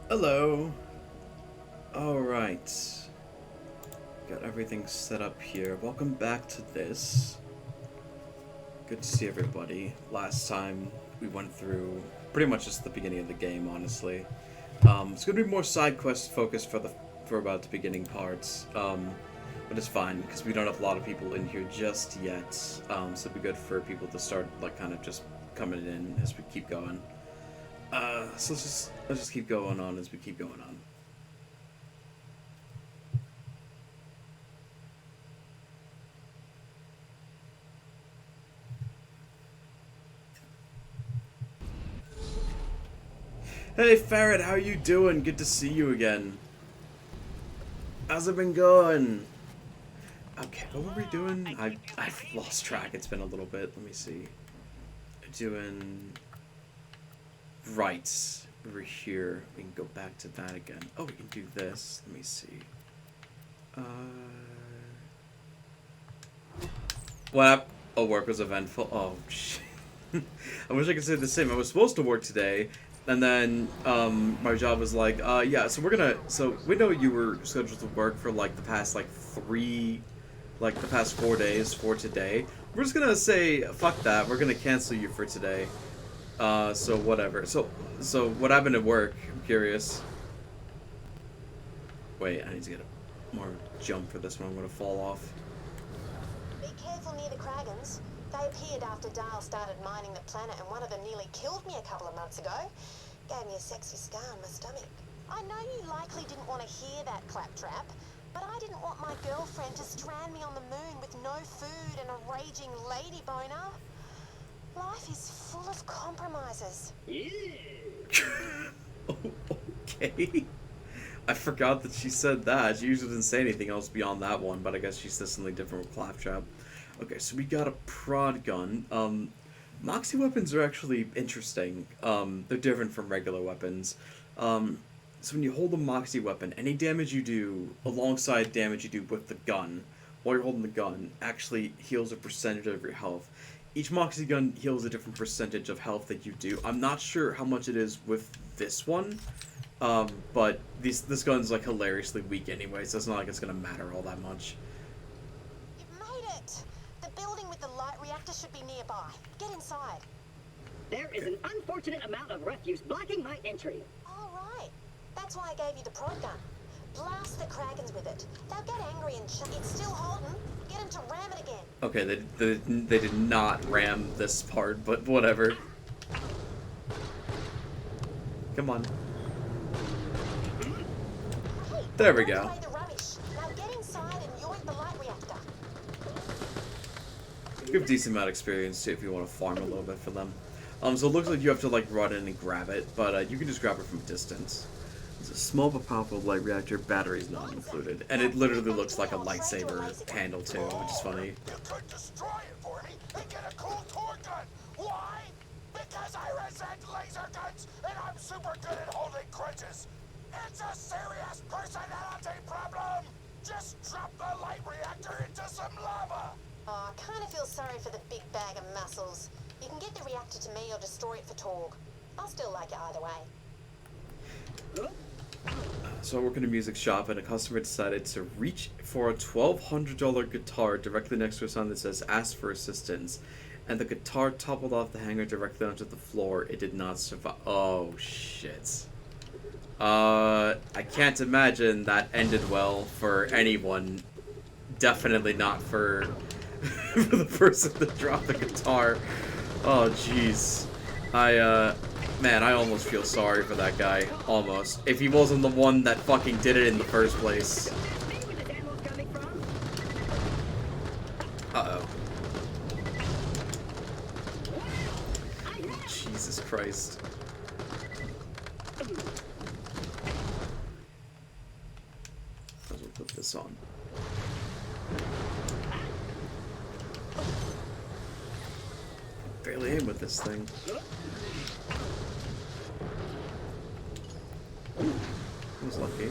Hello. Alright. Got everything set up here. Welcome back to this. Good to see everybody. Last time we went through pretty much just the beginning of the game, honestly. It's gonna be more side quest focused for about the beginning parts. But it's fine because we don't have a lot of people in here just yet. So it'd be good for people to start like kind of just coming in as we keep going. So let's just keep going on as we keep going on. Hey Ferret, how you doing? Good to see you again. How's it been going? Okay, what were we doing? I've lost track. It's been a little bit. Let me see. Doing right. Over here. We can go back to that again. Oh, we can do this. Let me see. What? Oh, work was eventful. Oh, shit. I wish I could say the same. I was supposed to work today, and then my job was like, yeah, so we know you were scheduled to work for like the past the past 4 days for today. We're just gonna say, fuck that, we're gonna cancel you for today. So whatever. So what happened at work? I'm curious. Wait, I need to get a more jump for this one. I'm gonna fall off. Be careful near the Kragans. They appeared after Dale started mining the planet, and one of them nearly killed me a couple of months ago. Gave me a sexy scar on my stomach. I know you likely didn't want to hear that, Claptrap, but I didn't want my girlfriend to strand me on the moon with no food and a raging lady boner. Life is full of compromises. Okay. I forgot that she said that. She usually didn't say anything else beyond that one, but I guess she says something different with Claptrap. Okay, so we got a prod gun. Moxie weapons are actually interesting. They're different from regular weapons. So when you hold a Moxie weapon, any damage you do alongside damage you do with the gun, while you're holding the gun, actually heals a percentage of your health. Each Moxie gun heals a different percentage of health that you do. I'm not sure how much it is with this one, but this gun's like hilariously weak anyway, so it's not like it's gonna matter all that much. You've made it! The building with the light reactor should be nearby. Get inside. There is an unfortunate amount of refuse blocking my entry. All right. That's why I gave you the prod gun. Blast the Kragans with it. They'll get angry and it's still holding. Get them to ram it again. Okay, they did not ram this part, but whatever. Come on. Hey, There we go. away the rubbish. Now get inside and yoink the light reactor. You have a decent amount of experience too if you want to farm a little bit for them. So it looks like you have to like run in and grab it, but you can just grab it from a distance. It's a small but powerful light reactor, batteries not included, and it literally looks like a lightsaber handle too, which is funny. You could destroy it for me and get a cool tour gun. Why? Because I resent laser guns and I'm super good at holding grudges. It's a serious personality problem. Just drop the light reactor into some lava. Oh, I kind of feel sorry for the big bag of muscles. You can get the reactor to me or destroy it for Torg. I'll still like it either way. So I work in a music shop, and a customer decided to reach for a $1,200 guitar directly next to a sign that says "Ask for assistance," and the guitar toppled off the hanger directly onto the floor. It did not survive. Oh shit. I can't imagine that ended well for anyone. Definitely not for for the person that dropped the guitar. Oh jeez. Man, I almost feel sorry for that guy. Almost. If he wasn't the one that fucking did it in the first place. Uh-oh. Jesus Christ. Let's put this on. Barely aim with this thing. I was lucky.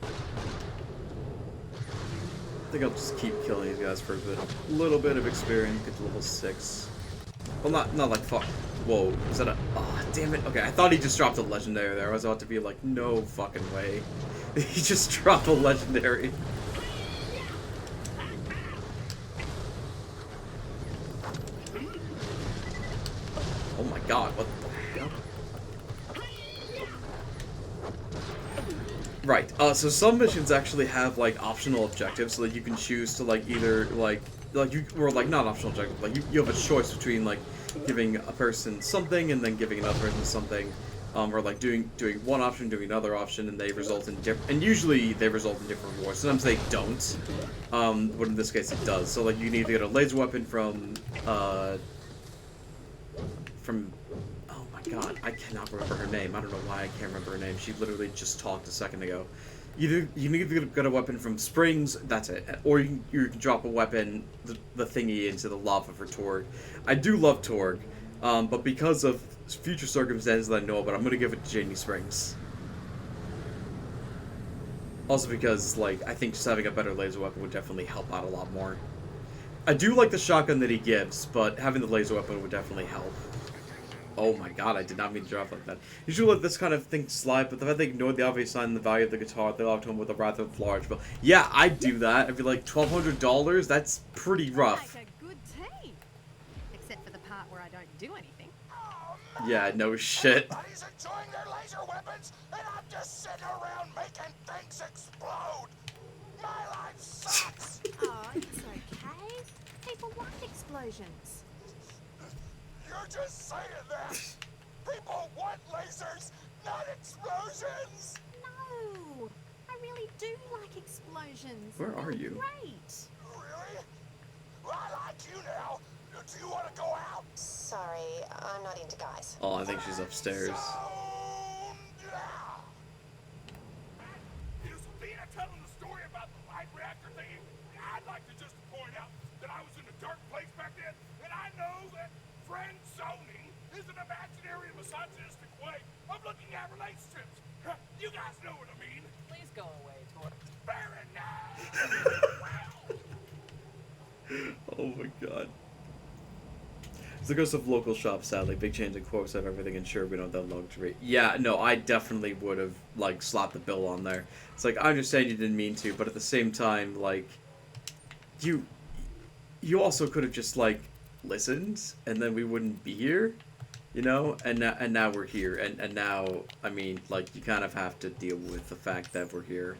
I think I'll just keep killing these guys for a little bit of experience, get to level 6. Well, not like fuck. Whoa, is that a? Oh, damn it. Okay, I thought he just dropped a legendary there. I was about to be like, no fucking way. He just dropped a legendary. Oh my god, what the hell? Right, so some missions actually have, like, optional objectives, so that you can choose to, like, either, like you, or, like, not optional objective, like, you have a choice between, like, giving a person something, and then giving another person something, or, like, doing one option, doing another option, and they result in different, and usually they result in different rewards. Sometimes they don't, but in this case it does. So, like, you need to get a laser weapon from, oh my god, I cannot remember her name. I don't know why I can't remember her name. She literally just talked a second ago. You need to get a weapon from Springs, that's it. Or you can drop a weapon, the thingy, into the lava for Torg. I do love Torg, but because of future circumstances that I know about, I'm going to give it to Janie Springs. Also because, like, I think just having a better laser weapon would definitely help out a lot more. I do like the shotgun that he gives, but having the laser weapon would definitely help. Oh my god, I did not mean to drop like that. Usually let this kind of thing slide, but the fact they ignored the obvious sign and the value of the guitar, they left him with a rather large bill. Yeah, I'd do that. I'd be like, $1,200? That's pretty rough. Like a good team. Except for the part where I don't do anything. Oh, Yeah, no shit. everybody's enjoying their laser weapons, and I'm just sitting around making things explode. My life sucks. Oh, it's okay. People like explosions. You're just saying that. People want lasers, not explosions. No, I really do like explosions. Where are They're you? Great. Really? Well, I like you now. Do you want to go out? Sorry, I'm not into guys. Oh, I think she's upstairs. Sound now. Is Lena telling the story about the light reactor thing? I'd like to just point out that I was in a dark place back then, and I know that friend zoning is an imaginary misogynistic way of looking at relationships. You guys know what I mean. Please go away, Tor. Very nice. Wow. Oh my god. It's the ghost of local shops, sadly. Big change in quotes of everything, and sure, we don't have that luxury. Yeah, no, I definitely would have, like, slapped the bill on there. It's like, I understand you didn't mean to, but at the same time, like, you also could have just, like, listened, and then we wouldn't be here, you know? And now we're here, and now, I mean, like, you kind of have to deal with the fact that we're here.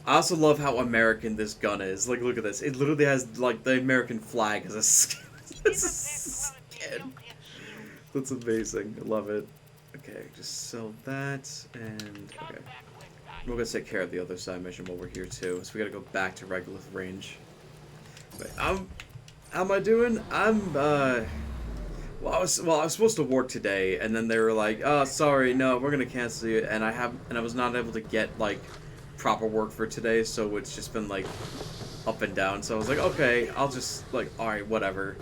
I also love how American this gun is. Like, look at this. It literally has, like, the American flag as a skin. That's amazing. I love it. Okay, just sell that, and okay. We're gonna take care of the other side mission while we're here too. So we gotta go back to regular range. Wait, how am I doing? Well, I was supposed to work today, and then they were like, "Oh, sorry, no, we're gonna cancel you." And I was not able to get like proper work for today, so it's just been like up and down. So I was like, okay, I'll just like, all right, whatever.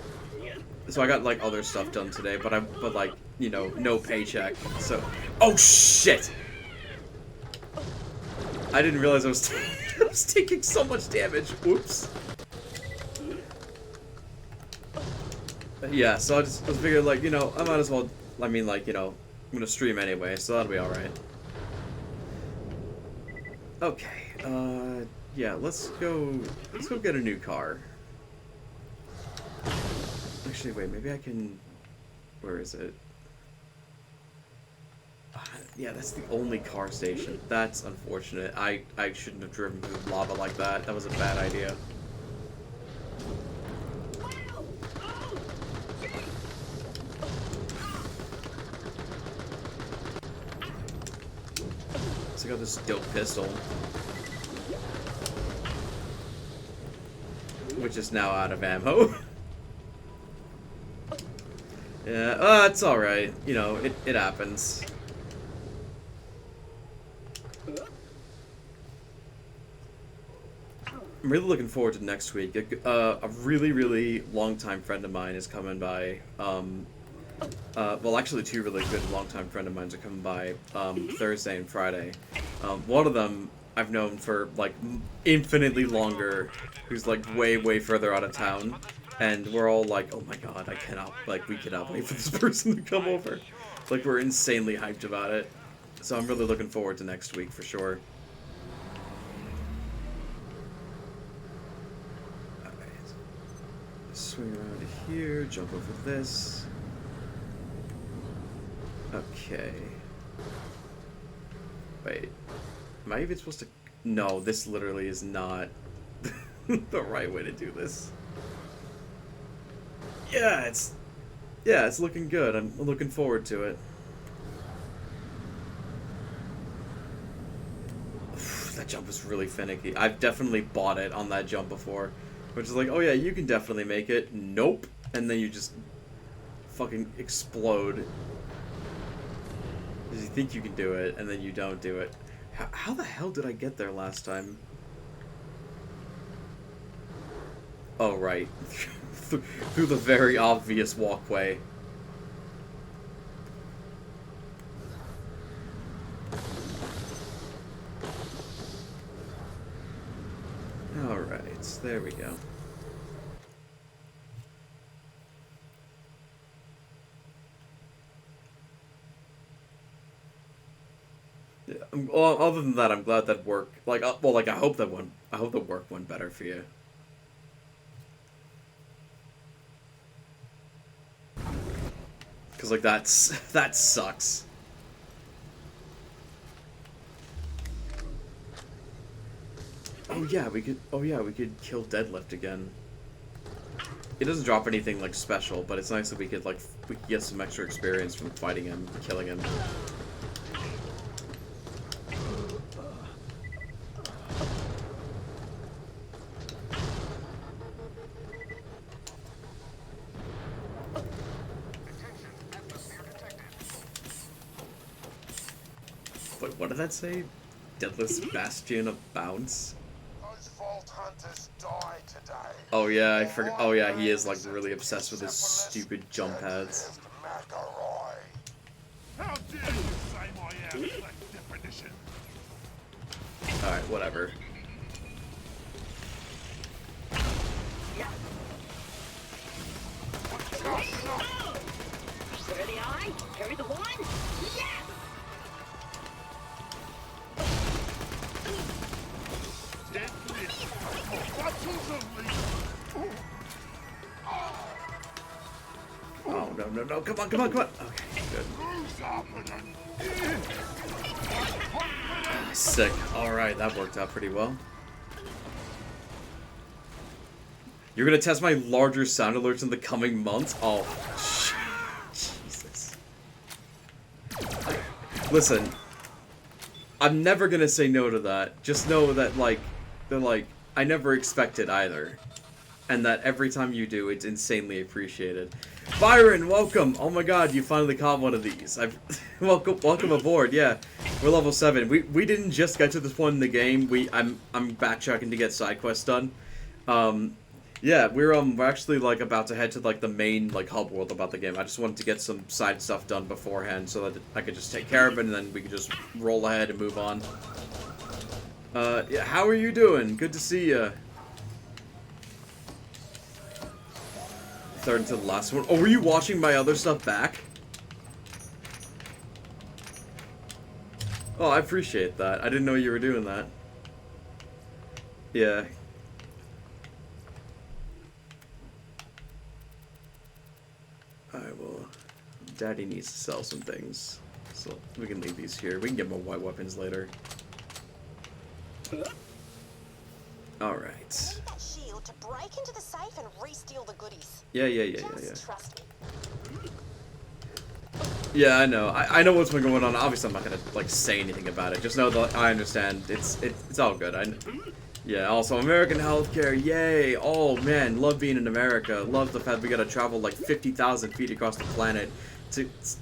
So I got like other stuff done today, but like, you know, no paycheck. So, oh shit! I didn't realize I was I was taking so much damage. Whoops. Yeah, so I just figured, like, you know, I might as well, I mean, like, you know, I'm gonna stream anyway, so that'll be alright. Okay, yeah, let's go get a new car. Actually, wait, maybe I can, where is it? Yeah, that's the only car station. That's unfortunate. I shouldn't have driven through lava like that. That was a bad idea. So I got this dope pistol, which is now out of ammo. Yeah, it's alright. You know, it happens. I'm really looking forward to next week. A really, really long-time friend of mine is coming by. Well, actually, two really good long-time friend of mine are coming by Thursday and Friday. One of them I've known for like infinitely longer, who's like way, way further out of town. And we're all like, oh my god, I cannot, like, we cannot wait for this person to come over. Like, we're insanely hyped about it. So I'm really looking forward to next week for sure. Alright. Swing around here, jump over this. Okay. Wait. Am I even supposed to... No, this literally is not the right way to do this. Yeah, it's looking good. I'm looking forward to it. That jump was really finicky. I've definitely bought it on that jump before. Which is like, oh yeah, you can definitely make it. Nope. And then you just fucking explode. Because you think you can do it, and then you don't do it. How the hell did I get there last time? Oh, right. Through the very obvious walkway. Alright, there we go. Yeah, well, other than that, I'm glad that worked. Like, well, like I hope the work went better for you. Cause like that sucks. Oh yeah, we could kill Deadlift again. It doesn't drop anything like special, but it's nice that we could get some extra experience from fighting him, killing him. Wait, what did that say? Deadlift's Bastion of Bounce? Those Vault Hunters died today. Oh yeah, I forgot. Oh yeah, he is like really obsessed with his stupid jump pads. How dare you say my abstract definition? Alright, whatever. Carry the eye, carry the one. Yes! Oh no, come on. Okay, good. Sick. Alright, that worked out pretty well. You're gonna test my larger sound alerts in the coming months? Oh, Jesus. Listen, I'm never gonna say no to that. Just know that, I never expect it either. And that every time you do, it's insanely appreciated. Byron, welcome! Oh my god, you finally caught one of these. Welcome aboard, yeah. We're level 7. We didn't just get to this point in the game. I'm backtracking to get side quests done. Yeah, we're actually about to head to the main hub world about the game. I just wanted to get some side stuff done beforehand so that I could just take care of it and then we could just roll ahead and move on. Yeah, how are you doing? Good to see ya. Third to the last one. Oh, were you watching my other stuff back? Oh, I appreciate that. I didn't know you were doing that. Yeah. Alright, well, Daddy needs to sell some things. So we can leave these here. We can get more white weapons later. Alright. Need that shield to break into the safe and re-steal the goodies. Yeah. Just trust me. Yeah, I know. I know what's been going on. Obviously, I'm not gonna say anything about it. Just know that I understand. It's all good. Yeah. Also, American healthcare. Yay! Oh man, love being in America. Love the fact we gotta travel 50,000 feet across the planet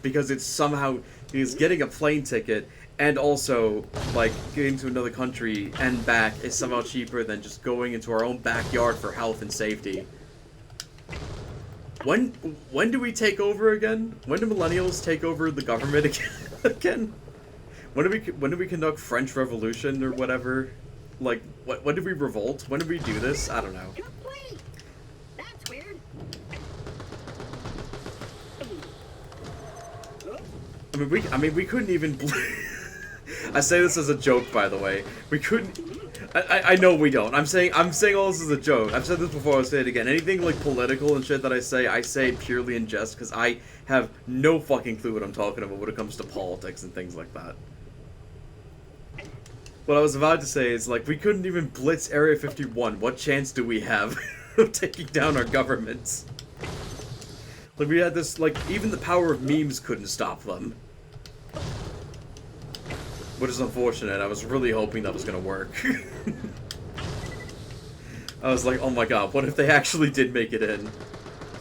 because it's somehow getting a plane ticket and also getting to another country and back is somehow cheaper than just going into our own backyard for health and safety. When do we take over again? When do millennials take over the government again? When do we conduct French Revolution or whatever? When did we revolt? When did we do this? I don't know. Complete. That's weird. we couldn't even. I say this as a joke, by the way. We couldn't. I know we don't. I'm saying all this as a joke. I've said this before. I'll say it again. Anything like political and shit that I say purely in jest because I have no fucking clue what I'm talking about when it comes to politics and things like that. What I was about to say is like we couldn't even blitz Area 51. What chance do we have of taking down our governments? Like we had this like even the power of memes couldn't stop them. Which is unfortunate. I was really hoping that was gonna work. I was like, oh my god, what if they actually did make it in?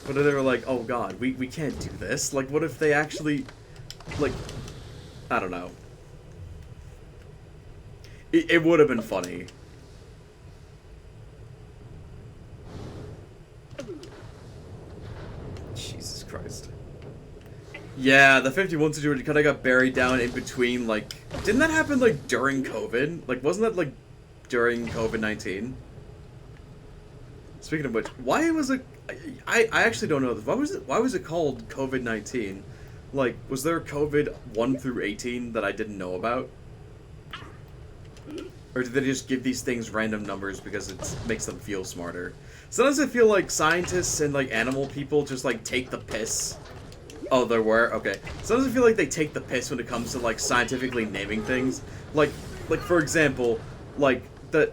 What if they were like, oh god, we can't do this? Like, what if they actually, like, I don't know. It would have been funny. Jesus Christ. Yeah, the 51 situation kind of got buried down in between, like... Didn't that happen, like, during COVID? Like, wasn't that, like, during COVID-19? Speaking of which, why was it... I actually don't know this. Why was it called COVID-19? Like, was there COVID 1 through 18 that I didn't know about? Or did they just give these things random numbers because it makes them feel smarter? Sometimes I feel like scientists and, like, animal people just, like, take the piss. Oh, there were? Okay. Sometimes I feel like they take the piss when it comes to, like, scientifically naming things. Like, for example, like, the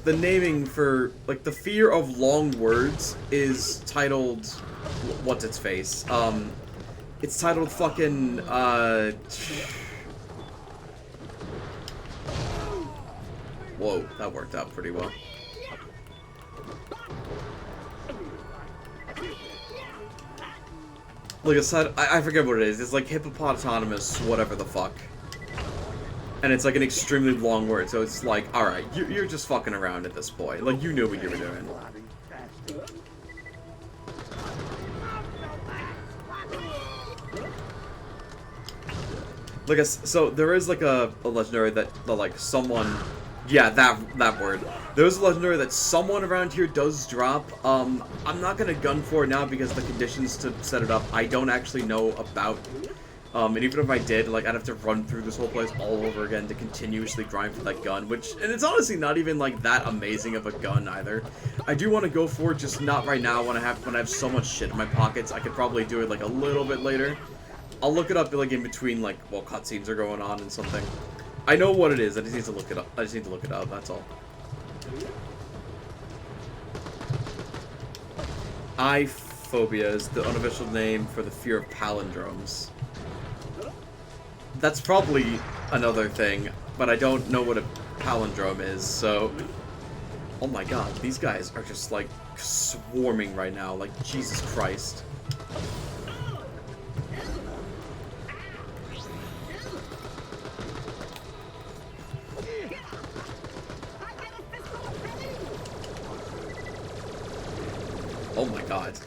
naming for, like, the fear of long words is titled, what's its face? It's titled fucking, whoa, that worked out pretty well. Like I forget what it is. It's like hippopotamus, whatever the fuck. And it's like an extremely long word, so it's like, alright, you're just fucking around at this point. Like, you knew what you were doing. Like, so there is like a legendary that like someone... Yeah, that word. There's a legendary that someone around here does drop. I'm not gonna gun for it now because the conditions to set it up I don't actually know about. And even if I did, like, I'd have to run through this whole place all over again to continuously grind for that gun, which, and it's honestly not even like that amazing of a gun either. I do want to go for it, just not right now when I have so much shit in my pockets. I could probably do it like a little bit later. I'll look it up like in between, like, while cutscenes are going on and something. I know what it is, I just need to look it up. That's all. Iphobia is the unofficial name for the fear of palindromes. That's probably another thing, but I don't know what a palindrome is, so... Oh my god, these guys are just, like, swarming right now, like, Jesus Christ. Oh my god.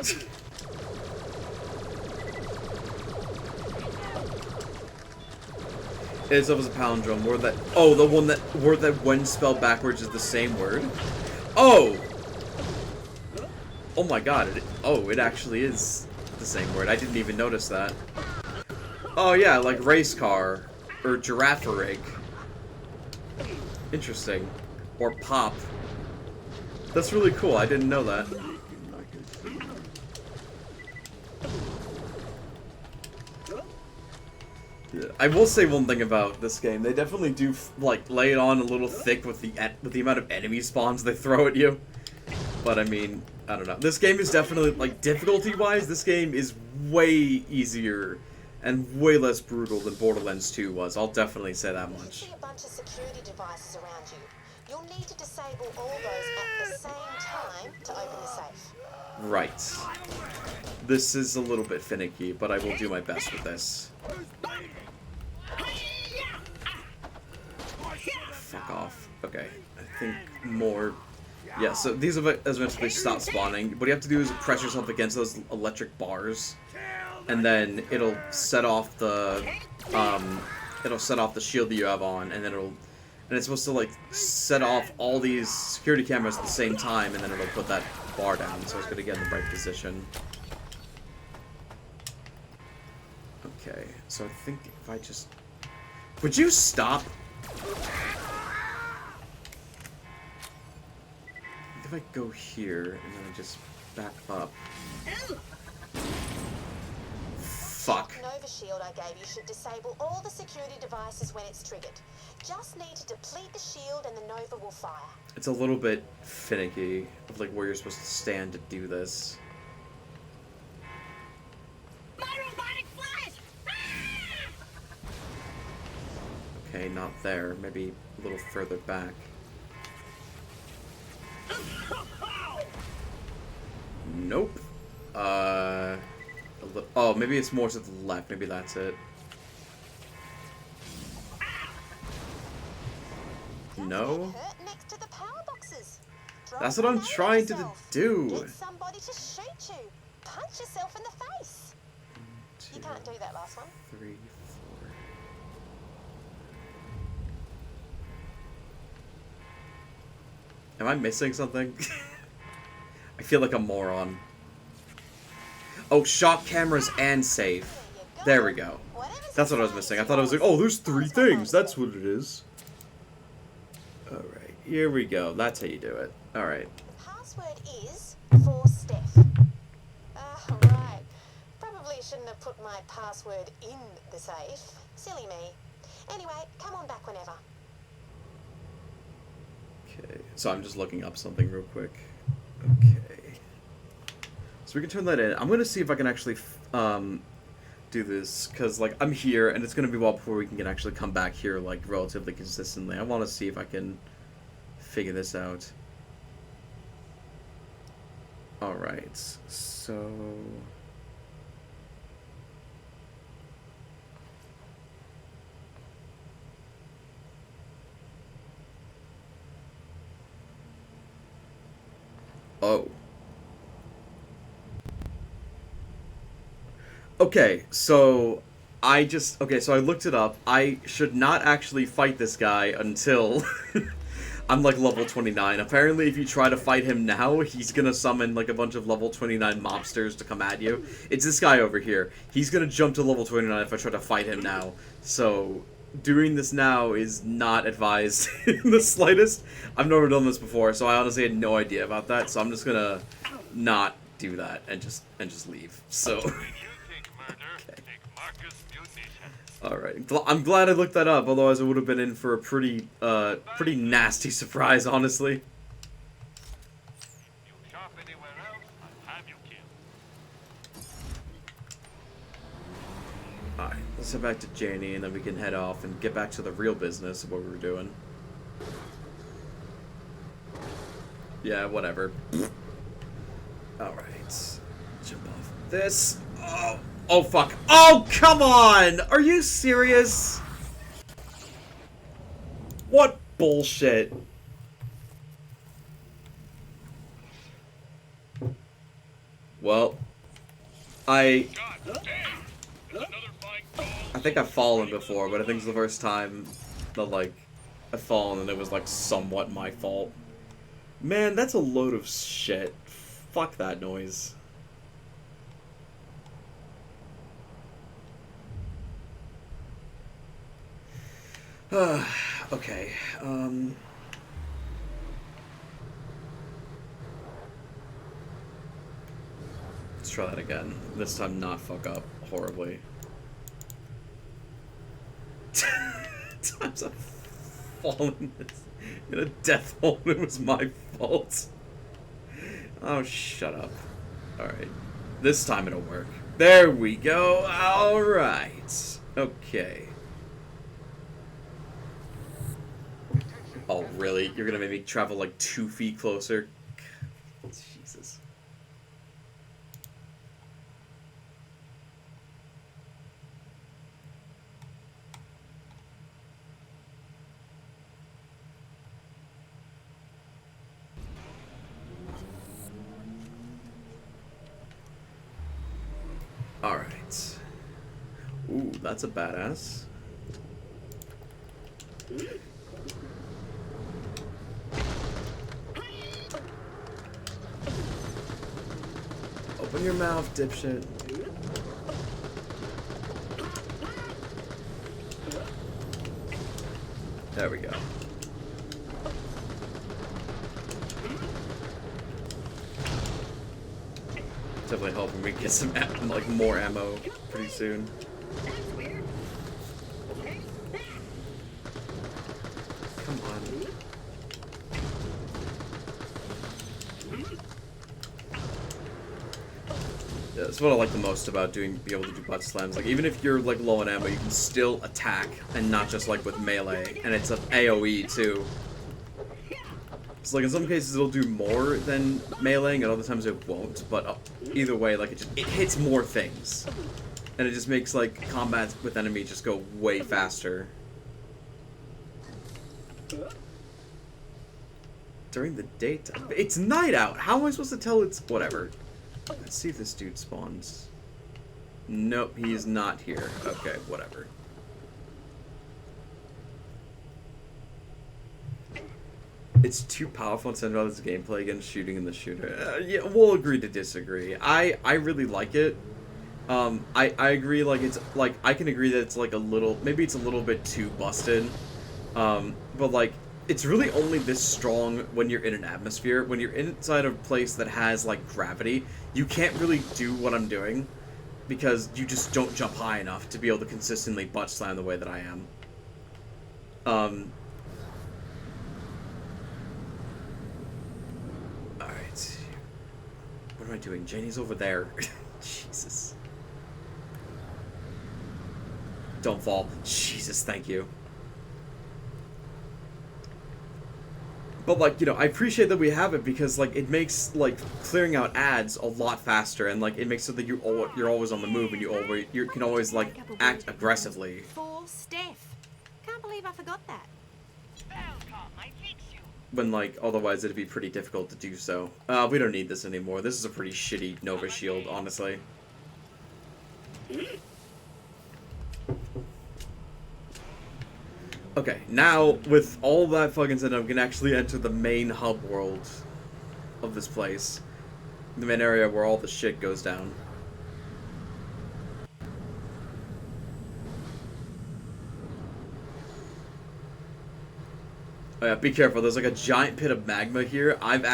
It itself is a palindrome. Word that... Oh, the one that... Word that when spelled backwards is the same word? Oh! Oh my god. It actually is the same word. I didn't even notice that. Oh yeah, like race car. Or giraffe rig. Interesting. Or pop. That's really cool. I didn't know that. I will say one thing about this game. They definitely do, like, lay it on a little thick with the amount of enemy spawns they throw at you. But, I mean, I don't know. This game is definitely, like, difficulty-wise, this game is way easier and way less brutal than Borderlands 2 was. I'll definitely say that much. You see a bunch of security devices around you. You'll need to disable all those at the same time to open the safe. Right. This is a little bit finicky, but I will do my best with this. Fuck off. Okay, I think more... Yeah, so these eventually stop spawning. What you have to do is press yourself against those electric bars, and then it'll set off the shield that you have on, and then it's supposed to, like, set off all these security cameras at the same time, and then it'll put that bar down, so it's gonna get in the right position. Okay, so I think if I just... Would you stop? If I go here, and then I just back up... Fuck. Nova shield I gave you should disable all the security devices when it's triggered. Just need to deplete the shield and the Nova will fire. It's a little bit finicky of like where you're supposed to stand to do this. My robotic flash! Okay, not there. Maybe a little further back. Nope. Oh, maybe it's more to the left. Maybe that's it. No? Hurt next to the power boxes. Drop That's what I'm down trying to yourself. do. Get somebody to shoot you. Punch yourself in the face. You can't do that last one. 3, 4. Am I missing something? I feel like a moron. Oh, shock cameras and safe. There we go. That's what I was missing. I thought I was like, oh, there's 3 things. That's what it is. Alright, here we go. That's how you do it. Alright. The password is for Steph. Right. Probably shouldn't have put my password in the safe. Silly me. Anyway, come on back whenever. Okay, so I'm just looking up something real quick. Okay. So we can turn that in. I'm going to see if I can actually do this, because like I'm here, and it's going to be a while before we can actually come back here like relatively consistently. I want to see if I can figure this out. Alright, so... Oh. Okay, so I looked it up. I should not actually fight this guy until I'm like level 29. Apparently if you try to fight him now, he's gonna summon like a bunch of level 29 mobsters to come at you. It's this guy over here. He's gonna jump to level 29 if I try to fight him now. So doing this now is not advised in the slightest. I've never done this before, so I honestly had no idea about that, so I'm just gonna not do that and just leave. So alright. I'm glad I looked that up, otherwise I would have been in for a pretty nasty surprise, honestly. Alright, let's head back to Janie, and then we can head off and get back to the real business of what we were doing. Yeah, whatever. Alright. Jump off this. Oh! Oh, fuck. Oh, come on! Are you serious? What bullshit? Well, I think I've fallen before, but I think it's the first time that, like, I've fallen and it was, like, somewhat my fault. Man, that's a load of shit. Fuck that noise. Okay, let's try that again. This time not fuck up horribly. Times I've fallen in a death hole, it was my fault. Oh, shut up. Alright. This time it'll work. There we go. Alright. Okay. Oh, really? You're gonna make me travel like 2 feet closer? Jesus. Alright. Ooh, that's a badass. Open your mouth, dipshit. There we go. Definitely hoping we get some like more ammo pretty soon. That's weird. Take that. Come on. Yeah, that's what I like the most about be able to do butt slams. Like, even if you're like low on ammo, you can still attack, and not just like with melee. And it's an AOE too. It's like in some cases it'll do more than meleeing, and other times it won't. But either way, like it hits more things, and it just makes like combat with enemies just go way faster. During the daytime, it's night out. How am I supposed to tell it's whatever? Let's see if this dude spawns. Nope, he is not here. Okay, whatever. It's too powerful to send out this gameplay against shooting in the shooter. Yeah, we'll agree to disagree. I really like it. I agree, like, it's, like, I can agree that it's, like, a little, maybe it's a little bit too busted. But, like, it's really only this strong when you're in an atmosphere. When you're inside a place that has, like, gravity, you can't really do what I'm doing because you just don't jump high enough to be able to consistently butt slam the way that I am. Alright. What am I doing? Janie's over there. Jesus. Don't fall. Jesus, thank you. But, like, you know, I appreciate that we have it because, like, it makes, like, clearing out ads a lot faster, and, like, it makes so that you're always on the move, and you can always, like, act aggressively. For Steph. Can't believe I forgot that. When, like, otherwise it'd be pretty difficult to do so. We don't need this anymore. This is a pretty shitty Nova shield, honestly. Okay, now, with all that fucking said, I'm gonna actually enter the main hub world of this place. The main area where all the shit goes down. Oh yeah, be careful, there's like a giant pit of magma here. I've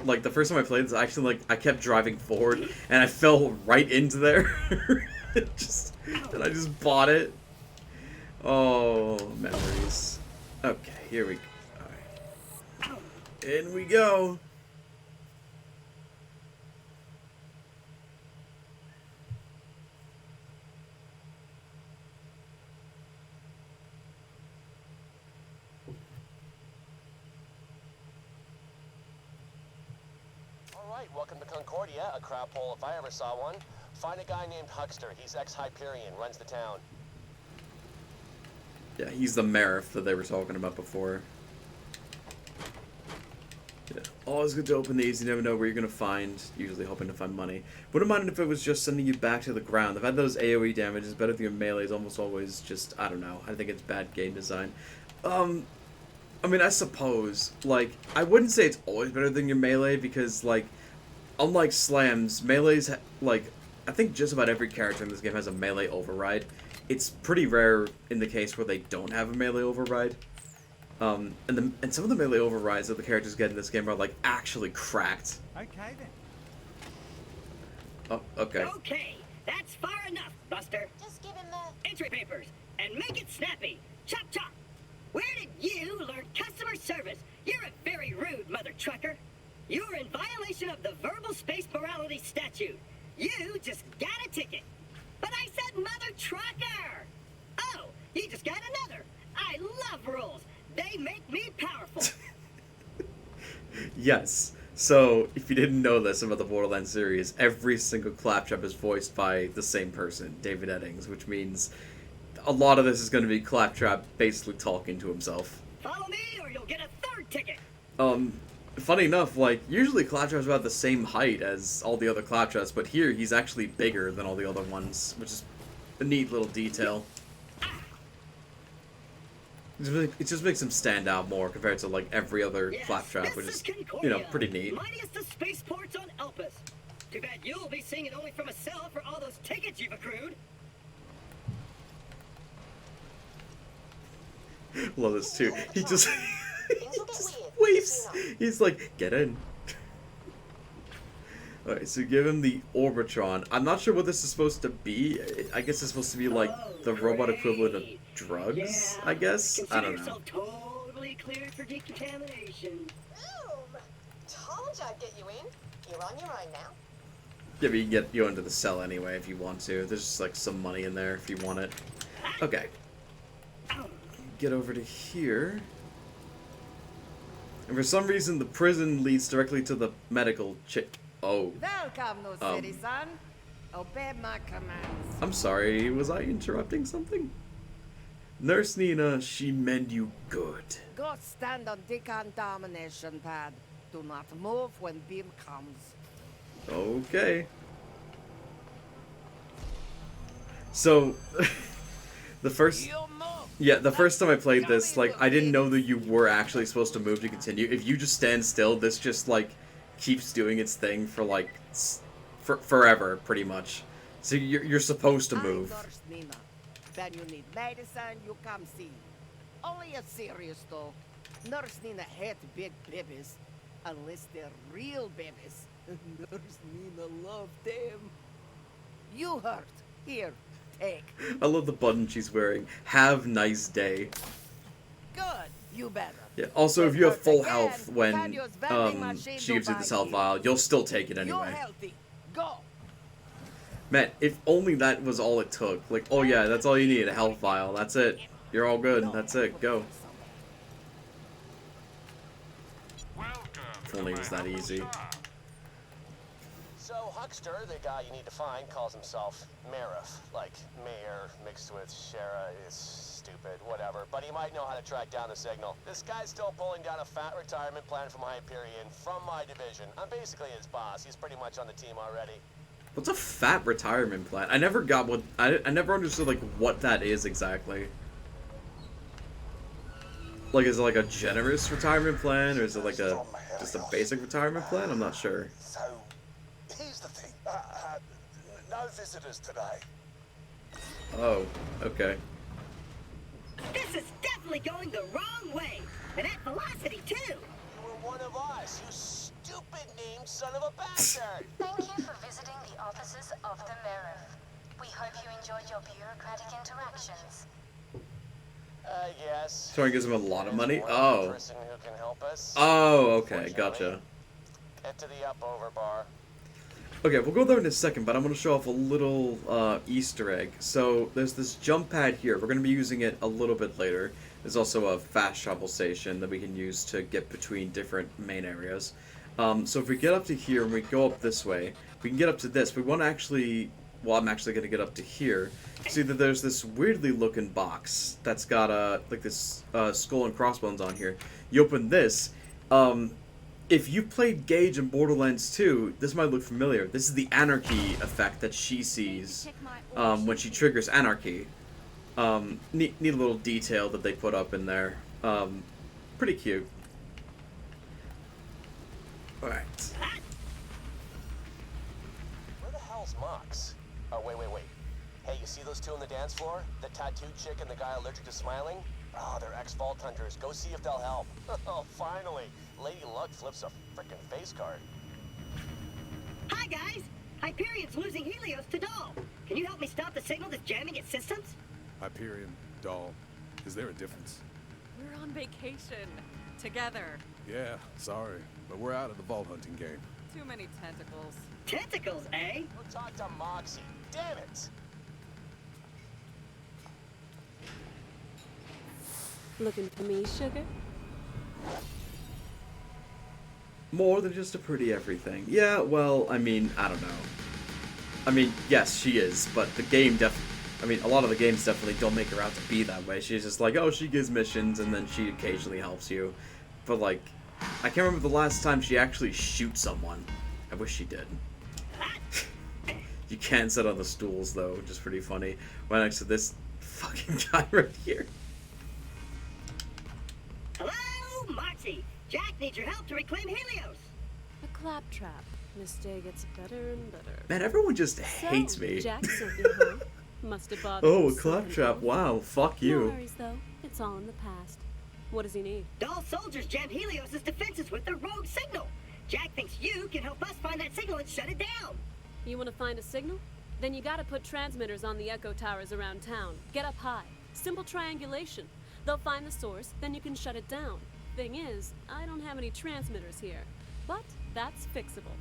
like, the first time I played this, actually, like, I kept driving forward, and I fell right into there. And I just bought it. Oh, memories. Okay, here we go. Alright. In we go. Alright, welcome to Concordia, a crap hole if I ever saw one. Find a guy named Huckster. He's ex-Hyperion, runs the town. Yeah, he's the Marif that they were talking about before. Yeah. Always good to open these, you never know where you're gonna find, usually hoping to find money. Wouldn't mind if it was just sending you back to the ground. I've had those AoE damages, better than your melee is almost always just, I don't know, I think it's bad game design. I mean, I suppose, like, I wouldn't say it's always better than your melee, because, like, unlike slams, melee's, like, I think just about every character in this game has a melee override. It's pretty rare in the case where they don't have a melee override. And some of the melee overrides that the characters get in this game are, like, actually cracked. Okay then. Oh, okay. Okay, that's far enough, Buster. Just give him the... Entry papers, and make it snappy. Chop chop. Where did you learn customer service? You're a very rude mother trucker. You're in violation of the verbal space morality statute. You just got a ticket. But I said mother trucker! Oh, you just got another. I love rules. They make me powerful. Yes. So, if you didn't know this about the Borderlands series, every single Claptrap is voiced by the same person, David Eddings, which means a lot of this is going to be Claptrap basically talking to himself. Follow me or you'll get a third ticket. Funny enough, like, usually Claptrap's about the same height as all the other Claptraps, but here he's actually bigger than all the other ones, which is a neat little detail. It just makes him stand out more compared to, like, every other Yes, Claptrap, which this is, Concordia, you know, pretty neat. Mightiest the spaceports on Elpis. Too bad you'll be seeing it only from a cell for all those tickets you've accrued. Love this too. He just, he Things will get just weird, waves. just so you know. He's like, get in. Alright, so give him the Orbitron. I'm not sure what this is supposed to be. I guess it's supposed to be like the robot equivalent of drugs, I guess? I don't know. Yourself totally cleared for decontamination. Boom! Told you I'd get you in. You're on your own now. Yeah, but you can get you into the cell anyway if you want to. There's just like some money in there if you want it. Okay. Get over to here. And for some reason the prison leads directly to the medical Oh. Welcome, no citizen. Obey my commands. I'm sorry, was I interrupting something? Nurse Nina, she mend you good. Go stand on decontamination pad. Do not move when beam comes. Okay. So, the first time I played this, like, I didn't know that you were actually supposed to move to continue. If you just stand still, this just, like, keeps doing its thing for, like, forever, pretty much. So you're supposed to move. Nurse Nina. When you need medicine, you come see. Only a serious though. Nurse Nina hates big babies. Unless they're real babies. Nurse Nina loved them. You hurt. Here, take. I love the button she's wearing. Have nice day. Good. You better. Yeah. Also, if you have full Again, health when Daniel's vending machine she gives you do this health buy vial, you'll still take it You're anyway. healthy. Go. Man, if only that was all it took. Like, oh yeah, that's all you need, a health vial. That's it. You're all good. That's it. Go. If only it was that easy. So Huckster, the guy you need to find, calls himself Marif, like mayor mixed with Shara is stupid, whatever. But he might know how to track down the signal. This guy's still pulling down a fat retirement plan from Hyperion from my division. I'm basically his boss. He's pretty much on the team already. What's a fat retirement plan? I never got what I never understood like what that is exactly. Like, is it like a generous retirement plan, or is it like a just a basic retirement plan? I'm not sure. So, here's the thing. No visitors today. Oh, okay. This is definitely going the wrong way. And at velocity, too. You were one of us, you stupid named son of a bastard! Thank you for visiting the offices of the Marif. We hope you enjoyed your bureaucratic interactions. Yes. Someone gives him a lot of money? One Oh. person who can help us. Oh, okay, Fortunately, gotcha. Head to the up-over bar. Okay, we'll go there in a second, but I'm going to show off a little Easter egg. So, there's this jump pad here. We're going to be using it a little bit later. There's also a fast travel station that we can use to get between different main areas. So if we get up to here and we go up this way, we can get up to this. We want to actually... Well, I'm actually going to get up to here. See that there's this weirdly looking box that's got like this skull and crossbones on here. You open this. If you played Gage in Borderlands 2, this might look familiar. This is the anarchy effect that she sees when she triggers anarchy. Neat little detail that they put up in there. Pretty cute. Alright. Where the hell's Mox? Oh, wait. Hey, you see those two on the dance floor? The tattooed chick and the guy allergic to smiling? Oh, they're ex-Vault Hunters. Go see if they'll help. Oh, finally. Lady Luck flips a frickin' face card. Hi, guys. Hyperion's losing Helios to Dahl. Can you help me stop the signal that's jamming its systems? Hyperion, Dahl. Is there a difference? We're on vacation. Together. Yeah, sorry, but we're out of the vault hunting game. Too many tentacles. Tentacles, eh? Go talk to Moxie. Damn it! Looking for me, sugar? More than just a pretty everything. Yeah, well, I mean, I don't know. I mean, yes, she is, but the game a lot of the games definitely don't make her out to be that way. She's just like, oh, she gives missions, and then she occasionally helps you. But, like, I can't remember the last time she actually shoots someone. I wish she did. You can sit on the stools, though, which is pretty funny. Right next to this fucking guy right here. Hello, Moxie. Jack needs your help to reclaim Helios. A claptrap. This day gets better and better. Man, everyone just hates So, me. Jack sent me home. Must have bothered Oh, a him something claptrap. else. Wow, fuck you. No worries, though. It's It's all in the past. What does he need? Dahl soldiers jammed Helios' defenses with their rogue signal. Jack thinks you can help us find that signal and shut it down. You want to find a signal? Then you gotta put transmitters on the echo towers around town. Get up high. Simple triangulation. They'll find the source, then you can shut it down. Thing is, I don't have any transmitters here. But that's fixable.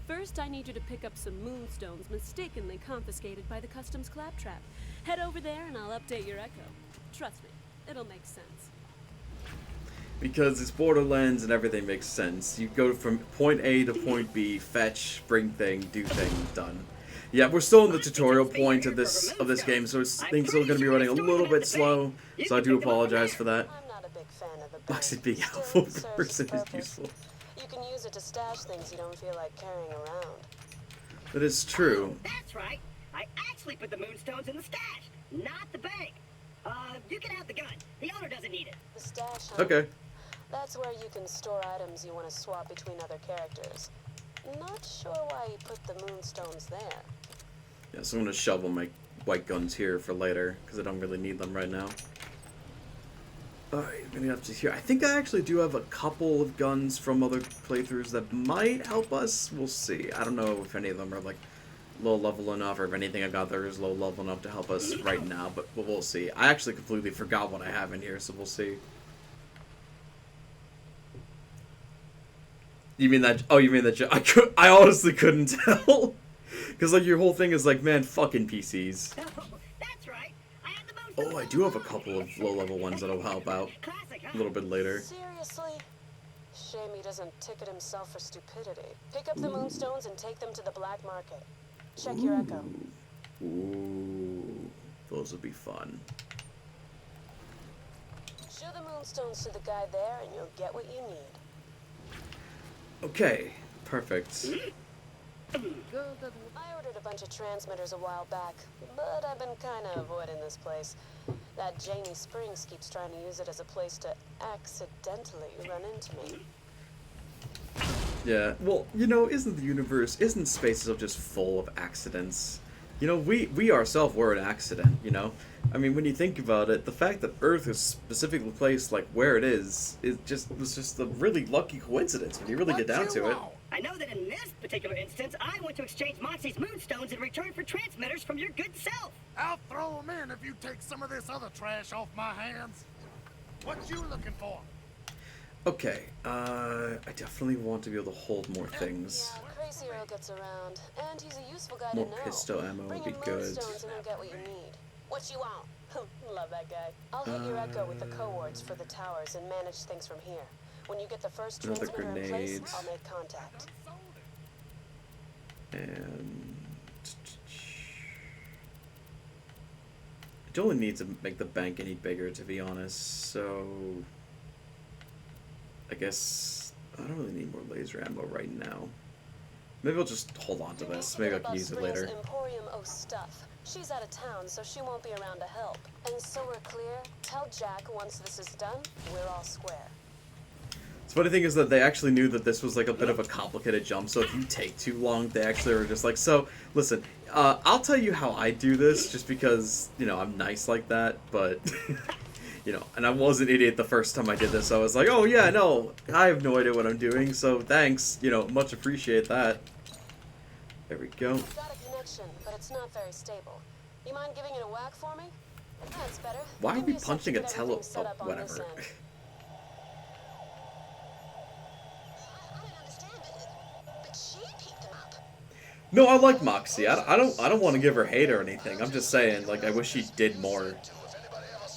First, I need you to pick up some moonstones mistakenly confiscated by the customs claptrap. Head over there and I'll update your echo. Trust me, it'll make sense. Because it's Borderlands and everything makes sense. You go from point A to point B, fetch, bring thing, do thing, done. Yeah, we're still in the tutorial point of this game, so things are going to be running a little bit slow. So I do apologize for that. I'm not a big fan of the bank. Boxing being Still, helpful it serves person its is purpose. useful. You can use it to stash things you don't feel like carrying around. That is true. That's right. I actually put the moonstones in the stash, not the bank. You can have the gun. The owner doesn't need it. The stash, huh? Okay. That's where you can store items you want to swap between other characters. Not sure why you put the moonstones there. Yeah, so I'm going to shovel my white guns here for later, because I don't really need them right now. Alright, I'm going to up to here. I think I actually do have a couple of guns from other playthroughs that might help us. We'll see. I don't know if any of them are, like, low level enough, or if anything I got there is low level enough to help us right now, but we'll see. I actually completely forgot what I have in here, so we'll see. You mean that? Oh, you mean that? I honestly couldn't tell, because like your whole thing is like, man, fucking PCs. Oh, that's right. I had the Oh, I do have a couple of low-level ones that'll help out Classic, a little bit later. Seriously? Shame he doesn't ticket himself for stupidity. Pick up the moonstones and take them to the black market. Check your echo. Ooh, those would be fun. Show the moonstones to the guy there and you'll get what you need. Okay, perfect. I ordered a bunch of transmitters a while back, but I've been kind of avoiding this place. That Janie Springs keeps trying to use it as a place to accidentally run into me. Yeah, well, you know, isn't space itself just full of accidents? You know, we ourselves were an accident, you know? I mean, when you think about it, the fact that Earth is specifically placed, like, where it is was just a really lucky coincidence when you really get down to it. I know that in this particular instance, I want to exchange Moxie's moonstones in return for transmitters from your good self. I'll throw them in if you take some of this other trash off my hands. What you looking for? Okay, I definitely want to be able to hold more things. Yeah, Crazy Earl gets around, and he's a useful guy More to know. pistol ammo Bring would be him good. moonstones and you'll get what you need. What you want? Love that guy. I'll hit your echo with the coords for the towers and manage things from here. When you get the first Another transmitter in place, grenade. I'll make contact. And it only needs to make the bank any bigger, to be honest. So I guess I don't really need more laser ammo right now. Maybe I'll just hold on to this. Maybe I can use it later. Emporium O stuff. She's out of town, so she won't be around to help. And so we're clear, tell Jack once this is done, we're all square. The funny thing is that they actually knew that this was like a bit of a complicated jump, so if you take too long, they actually were just like, so, listen, I'll tell you how I do this, just because, you know, I'm nice like that, but, you know, and I was an idiot the first time I did this, so I was like, oh yeah, no, I have no idea what I'm doing, so thanks, you know, much appreciate that. There we go. I've got a connection, but it's not very stable. You mind giving it a whack for me? That's better. Why are Give we me a sec to punching a get everything set oh, up on this whatever. end. I don't understand, but she picked them up. No, I like Moxie. I don't want to give her hate or anything. I'm just saying, like, I wish she did more.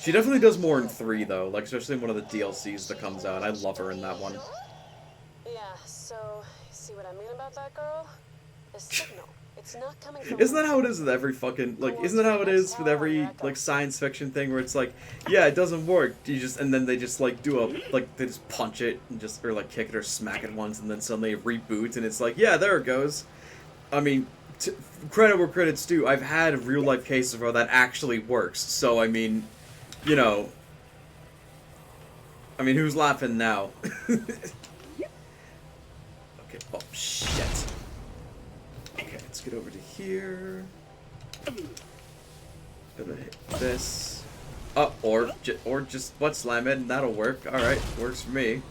She definitely does more in 3, though. Like, especially in one of the DLCs that comes out. I love her in that one. Yeah, so, you see what I mean about that girl? The signal. It's not coming from... Isn't that how it is with every fucking, like, isn't that how it is with every, like, science fiction thing where it's like, yeah, it doesn't work. You just, and then they just, like, do a, like, they just punch it and just, or, like, kick it or smack it once and then suddenly it reboots and it's like, yeah, there it goes. I mean, credit where credit's due. I've had real-life cases where that actually works. So, I mean, you know, I mean, who's laughing now? Okay, oh, shit. Okay, let's get over to here. Gonna hit this. Or just butt slam it, and that'll work. All right, works for me.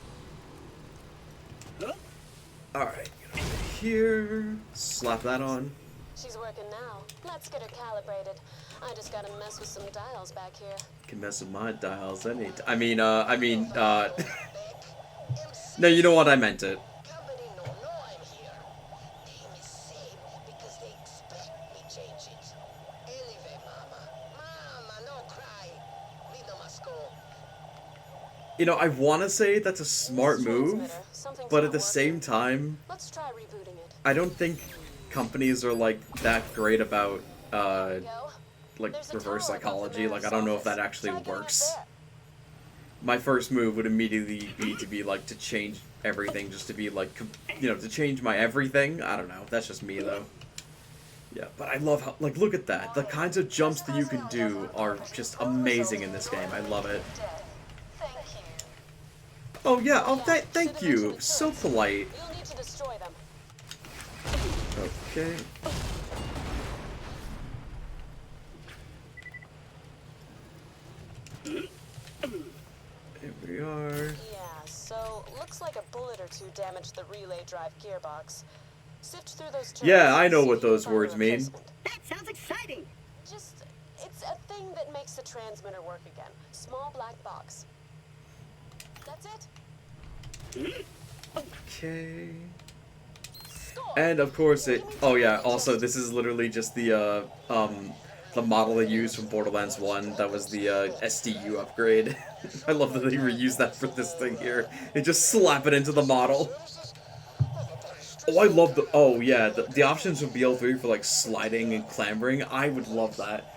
All right, get over here. Slap that on. She's working now. Let's get her calibrated. I just gotta mess with some dials back here. Can mess with my dials any No, you know what? I meant it. Company no know I'm here. They mistake because they expect me change it. Anyway, Mama, no cry. Lita must go. You know, I want to say that's a smart move, but at the same time, Let's try rebooting it. I don't think companies are like that great about like reverse psychology. Like, I don't know if that actually works. My first move would immediately be to be like to change everything, just to be like, you know, to change my everything. I don't know. That's just me though. Yeah, but I love how, like, look at that. The kinds of jumps that you can do are just amazing in this game. I love it. Oh yeah. Oh, thank you. So polite. You'll need to destroy them. Okay. Here we are. Yeah, so looks like a bullet or two damaged the relay drive gearbox. Sift through those Yeah, I know what those words mean. That sounds exciting. Just, it's a thing that makes the transmitter work again. Small black box. That's it. Okay. And of course it. Oh yeah. Also, this is literally just the model they used from Borderlands 1. That was the SDU upgrade. I love that they reused that for this thing here. They just slap it into the model. Oh, I love the. Oh yeah, the options from BL3 for like sliding and clambering. I would love that.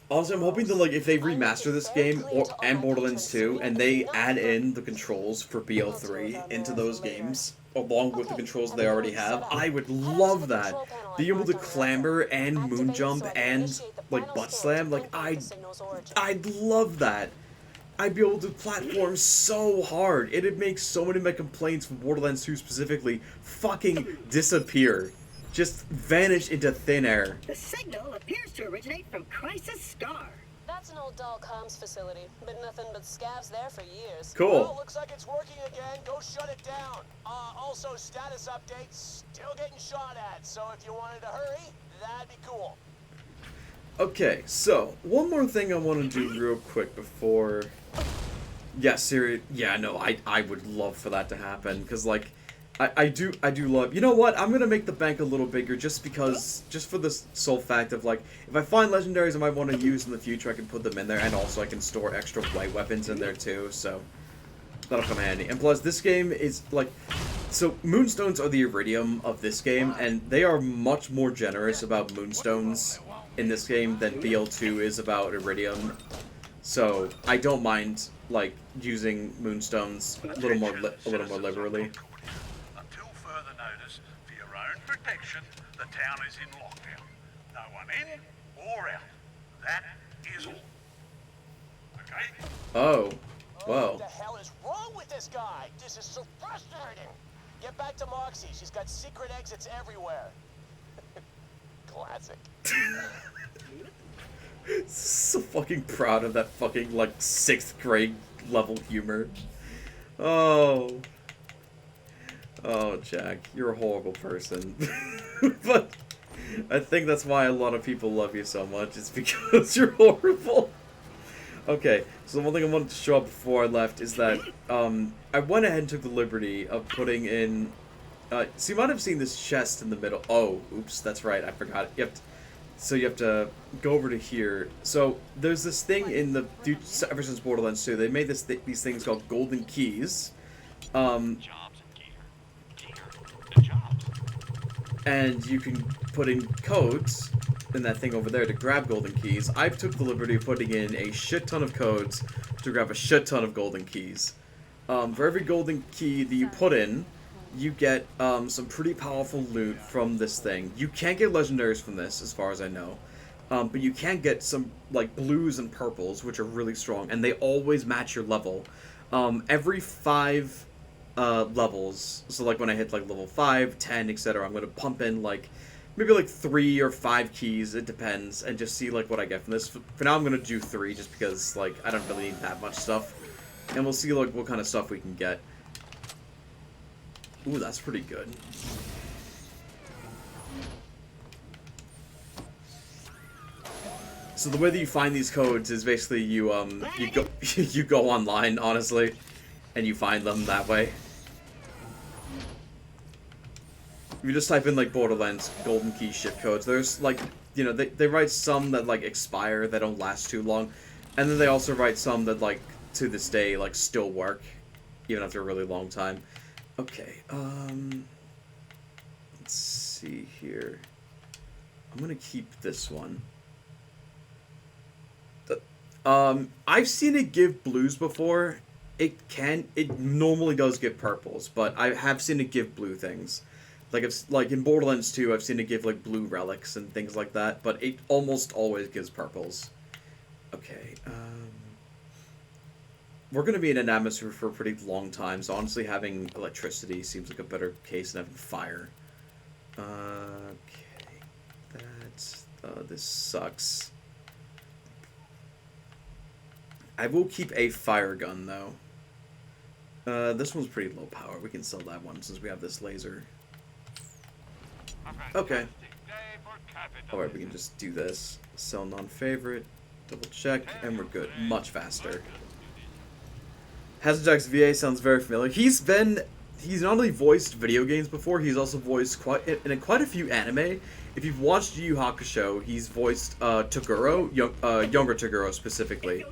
Also, I'm hoping that, like, if they remaster this game and Borderlands 2 and they add in the controls for BL3 into those games along with the controls they already have, I would love that. Being able to clamber and moon jump and like butt slam, like I'd love that. I'd be able to platform so hard. It'd make so many of my complaints from Borderlands 2 specifically fucking disappear. Just vanish into thin air. The signal appears to originate from Crisis Scar. That's an old doll comms facility. Been nothing but scavs there for years. Cool. Well, looks like it's working again. Go shut it down. Also, status updates still getting shot at. So if you wanted to hurry, that'd be cool. Okay, so one more thing I want to do real quick before. Yeah, serious. Yeah, no, I would love for that to happen because like. I do love. You know what? I'm gonna make the bank a little bigger just because, just for the sole fact of like, if I find legendaries I might want to use in the future, I can put them in there, and also I can store extra white weapons in there too. So that'll come handy. And plus, this game is like, so moonstones are the iridium of this game, and they are much more generous about moonstones in this game than BL2 is about iridium. So I don't mind like using moonstones a little more liberally. Protection, the town is in lockdown. No one in or out. That is all. Okay? Oh. What Well. the hell is wrong with this guy? This is so frustrating. Get back to Moxie. She's got secret exits everywhere. Classic. So fucking proud of that fucking like 6th grade level humor. Oh. Oh, Jack, you're a horrible person. But I think that's why a lot of people love you so much. It's because you're horrible. Okay, so the one thing I wanted to show up before I left is that I went ahead and took the liberty of putting in. So you might have seen this chest in the middle. Oh, oops, that's right, I forgot. So you have to go over to here. So there's this thing in the ever since Borderlands 2, they made these things called golden keys. And you can put in codes in that thing over there to grab golden keys. I took the liberty of putting in a shit ton of codes to grab a shit ton of golden keys. For every golden key that you put in, you get some pretty powerful loot from this thing. You can't get legendaries from this, as far as I know. But you can get some like blues and purples, which are really strong, and they always match your level. Every 5 levels, so like when I hit like level 5, 10, etc., I'm going to pump in like maybe like 3 or 5 keys, it depends, and just see like what I get from this. For now I'm gonna do 3 just because like I don't really need that much stuff. And we'll see like what kind of stuff we can get. Ooh, that's pretty good. So the way that you find these codes is basically you go you go online, honestly, and you find them that way. If you just type in like Borderlands golden key ship codes, there's like, you know, they write some that like expire, that don't last too long, and then they also write some that like to this day like still work even after a really long time. Okay, let's see here. I'm gonna keep this one. I've seen it give blues before. It normally does give purples, but I have seen it give blue things. Like in Borderlands 2, I've seen it give like blue relics and things like that, but it almost always gives purples. Okay, we're gonna be in an atmosphere for a pretty long time, so honestly having electricity seems like a better case than having fire. Okay, that's this sucks. I will keep a fire gun though. This one's pretty low power. We can sell that one since we have this laser. Okay. Alright, we can just do this. Sell non-favorite, double check, and we're good. Much faster. Hazardjack's VA sounds very familiar. He's not only voiced video games before, he's also voiced in quite a few anime. If you've watched Yu Yu Hakusho, he's voiced Toguro, younger Toguro specifically.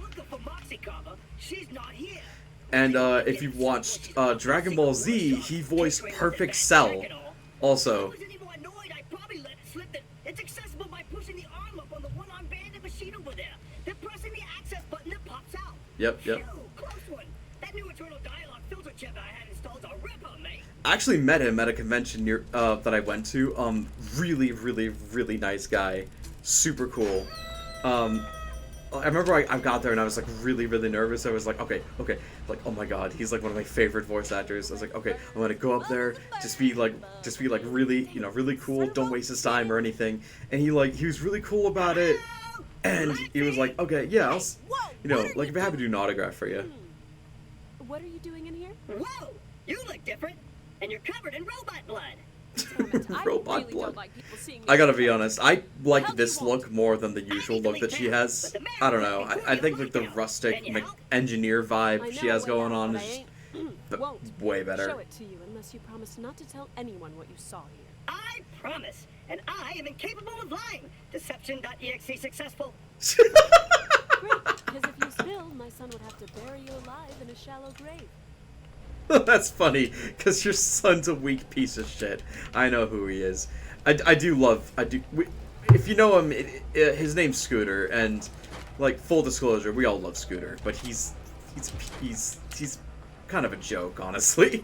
And if you've watched Dragon Ball Z, he voiced Perfect Cell also. It's accessible by pushing the arm up on the one-arm banded machine over there. Then pressing the access button that pops out. Yep. Phew, close one. That new internal dialogue filter chip I had installed a ripper, mate. I actually met him at a convention near that I went to. Really nice guy. Super cool. I remember I got there and I was like really nervous. I was like, okay, like, oh my god, he's like one of my favorite voice actors. I was like, okay, I'm gonna go up there, just be like really, you know, really cool. Don't waste his time or anything. And he was really cool about it. And he was like, okay, yeah, I'll, you know, like if I have to do an autograph for you. What are you doing in here? Whoa, you look different, and you're covered in robot blood. Robot blood. I gotta be honest, I like this look more than the usual look that she has. I don't know, I think like the rustic engineer vibe she has going on is way better. Show it to you unless you promise not to tell anyone what you saw here. I promise, and I am incapable of lying. Deception.exe successful. Great, because if you spill, my son would have to bury you alive in a shallow grave. That's funny, because your son's a weak piece of shit. I know who he is. If you know him, his name's Scooter, and, like, full disclosure, we all love Scooter, but he's kind of a joke, honestly.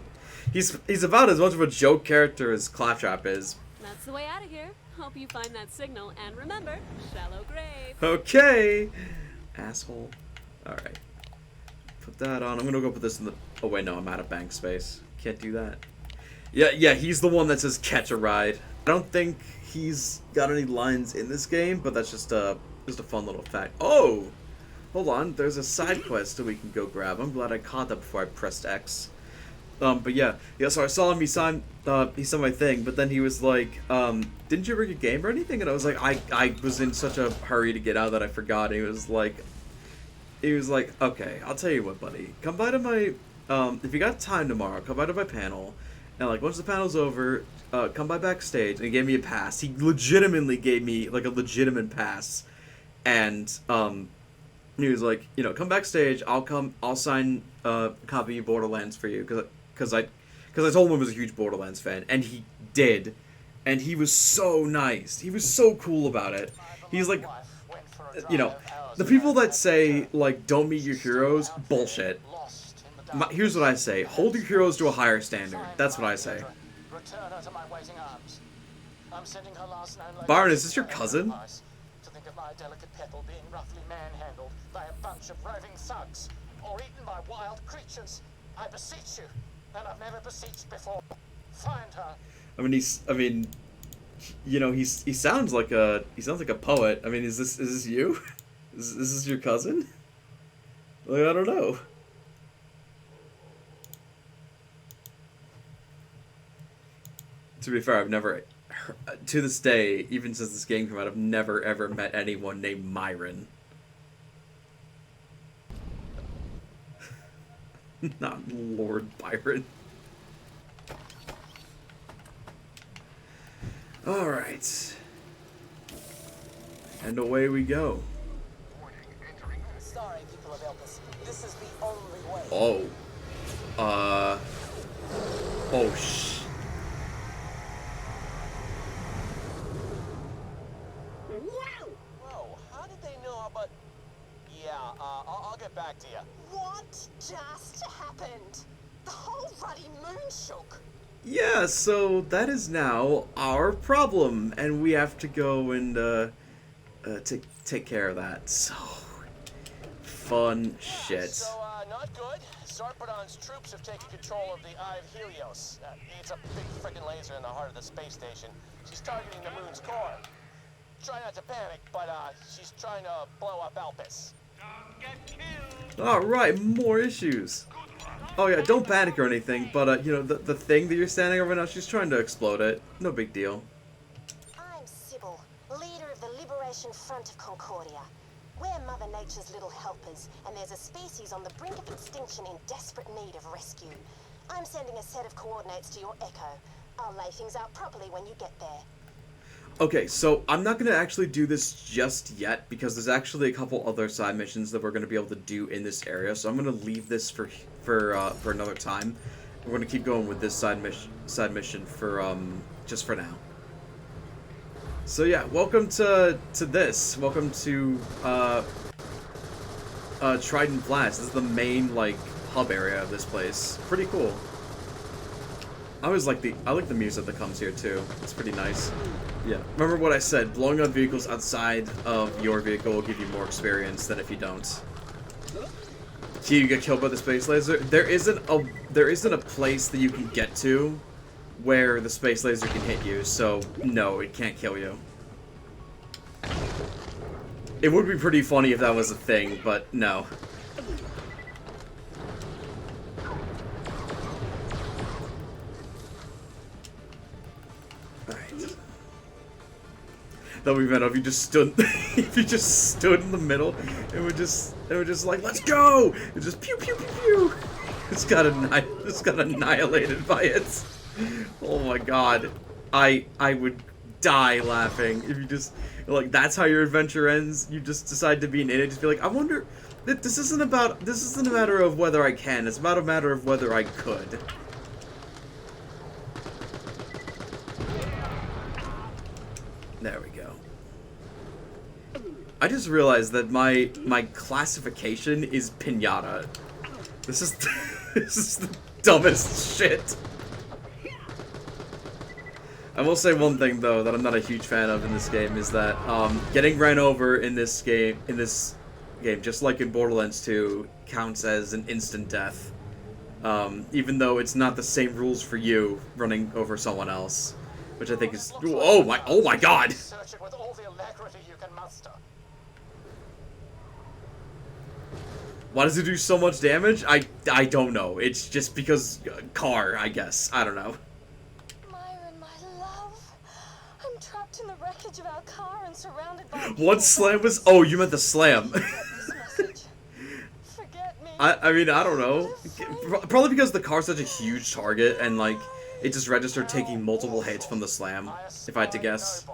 He's about as much of a joke character as Claptrap is. That's the way out of here. Hope you find that signal, and remember, shallow grave. Okay! Asshole. Alright. Put that on. I'm gonna go put this in the... Oh wait, no, I'm out of bank space. Can't do that. Yeah, he's the one that says catch a ride. I don't think he's got any lines in this game, but that's just a fun little fact. Oh! Hold on, there's a side quest that we can go grab. I'm glad I caught that before I pressed X. But yeah, so I saw him, he saw my thing, but then he was like, didn't you bring a game or anything? And I was like, I was in such a hurry to get out that I forgot. And he was like, okay, I'll tell you what, buddy. Come by to my, if you got time tomorrow, come by to my panel, and like, once the panel's over, come by backstage, and he gave me a pass. He legitimately gave me, like, a legitimate pass, and, he was like, you know, come backstage, I'll sign a copy of Borderlands for you, because I told him I was a huge Borderlands fan, and he did, and he was so nice. He was so cool about it. He's like, you know, the people that say, like, don't meet your heroes, bullshit. Here's what I say. Hold your heroes to a higher standard. That's what I say. Byron, is this your cousin? To think of my delicate petal being roughly manhandled by a bunch of roving thugs, or eaten by wild creatures. I beseech you, and I've never beseeched before. Find her. I mean, You know, he sounds like a poet. I mean, is this you? Is this your cousin? Like, I don't know. To be fair, I've never, to this day, even since this game came out, I've never ever met anyone named Myron. Not Lord Byron. Alright. And away we go. Sorry, people of Elpis. This is the only way. Oh. Oh, Whoa, how did they know about... Yeah, I'll get back to you. What just happened? The whole ruddy moon shook. yeah, so that is now our problem, and we have to go and, take care of that, so... Fun shit. So, not good. Sarpedon's troops have taken control of the Eye of Helios. It's a big frickin' laser in the heart of the space station. She's targeting the moon's core. Try not to panic, but, she's trying to blow up Elpis. Alright, more issues. Oh yeah, don't panic or anything, but, you know, the thing that you're standing over now, she's trying to explode it. No big deal. I'm Sybil, leader of the Liberation Front of Concordia. We're Mother Nature's little helpers, and there's a species on the brink of extinction in desperate need of rescue. I'm sending a set of coordinates to your Echo. I'll lay things out properly when you get there. Okay, so I'm not going to actually do this just yet, because there's actually a couple other side missions that we're going to be able to do in this area, so I'm going to leave this for another time. We're going to keep going with this side mission for, just for now. So yeah, welcome to this. Welcome to, Trident Flats. This is the main, like, hub area of this place. Pretty cool. I like the music that comes here too. It's pretty nice. Yeah. Remember what I said, blowing up vehicles outside of your vehicle will give you more experience than if you don't. You get killed by the space laser. There isn't a place that you can get to where the space laser can hit you, so no, it can't kill you. It would be pretty funny if that was a thing, but no. Alright. That would be better if you just stood in the middle and we're just like, let's go! It just pew pew pew pew. It's got annihilated by it. Oh my god. I would die laughing if you just, like, that's how your adventure ends. You just decide to be an idiot. Just be like, I wonder, this isn't a matter of whether I can, it's about a matter of whether I could. There we go. I just realized that my classification is pinata. This is the dumbest shit. I will say one thing though that I'm not a huge fan of in this game is that getting ran over in this game, just like in Borderlands 2, counts as an instant death. Even though it's not the same rules for you running over someone else, which I think is oh my god. Search it with all the alacrity you can muster. Why does it do so much damage? I don't know. It's just because car, I guess. I don't know. Myron, my love. I'm trapped in the wreckage of our car and surrounded by... What slam was... Oh, you meant the slam. Forget me. I mean, I don't know. Probably because the car's such a huge target and, like, it just registered taking multiple hits from the slam, if I had to guess.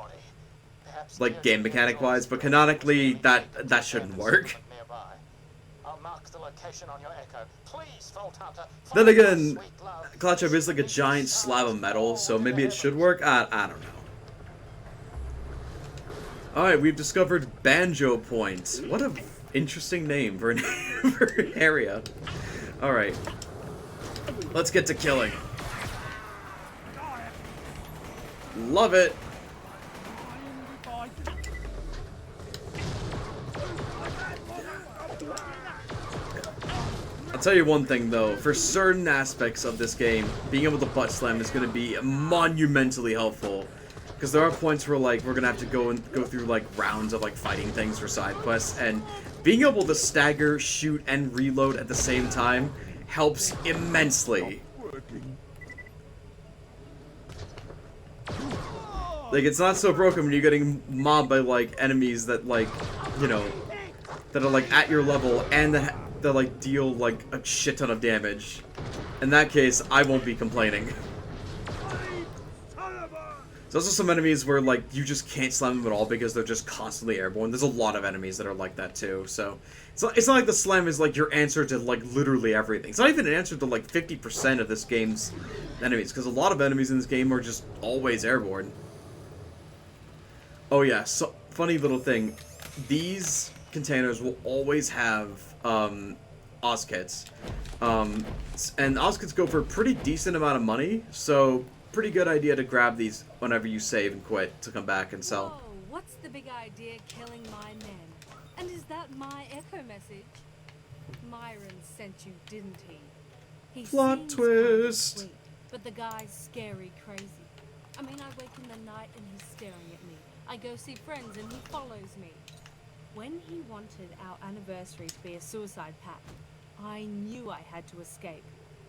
Like, game mechanic-wise, but canonically, that shouldn't work. Then again, Clutchup is like a giant slab of metal, so maybe it should work? I don't know. Alright, we've discovered Banjo Point. What a interesting name for an area. Alright. Let's get to killing. Love it! I'll tell you one thing though, for certain aspects of this game, being able to butt slam is going to be monumentally helpful. Because there are points where, like, we're gonna have to go through, like, rounds of, like, fighting things for side quests, and being able to stagger, shoot, and reload at the same time helps immensely. Like, it's not so broken when you're getting mobbed by, like, enemies that, like, you know, that are, like, at your level, and that like, deal, like, a shit ton of damage. In that case, I won't be complaining. There's also some enemies where, like, you just can't slam them at all because they're just constantly airborne. There's a lot of enemies that are like that, too, so... It's not like the slam is, like, your answer to, like, literally everything. It's not even an answer to, like, 50% of this game's enemies, because a lot of enemies in this game are just always airborne. Oh, yeah, so, funny little thing. These containers will always have, Oz kits. And Oz kits go for a pretty decent amount of money, so... Pretty good idea to grab these whenever you save and quit to come back and sell. Whoa, what's the big idea killing my men? And is that my echo message? Myron sent you, didn't he? He Plot seems twist. kind of sweet, but the guy's scary crazy. I mean, I wake in the night and he's staring at me. I go see friends and he follows me. When he wanted our anniversary to be a suicide pact, I knew I had to escape.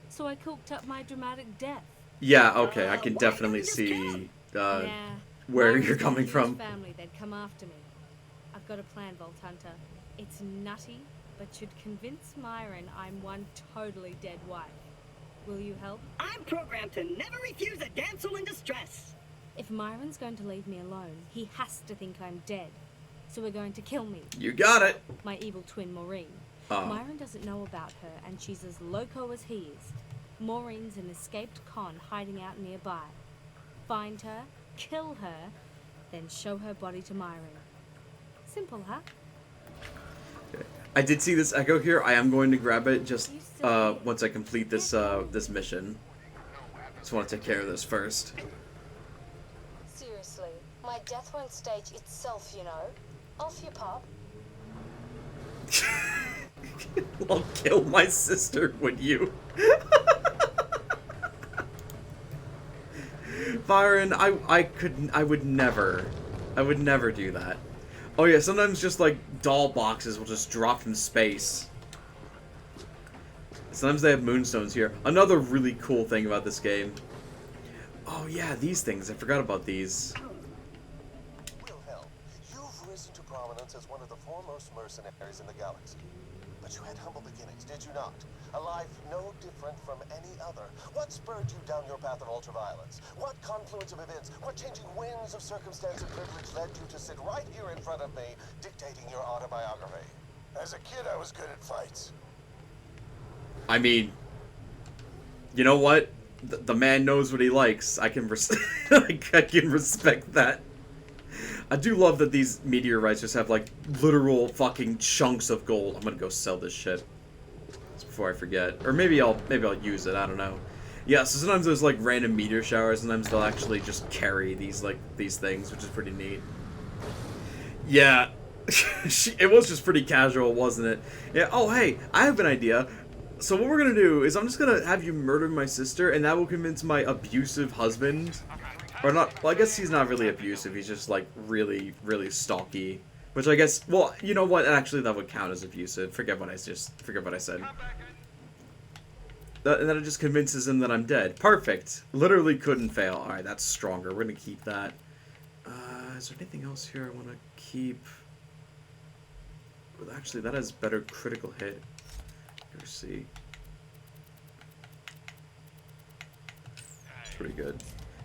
So I cooked up my dramatic death. Yeah, okay, I can definitely see where you're coming from. Family, they'd come after me. I've got a plan, Vault Hunter. It's nutty, but should convince Myron I'm one totally dead wife. Will you help? I'm programmed to never refuse a damsel in distress. If Myron's going to leave me alone, he has to think I'm dead. So we're going to kill me. You got it. My evil twin, Maureen. Myron doesn't know about her, and she's as loco as he is. Maureen's an escaped con hiding out nearby. Find her, kill her, then show her body to Myron. Simple, huh? Okay. I did see this echo here. I am going to grab it just once I complete this this mission. Just want to take care of this first. Seriously, my death won't stage itself, you know. Off you pop. I'll kill my sister, would you? Byron, I would never do that. Oh yeah, sometimes just like doll boxes will just drop from space. Sometimes they have moonstones here. Another really cool thing about this game. Oh yeah, these things, I forgot about these. Wilhelm, you've risen to prominence as one of the foremost mercenaries in the galaxy. But you had humble beginnings, did you not? A life no different from any other. What spurred you down your path of ultraviolence? What confluence of events, what changing winds of circumstance and privilege led you to sit right here in front of me, dictating your autobiography? As a kid, I was good at fights. I mean, you know what? The man knows what he likes. I can I can respect that. I do love that these meteorites just have like literal fucking chunks of gold. I'm gonna go sell this shit before I forget, or maybe I'll use it. I don't know. Yeah, so sometimes there's like random meteor showers. Sometimes they'll actually just carry these things, which is pretty neat. Yeah, it was just pretty casual, wasn't it? Yeah. Oh hey, I have an idea. So what we're gonna do is I'm just gonna have you murder my sister, and that will convince my abusive husband. Or not, well, I guess he's not really abusive, he's just, like, really, really stalky. Which I guess, well, you know what, actually that would count as abusive. Forget what I said. And then it just convinces him that I'm dead. Perfect. Literally couldn't fail. Alright, that's stronger. We're gonna keep that. Is there anything else here I want to keep? Well, actually, that has better critical hit. Let's see. It's pretty good.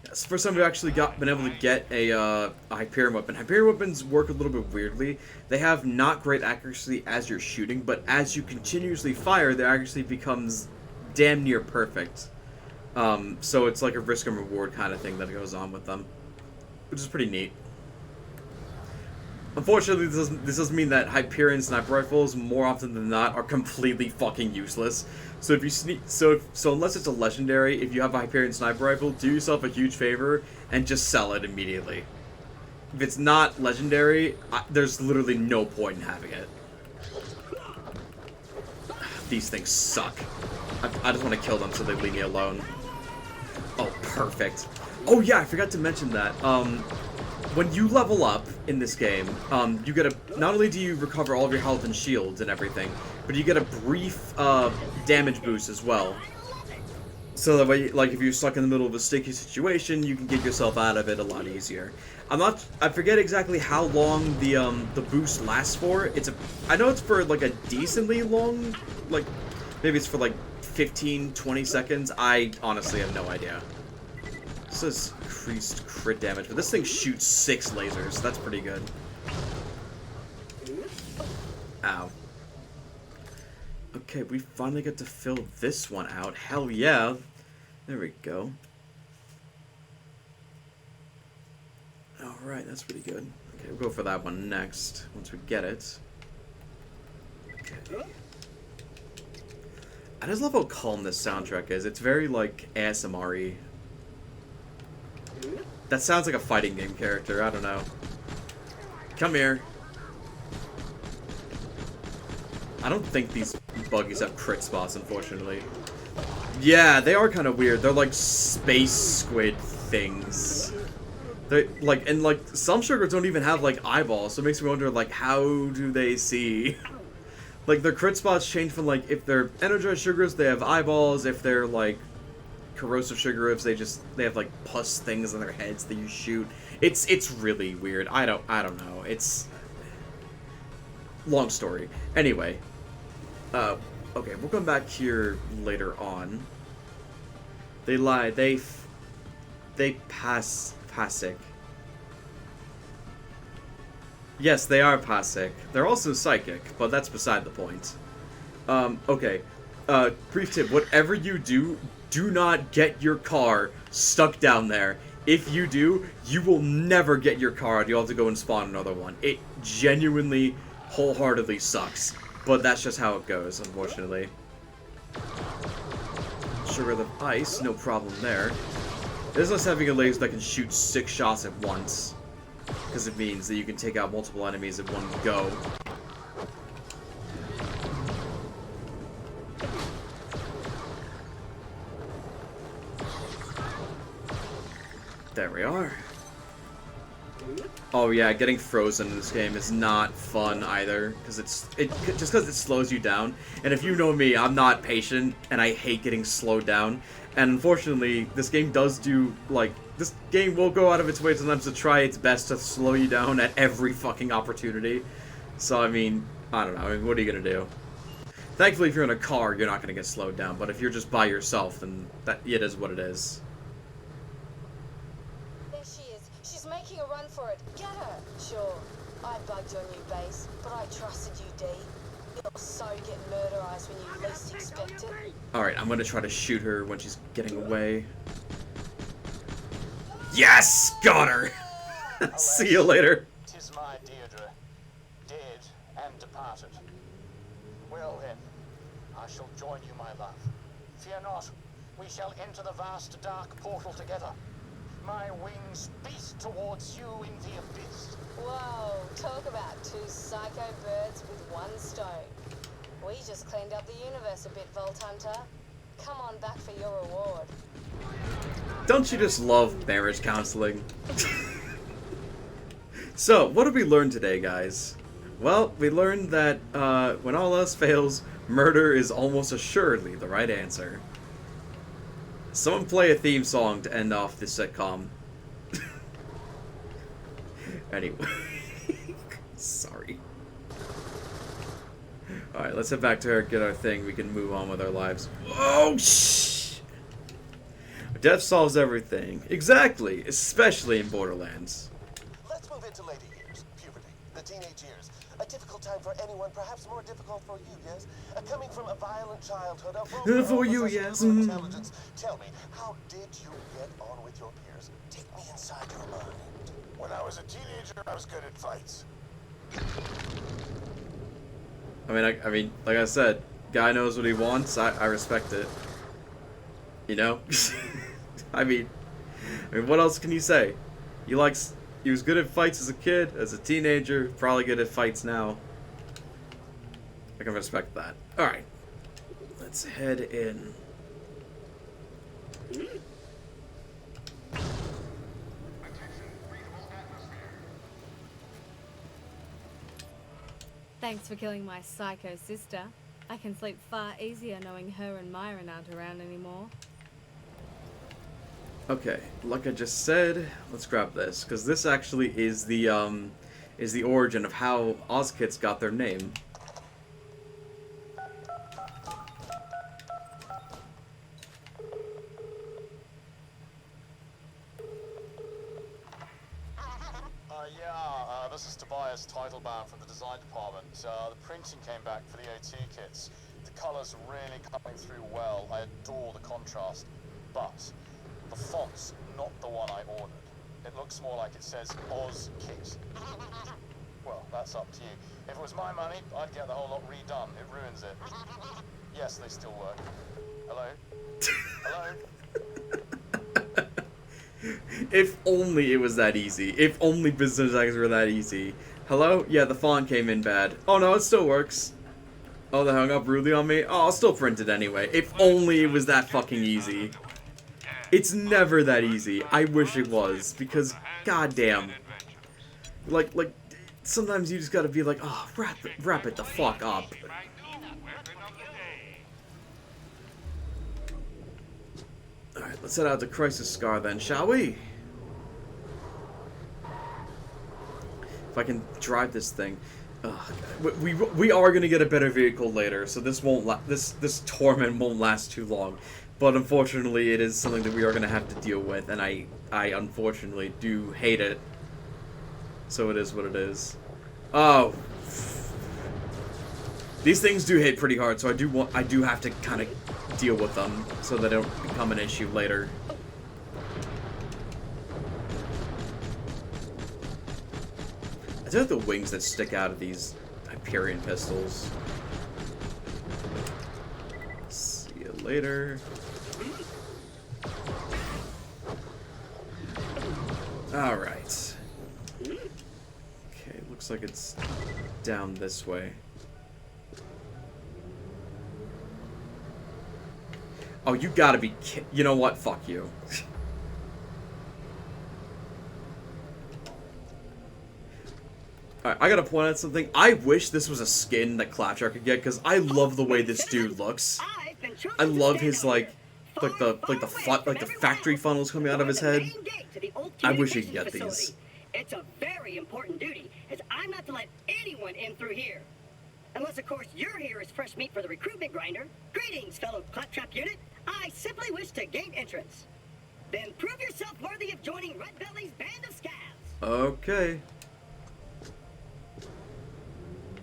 It's the first time we've actually been able to get a Hyperion weapon. Hyperion weapons work a little bit weirdly. They have not great accuracy as you're shooting, but as you continuously fire, their accuracy becomes damn near perfect. So it's like a risk and reward kind of thing that goes on with them, which is pretty neat. Unfortunately, this doesn't mean that Hyperion sniper rifles, more often than not, are completely fucking useless. So if you so unless it's a legendary, if you have a Hyperion sniper rifle, do yourself a huge favor and just sell it immediately. If it's not legendary, there's literally no point in having it. These things suck. I just want to kill them so they leave me alone. Oh, perfect. Oh yeah, I forgot to mention that. When you level up in this game, you get a... Not only do you recover all of your health and shields and everything, but you get a brief, damage boost as well. So that way, like, if you're stuck in the middle of a sticky situation, you can get yourself out of it a lot easier. I forget exactly how long the boost lasts for. I know it's for, like, a decently long, like, maybe it's for, like, 15, 20 seconds. I honestly have no idea. This is increased crit damage, but this thing shoots 6 lasers. That's pretty good. Ow. Okay, we finally get to fill this one out. Hell yeah. There we go. Alright, that's pretty good. Okay, we'll go for that one next, once we get it. Okay. I just love how calm this soundtrack is. It's very, like, ASMR-y. That sounds like a fighting game character, I don't know. Come here. I don't think these buggies have crit spots, unfortunately. Yeah, they are kind of weird. They're like space squid things. They like, and like some sugars don't even have like eyeballs, so it makes me wonder like how do they see? Like their crit spots change from like if they're energized sugars, they have eyeballs. If they're like corrosive sugars, they have like pus things on their heads that you shoot. It's really weird. I don't know. It's long story. Anyway, okay, we'll come back here later on. They lie. They Pasic. Yes, they are Pasic. They're also psychic, but that's beside the point. Okay. Brief tip, whatever you do, do not get your car stuck down there. If you do, you will never get your car out. You'll have to go and spawn another one. It genuinely, wholeheartedly sucks. But that's just how it goes, unfortunately. Sugar the ice, no problem there. It's nice having a laser that can shoot 6 shots at once. Because it means that you can take out multiple enemies at one go. There we are. Oh yeah, getting frozen in this game is not fun either, because just because it slows you down. And if you know me, I'm not patient, and I hate getting slowed down. And unfortunately, this game does do, like, this game will go out of its way sometimes to try its best to slow you down at every fucking opportunity. So, I mean, I don't know, I mean, what are you gonna do? Thankfully, if you're in a car, you're not gonna get slowed down, but if you're just by yourself, then it is what it is. There she is. She's making a run for it. Get her! Sure, I bugged your new base, but I trusted you, D. You'll so get murderized when you least expect it. Alright, I'm gonna try to shoot her when she's getting away. Yes! Got her! See you later. 'Tis my Deirdre, dead and departed. Well then, I shall join you, my love. Fear not, we shall enter the vast dark portal together. My wings beat towards you in the abyss. Whoa, talk about 2 psycho birds with 1 stone. We just cleaned up the universe a bit, Vault Hunter. Come on back for your reward. Don't you just love marriage counseling? So, what did we learn today, guys? Well, we learned that when all else fails, murder is almost assuredly the right answer. Someone play a theme song to end off this sitcom. Anyway. Sorry. Alright, let's head back to her, get our thing, we can move on with our lives. Oh, shh! Death solves everything. Exactly, especially in Borderlands. Let's move into later years, puberty, the teenage years. A difficult time for anyone, perhaps more difficult for you, yes? Coming from a violent childhood, for you, yes. Intelligence. Tell me, how did you get on with your peers? Take me inside your mind. When I was a teenager, I was good at fights. I mean, like I said, guy knows what he wants. I respect it. You know? I mean, what else can you say? He was good at fights as a kid, as a teenager, probably good at fights now. I can respect that. Alright. Let's head in. Thanks for killing my psycho sister. I can sleep far easier knowing her and Myron aren't around anymore. Okay, like I just said, let's grab this, because this actually is the origin of how Ozkits got their name. This is Tobias Titlebaum from the design department. The printing came back for the O2 kits. The colours really coming through well. I adore the contrast, but the font's not the one I ordered. It looks more like it says Oz Kit. Well, that's up to you. If it was my money, I'd get the whole lot redone. It ruins it. Yes, they still work. Hello? Hello? If only it was that easy. If only business tags were that easy. Hello? Yeah, the font came in bad. Oh no, it still works. Oh, they hung up rudely on me? Oh, I'll still print it anyway. If only it was that fucking easy. It's never that easy. I wish it was, because goddamn. Like, sometimes you just gotta be like, oh, wrap it the fuck up. Alright, let's head out to Crisis Scar then, shall we? If I can drive this thing. We are gonna get a better vehicle later, so this won't this torment won't last too long. But unfortunately, it is something that we are gonna have to deal with, and I unfortunately do hate it. So it is what it is. Oh, these things do hit pretty hard, so I do have to kind of deal with them so they don't become an issue later. I do like the wings that stick out of these Hyperion pistols. See you later. Alright. Okay, looks like it's down this way. Oh, you gotta be you know what? Fuck you. Alright, I gotta point out something. I wish this was a skin that Claptrap could get, because I love the way this dude looks. I love his, like the factory funnels coming out of his head. I wish he could get these. It's a very important duty, as I'm not to let anyone in through here. Unless, of course, you're here as fresh meat for the recruitment grinder. Greetings, fellow Claptrap unit. I simply wish to gain entrance. Then prove yourself worthy of joining Red Belly's band of scabs. Okay.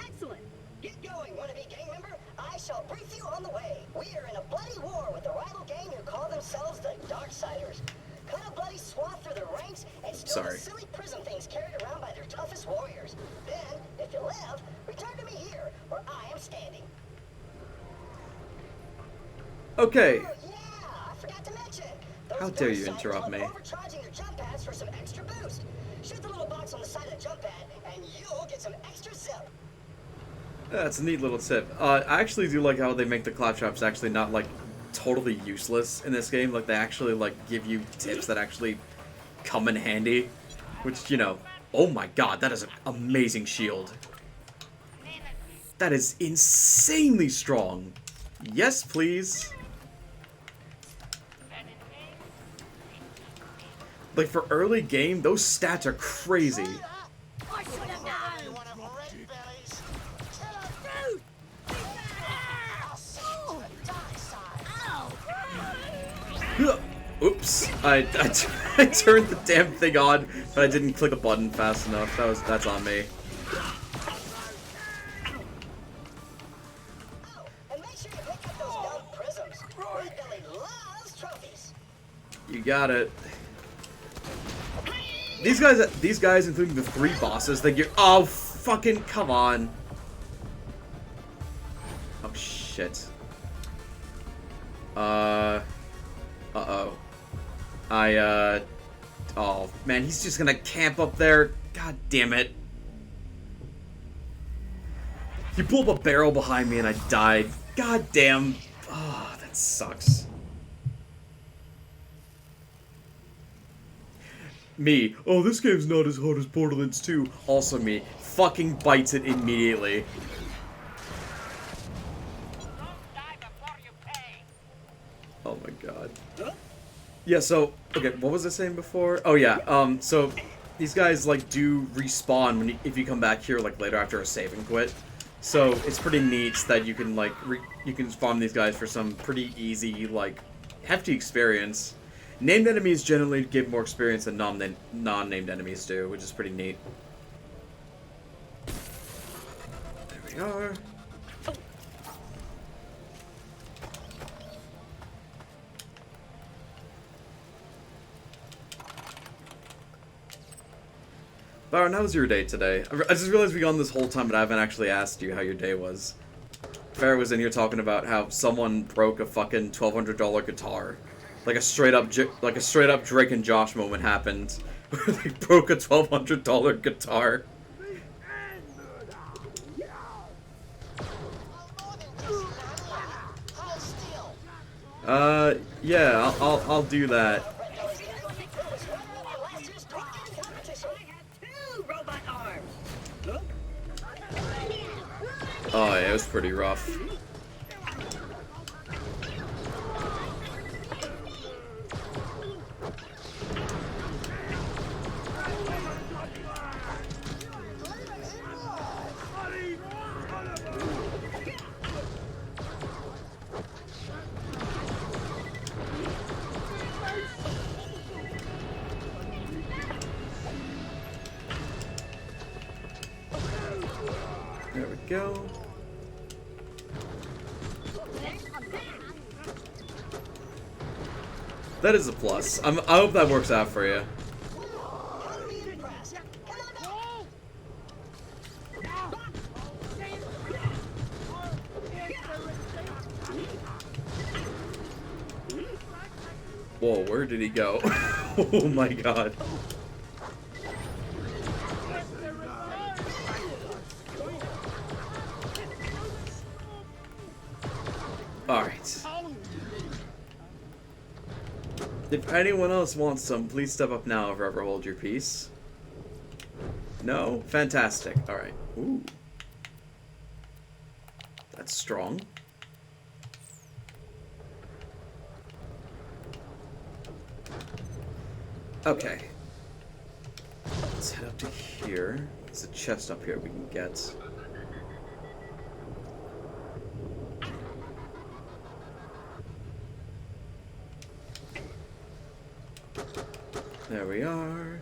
Excellent. Get going, wannabe gang member. I shall brief you on the way. We are in a bloody war with a rival gang who call themselves the Darksiders. Cut a bloody swath through the ranks and steal the silly prism things carried around by their toughest warriors. Then, if you live, return to me here, where I am standing. Okay. Oh, yeah, I forgot to mention. How dare you interrupt me? Overcharging your jump pads for some extra boost. Shoot the little box on the side of the jump pad, and you'll get some extra zip. That's a neat little tip. I actually do like how they make the Claptraps actually not, like, totally useless in this game. Like, they actually, like, give you tips that actually come in handy. Which, you know, oh my god, that is an amazing shield. That is insanely strong. Yes, please. Like, for early game, those stats are crazy. Oops, I turned the damn thing on, but I didn't click a button fast enough. That's on me. You got it. These guys, including the 3 bosses, they get. Oh, fucking come on! Oh shit. Uh-oh. Oh, man, he's just gonna camp up there. God damn it. He pulled up a barrel behind me and I died. God damn. Oh, that sucks. Me. Oh, this game's not as hard as Borderlands 2. Also me. Fucking bites it immediately. Oh my god. Yeah, so, okay, what was I saying before? Oh yeah, so these guys, like, do respawn when if you come back here, like, later after a save and quit. So, it's pretty neat that you can, like, you can farm these guys for some pretty easy, like, hefty experience. Named enemies generally give more experience than non-named enemies do, which is pretty neat. There we are. Baron, how was your day today? I just realized we gone this whole time, but I haven't actually asked you how your day was. Farrah was in here talking about how someone broke a fucking $1,200 guitar. Like a straight up Drake and Josh moment happened, where they broke a $1,200 guitar. Yeah, I'll do that. Oh yeah, it was pretty rough. There we go. That is a plus. I hope that works out for you. Whoa, where did he go? Oh my god. Alright. If anyone else wants some, please step up now or ever hold your peace. No? Fantastic. Alright. Ooh. That's strong. Okay. Let's head up to here. There's a chest up here we can get. There we are.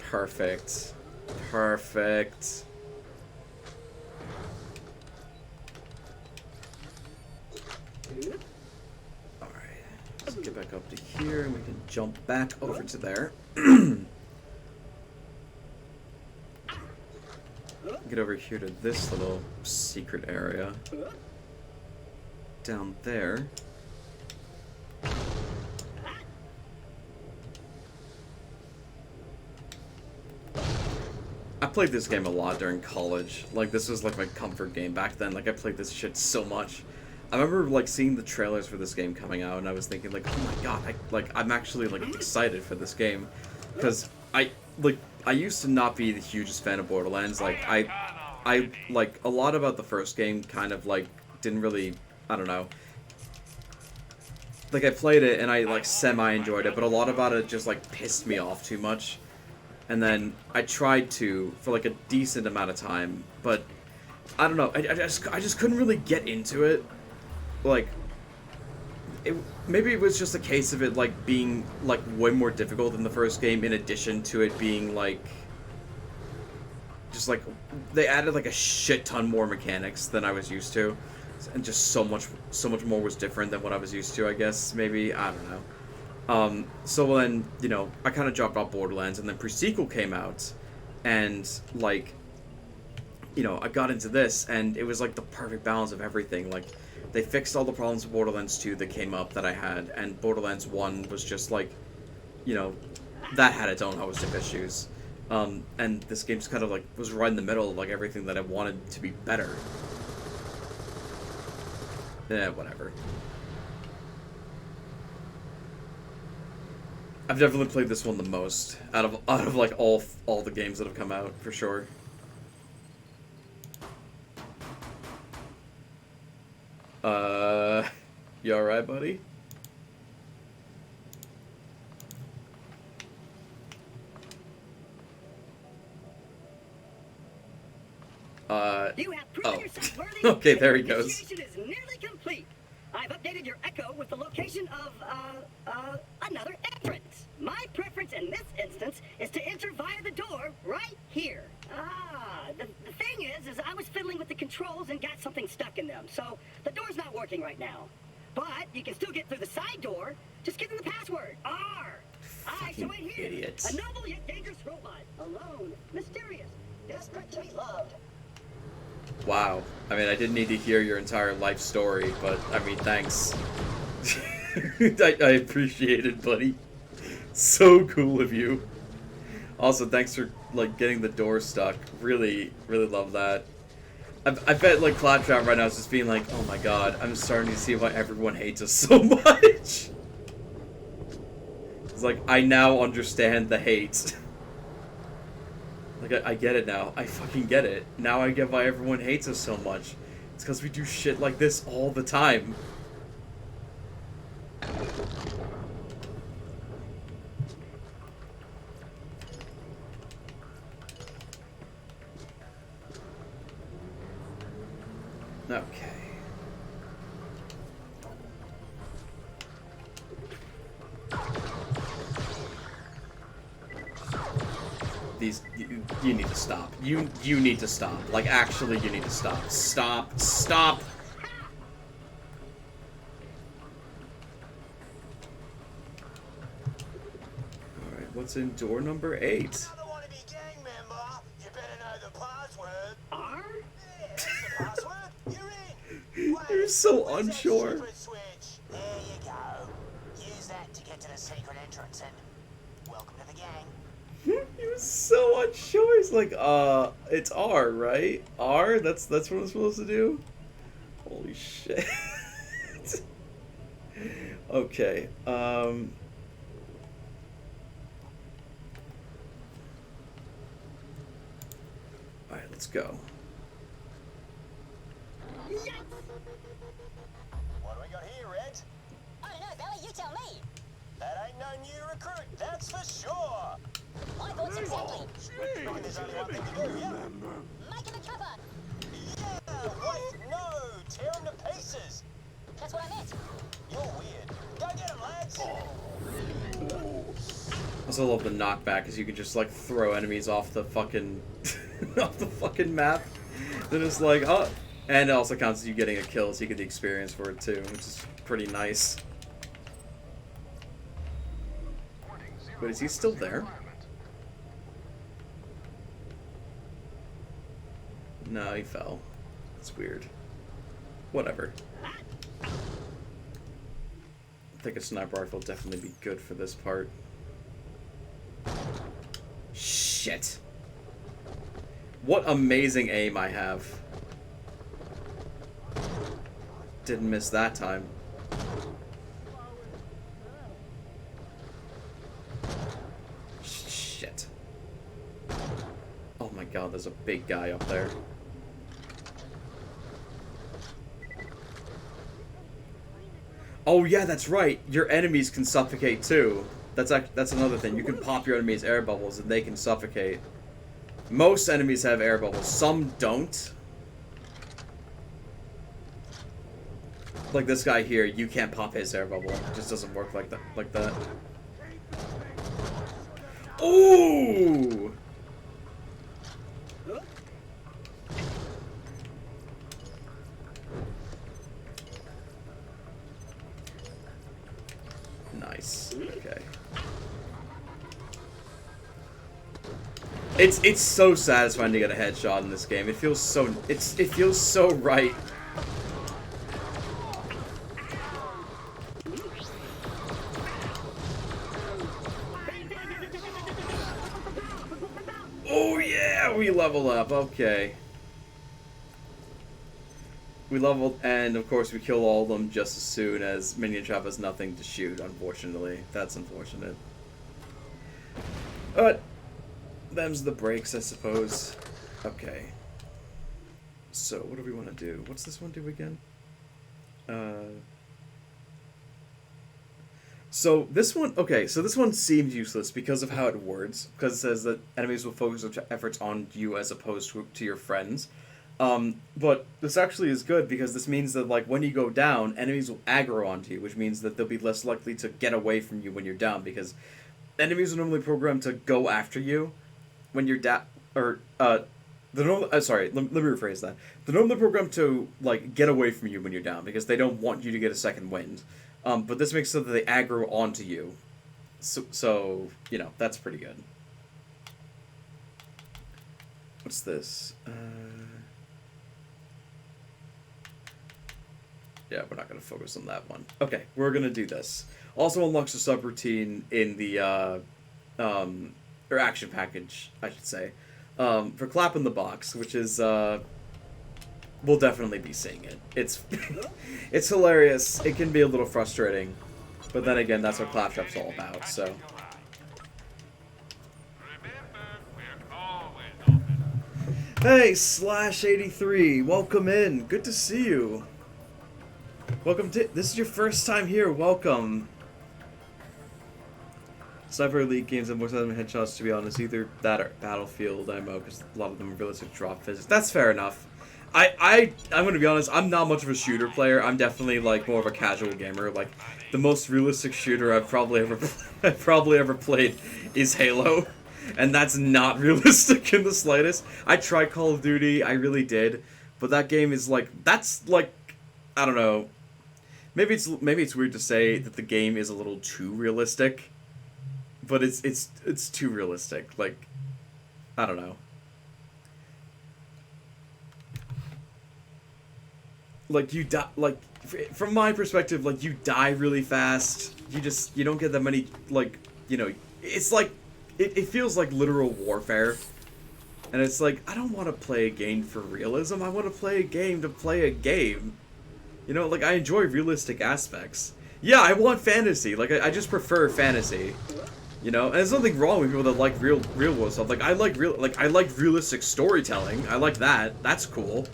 Perfect. Perfect. Alright. Let's get back up to here and we can jump back over to there. Get over here to this little secret area. Down there. I played this game a lot during college. Like, this was like my comfort game back then. Like, I played this shit so much. I remember like seeing the trailers for this game coming out and I was thinking like, oh my god, I'm actually like excited for this game. Because I used to not be the hugest fan of Borderlands. Like, I like, a lot about the first game kind of, like, didn't really, I don't know. Like, I played it and I, like, semi-enjoyed it, but a lot about it just, like, pissed me off too much. And then I tried to, for, like, a decent amount of time, but, I don't know, I just couldn't really get into it. Like, maybe it was just a case of it, like, being, like, way more difficult than the first game, in addition to it being, like, just, like, they added, like, a shit ton more mechanics than I was used to. And just so much more was different than what I was used to, I guess, maybe, I don't know. So then, you know, I kind of dropped off Borderlands, and then Pre-Sequel came out, and, like, you know, I got into this, and it was, like, the perfect balance of everything. Like, they fixed all the problems of Borderlands 2 that came up that I had, and Borderlands 1 was just, like, you know, that had its own host of issues. And this game's kind of like was right in the middle of like everything that I wanted to be better. Whatever. I've definitely played this one the most out of like all the games that have come out for sure. You alright, buddy? You have proven yourself worthy. Okay, there he goes. Initiation is nearly complete. I've updated your echo with the location of another entrance. My preference in this instance is to enter via the door right here. The thing is I was fiddling with the controls and got something stuck in them, so the door's not working right now. But you can still get through the side door. Just give them the password. R. So in here, idiots. a noble yet dangerous robot, alone, mysterious, desperate to be loved. Wow. I mean, I didn't need to hear your entire life story, but I mean, thanks. I appreciate it, buddy. So cool of you. Also, thanks for like getting the door stuck. Really, really love that. I bet like Claptrap right now is just being like, oh my god, I'm starting to see why everyone hates us so much. It's like, I now understand the hate. Like, I get it now. I fucking get it. Now I get why everyone hates us so much. It's because we do shit like this all the time. Okay. These, you need to stop. You need to stop. Like, actually, you need to stop. Stop. Alright, what's in door number 8? Another wannabe gang member. You better know the password. R? Yeah, that's the password. You're in. You're so unsure. Secret switch. There you go. Use that to get to the secret entrance and welcome to the gang. He was so unsure. He's like, it's R, right? R? That's what I'm supposed to do? Holy shit. Okay, alright, let's go. What do we got here, Red? I don't know, Belly, you tell me. That ain't no new recruit, that's for sure. My thoughts exactly. Reckon there's only one thing to do, yeah? Make him a cuppa. Yeah, wait, no, tear him to pieces. That's what I meant. You're weird. Go get him, lads. I also love the knockback, because you can just, like, throw enemies off the fucking... off the fucking map. Then it's like, oh... And it also counts as you getting a kill, so you get the experience for it, too, which is pretty nice. But is he still there? No, he fell. That's weird. Whatever. I think a sniper rifle will definitely be good for this part. Shit. What amazing aim I have. Didn't miss that time. Shit. Oh my god, there's a big guy up there. Oh yeah, that's right. Your enemies can suffocate too. That's another thing. You can pop your enemies' air bubbles and they can suffocate. Most enemies have air bubbles. Some don't. Like this guy here, you can't pop his air bubble. It just doesn't work like that. Ooh! Nice. Okay. It's so satisfying to get a headshot in this game. It feels so right. Yeah, we level up. Okay. We leveled, and of course we kill all of them just as soon as Minion Trap has nothing to shoot, unfortunately. That's unfortunate. But, them's the breaks, I suppose. Okay. So, what do we want to do? What's this one do again? So, this one, okay, so this one seems useless because of how it words. Because it says that enemies will focus their efforts on you as opposed to your friends. But this actually is good because this means that, like, when you go down, enemies will aggro onto you, which means that they'll be less likely to get away from you when you're down, because enemies are normally programmed to go after you when you're down, or, sorry, let me rephrase that. They're normally programmed to, like, get away from you when you're down, because they don't want you to get a second wind. But this makes it so that they aggro onto you. So, you know, that's pretty good. What's this? Yeah, we're not going to focus on that one. Okay, we're going to do this. Also unlocks a subroutine in the, or action package, I should say, for Clap in the Box, which is, we'll definitely be seeing it. It's, it's hilarious. It can be a little frustrating, but then again, that's what Claptrap's all about, so. Hey, Slash83, welcome in. Good to see you. Welcome to, this is your first time here, welcome. Sniper Elite games have more than headshots, to be honest, either that or Battlefield MMO, because a lot of them are realistic drop physics. That's fair enough. I'm gonna be honest, I'm not much of a shooter player, I'm definitely, like, more of a casual gamer. Like, the most realistic shooter I've probably ever played is Halo, and that's not realistic in the slightest. I tried Call of Duty, I really did, but that game is, like, that's, like, I don't know. Maybe it's weird to say that the game is a little too realistic, but it's too realistic. Like, I don't know. Like, you die, like, from my perspective, like, you die really fast. You don't get that many, like, you know, it's like, it feels like literal warfare. And it's like, I don't want to play a game for realism. I want to play a game to play a game. You know, like, I enjoy realistic aspects. Yeah, I want fantasy. Like, I just prefer fantasy. You know, and there's nothing wrong with people that like real world stuff. Like, I like realistic storytelling. I like that. That's cool.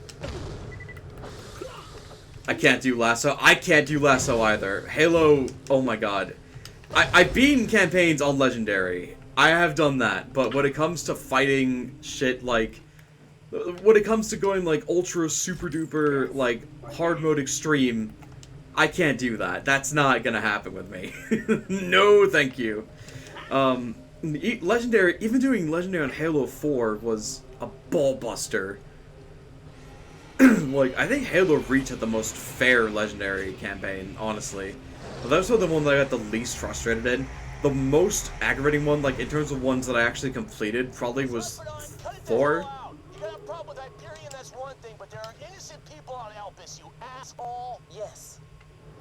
I can't do Lasso. I can't do Lasso either. Halo, oh my god. I've beaten campaigns on Legendary. I have done that. But when it comes to fighting shit, like, when it comes to going, like, ultra super duper, like, hard mode extreme, I can't do that. That's not gonna happen with me. No, thank you. Legendary, even doing Legendary on Halo 4 was a ball buster. Like, I think Halo Reach had the most fair Legendary campaign, honestly. But that was the one that I got the least frustrated in. The most aggravating one, like, in terms of ones that I actually completed, probably was 4. That's one thing, but there are innocent people on Elpis, you asshole! Yes,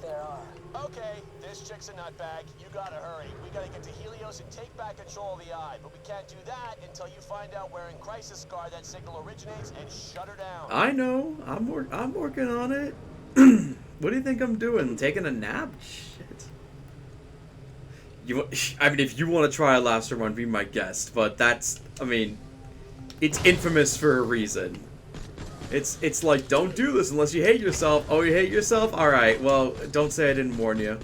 there are. Okay, this chick's a nutbag. You gotta hurry. We gotta get to Helios and take back control of the Eye, but we can't do that until you find out where in Crisis Scar that signal originates and shut her down. I know. I'm working on it. What do you think I'm doing? Taking a nap? Shit. I mean, if you want to try a Lasso run, be my guest. But that's, I mean, it's infamous for a reason. It's like, don't do this unless you hate yourself. Oh, you hate yourself? Alright, well, don't say I didn't warn you.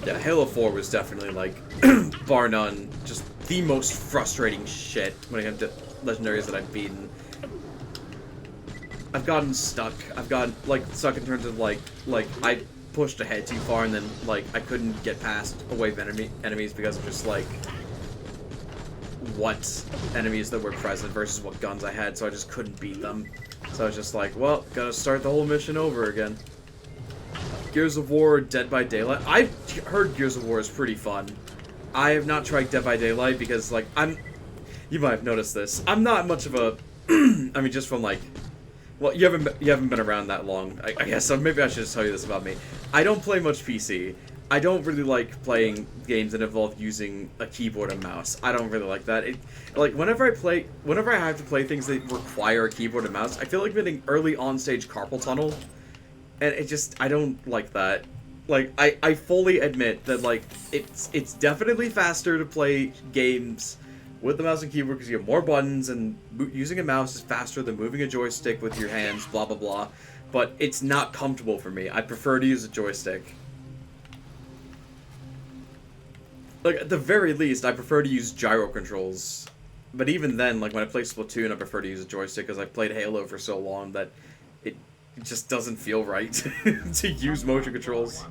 Yeah, Halo 4 was definitely, like, bar none, just the most frustrating shit when it comes to legendaries that I've beaten. I've gotten stuck. I've gotten, like, stuck in terms of, like, I pushed ahead too far and then, like, I couldn't get past a wave of enemies because of just, like, what enemies that were present versus what guns I had, so I just couldn't beat them. So I was just like, well, gotta start the whole mission over again. Gears of War, Dead by Daylight. I've heard Gears of War is pretty fun. I have not tried Dead by Daylight because, like, you might have noticed this. I'm not much of a, I mean, just from, like, well, you haven't been around that long, I guess, so maybe I should just tell you this about me. I don't play much PC. I don't really like playing games that involve using a keyboard and mouse. I don't really like that. Like whenever I have to play things that require a keyboard and mouse, I feel like I'm getting early on stage carpal tunnel, and I don't like that. Like I fully admit that like it's definitely faster to play games with the mouse and keyboard because you have more buttons, and using a mouse is faster than moving a joystick with your hands. Blah blah blah. But it's not comfortable for me. I prefer to use a joystick. Like, at the very least, I prefer to use gyro controls. But even then, like, when I play Splatoon, I prefer to use a joystick, because I've played Halo for so long that it just doesn't feel right to use motion controls.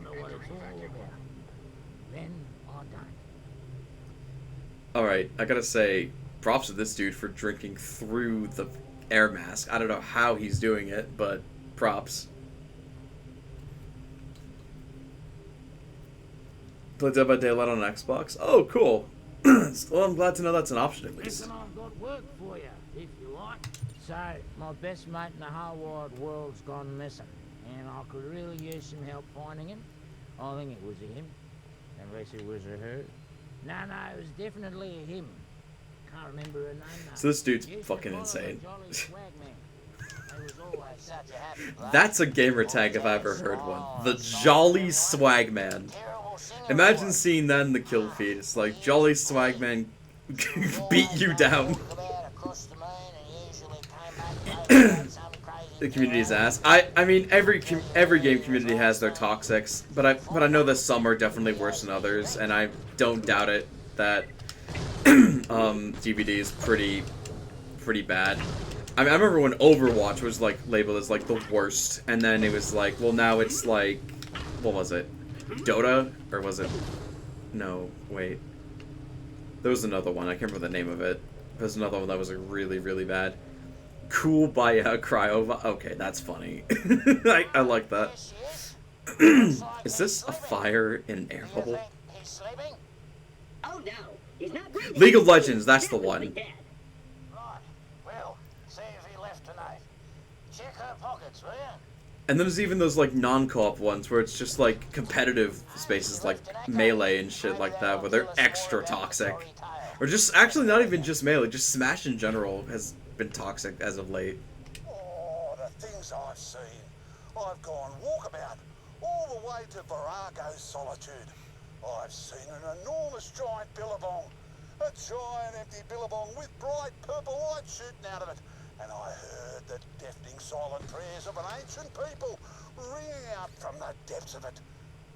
Alright, I gotta say, props to this dude for drinking through the air mask. I don't know how he's doing it, but props. Play Dead by Daylight on Xbox? Oh, cool. Well, I'm glad to know that's an option at least. Reckon I've got work for you, if you like. So, my best mate in the whole wide world's gone missing, and I could really use some help finding him. I think it was a him, unless it was a her. No, it was definitely a him. Can't remember her name though. So this dude's fucking insane. That's a gamer tag if I ever heard one. The Jolly Swagman. Imagine seeing that in the kill feed. It's like, Jolly Swagman beat you down. The community's ass. I mean, every game community has their toxics, but I know that some are definitely worse than others, and I don't doubt it that DVD is pretty bad. I mean, I remember when Overwatch was like labeled as like the worst, and then it was like, well, now it's like, what was it? Dota? Or was it? No, wait. There was another one. I can't remember the name of it. There's another one that was like really, really bad. Cool by Cryova. Okay, that's funny. I like that. Is this a fire in an air bubble? Oh no, he's not breathing. League of Legends, that's the one. Right. Well, see if he left tonight. Check her pockets, will you? And then there's even those like non-co-op ones where it's just like competitive spaces like Melee and shit like that where they're extra toxic. Or just, actually not even just Melee, just Smash in general has been toxic as of late. Oh, the things I've seen. I've gone walkabout all the way to Virago's solitude. I've seen an enormous giant billabong. A giant empty billabong with bright purple light shooting out of it. And I heard the deafening silent prayers of an ancient people ringing out from the depths of it.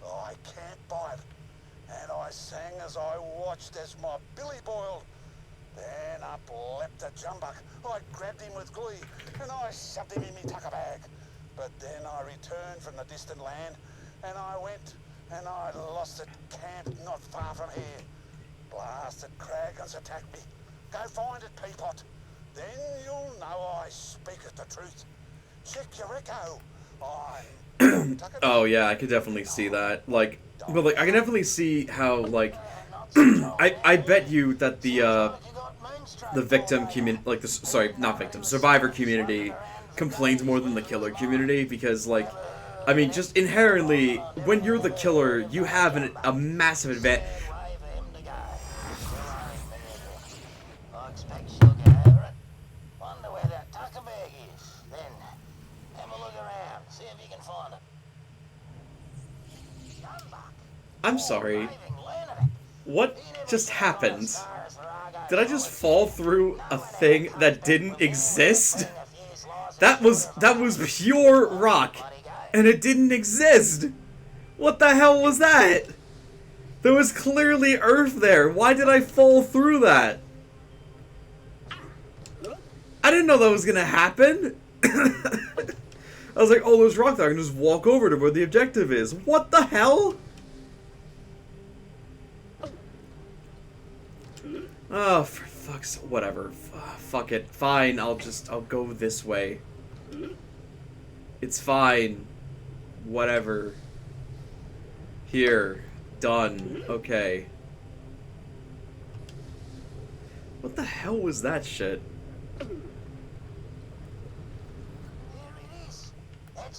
I can't bite. And I sang as I watched as my billy boiled. Then up leapt a jumbuck. I grabbed him with glee, and I shoved him in me tucker bag. But then I returned from the distant land, and I went, and I lost at camp not far from here. Blasted Kragans attacked me. Go find it, Peapot. Then you'll know I speaketh the truth. Check your echo. I'm... Oh yeah, I could definitely see that. Like, but like, I can definitely see how like, I bet you that the victim community, like the, sorry, not victim, survivor community complains more than the killer community because like, I mean, just inherently, when you're the killer, you have a massive advantage. I'm sorry. What just happened? Did I just fall through a thing that didn't exist? That was pure rock, and it didn't exist. What the hell was that? There was clearly earth there. Why did I fall through that? I didn't know that was gonna happen. I was like, oh, there's rock there. I can just walk over to where the objective is. What the hell? Oh, for fuck's... Whatever. Fuck it. Fine, I'll go this way. It's fine. Whatever. Here. Done. Okay. What the hell was that shit? There it is. That's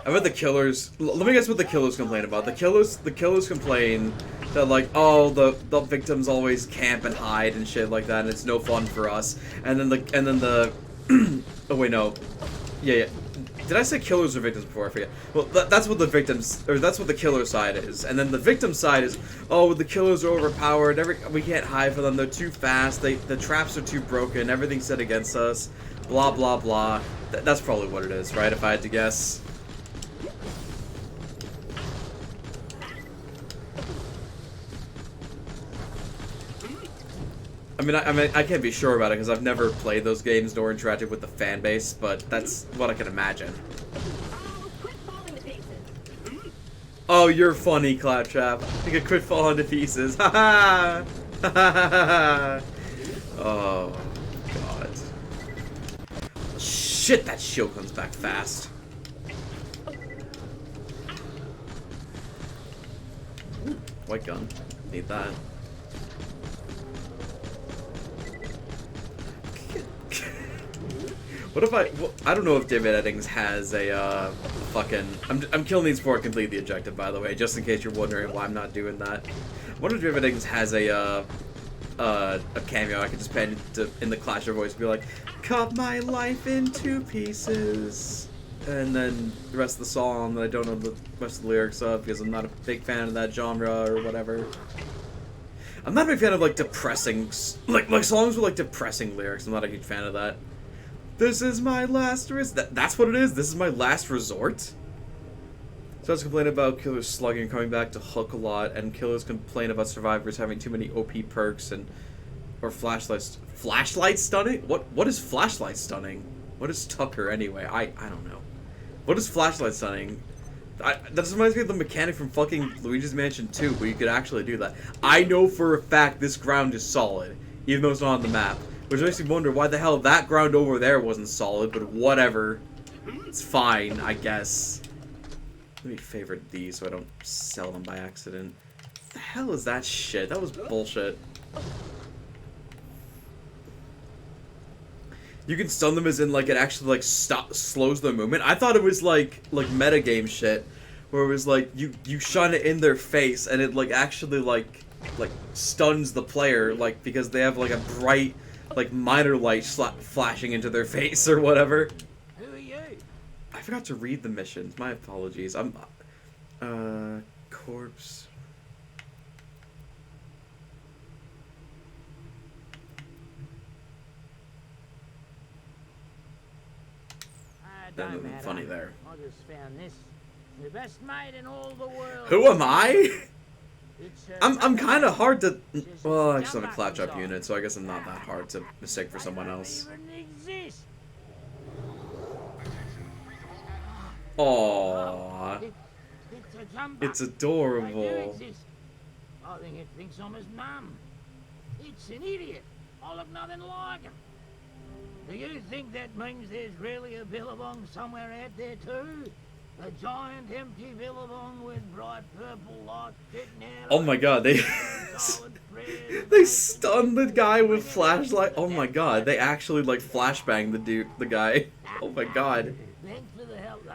I bet the killers. Let me guess what the killers complain about. The killers complain that like, oh, the victims always camp and hide and shit like that, and it's no fun for us. And then the oh wait, no, yeah. Did I say killers or victims before? I forget. Well, that's what the victims, or that's what the killer side is. And then the victim side is, oh, the killers are overpowered. We can't hide from them. They're too fast. The traps are too broken. Everything's set against us. Blah blah blah. That's probably what it is, right? If I had to guess. I mean, I can't be sure about it because I've never played those games nor interacted with the fan base, but that's what I can imagine. Oh, you're funny, Claptrap. You can quit falling to pieces. Ha ha! Ha ha! Oh, God. Shit, that shield comes back fast. White gun. Need that. What if I don't know if David Eddings has a, fucking... I'm killing these before I complete the objective, by the way, just in case you're wondering why I'm not doing that. What if David Eddings has a cameo I could just pen in the Clasher voice and be like, cut my life in 2 pieces. And then the rest of the song that I don't know the rest of the lyrics of because I'm not a big fan of that genre or whatever. I'm not a big fan of, like, depressing... Like songs with, like, depressing lyrics. I'm not a huge fan of that. This is my last that's what it is? This is my last resort? So I was complaining about killers slugging and coming back to hook a lot, and killers complain about survivors having too many OP perks and... Or flashlights... Flashlight stunning? What is flashlight stunning? What is Tucker, anyway? I don't know. What is flashlight stunning? That just reminds me of the mechanic from fucking Luigi's Mansion 2, where you could actually do that. I know for a fact this ground is solid, even though it's not on the map. Which makes me wonder why the hell that ground over there wasn't solid, but whatever. It's fine, I guess. Let me favorite these so I don't sell them by accident. What the hell is that shit? That was bullshit. You can stun them as in, like, it actually, like, slows their movement. I thought it was, like metagame shit. Where it was, like, you shine it in their face and it, like, actually, like stuns the player, like, because they have, like, a bright... like minor light flashing into their face or whatever. Who are you? I forgot to read the missions. My apologies. I'm corpse. Don't matter. Funny there. I just found this. The best mate in all the world. Who am I? I'm kind of hard to... Well, I'm just on a Claptrap unit, so I guess I'm not that hard to mistake for someone else. Aww. It's adorable. I think it thinks I'm his mum. It's an idiot. I look nothing like him. Do you think that means there's really a billabong somewhere out there too? A giant empty billabong with bright purple light shooting out. Oh my god, they they stunned the guy with flashlight. Oh my god, they actually like flashbang the guy. Oh my god. Thanks for the help, though.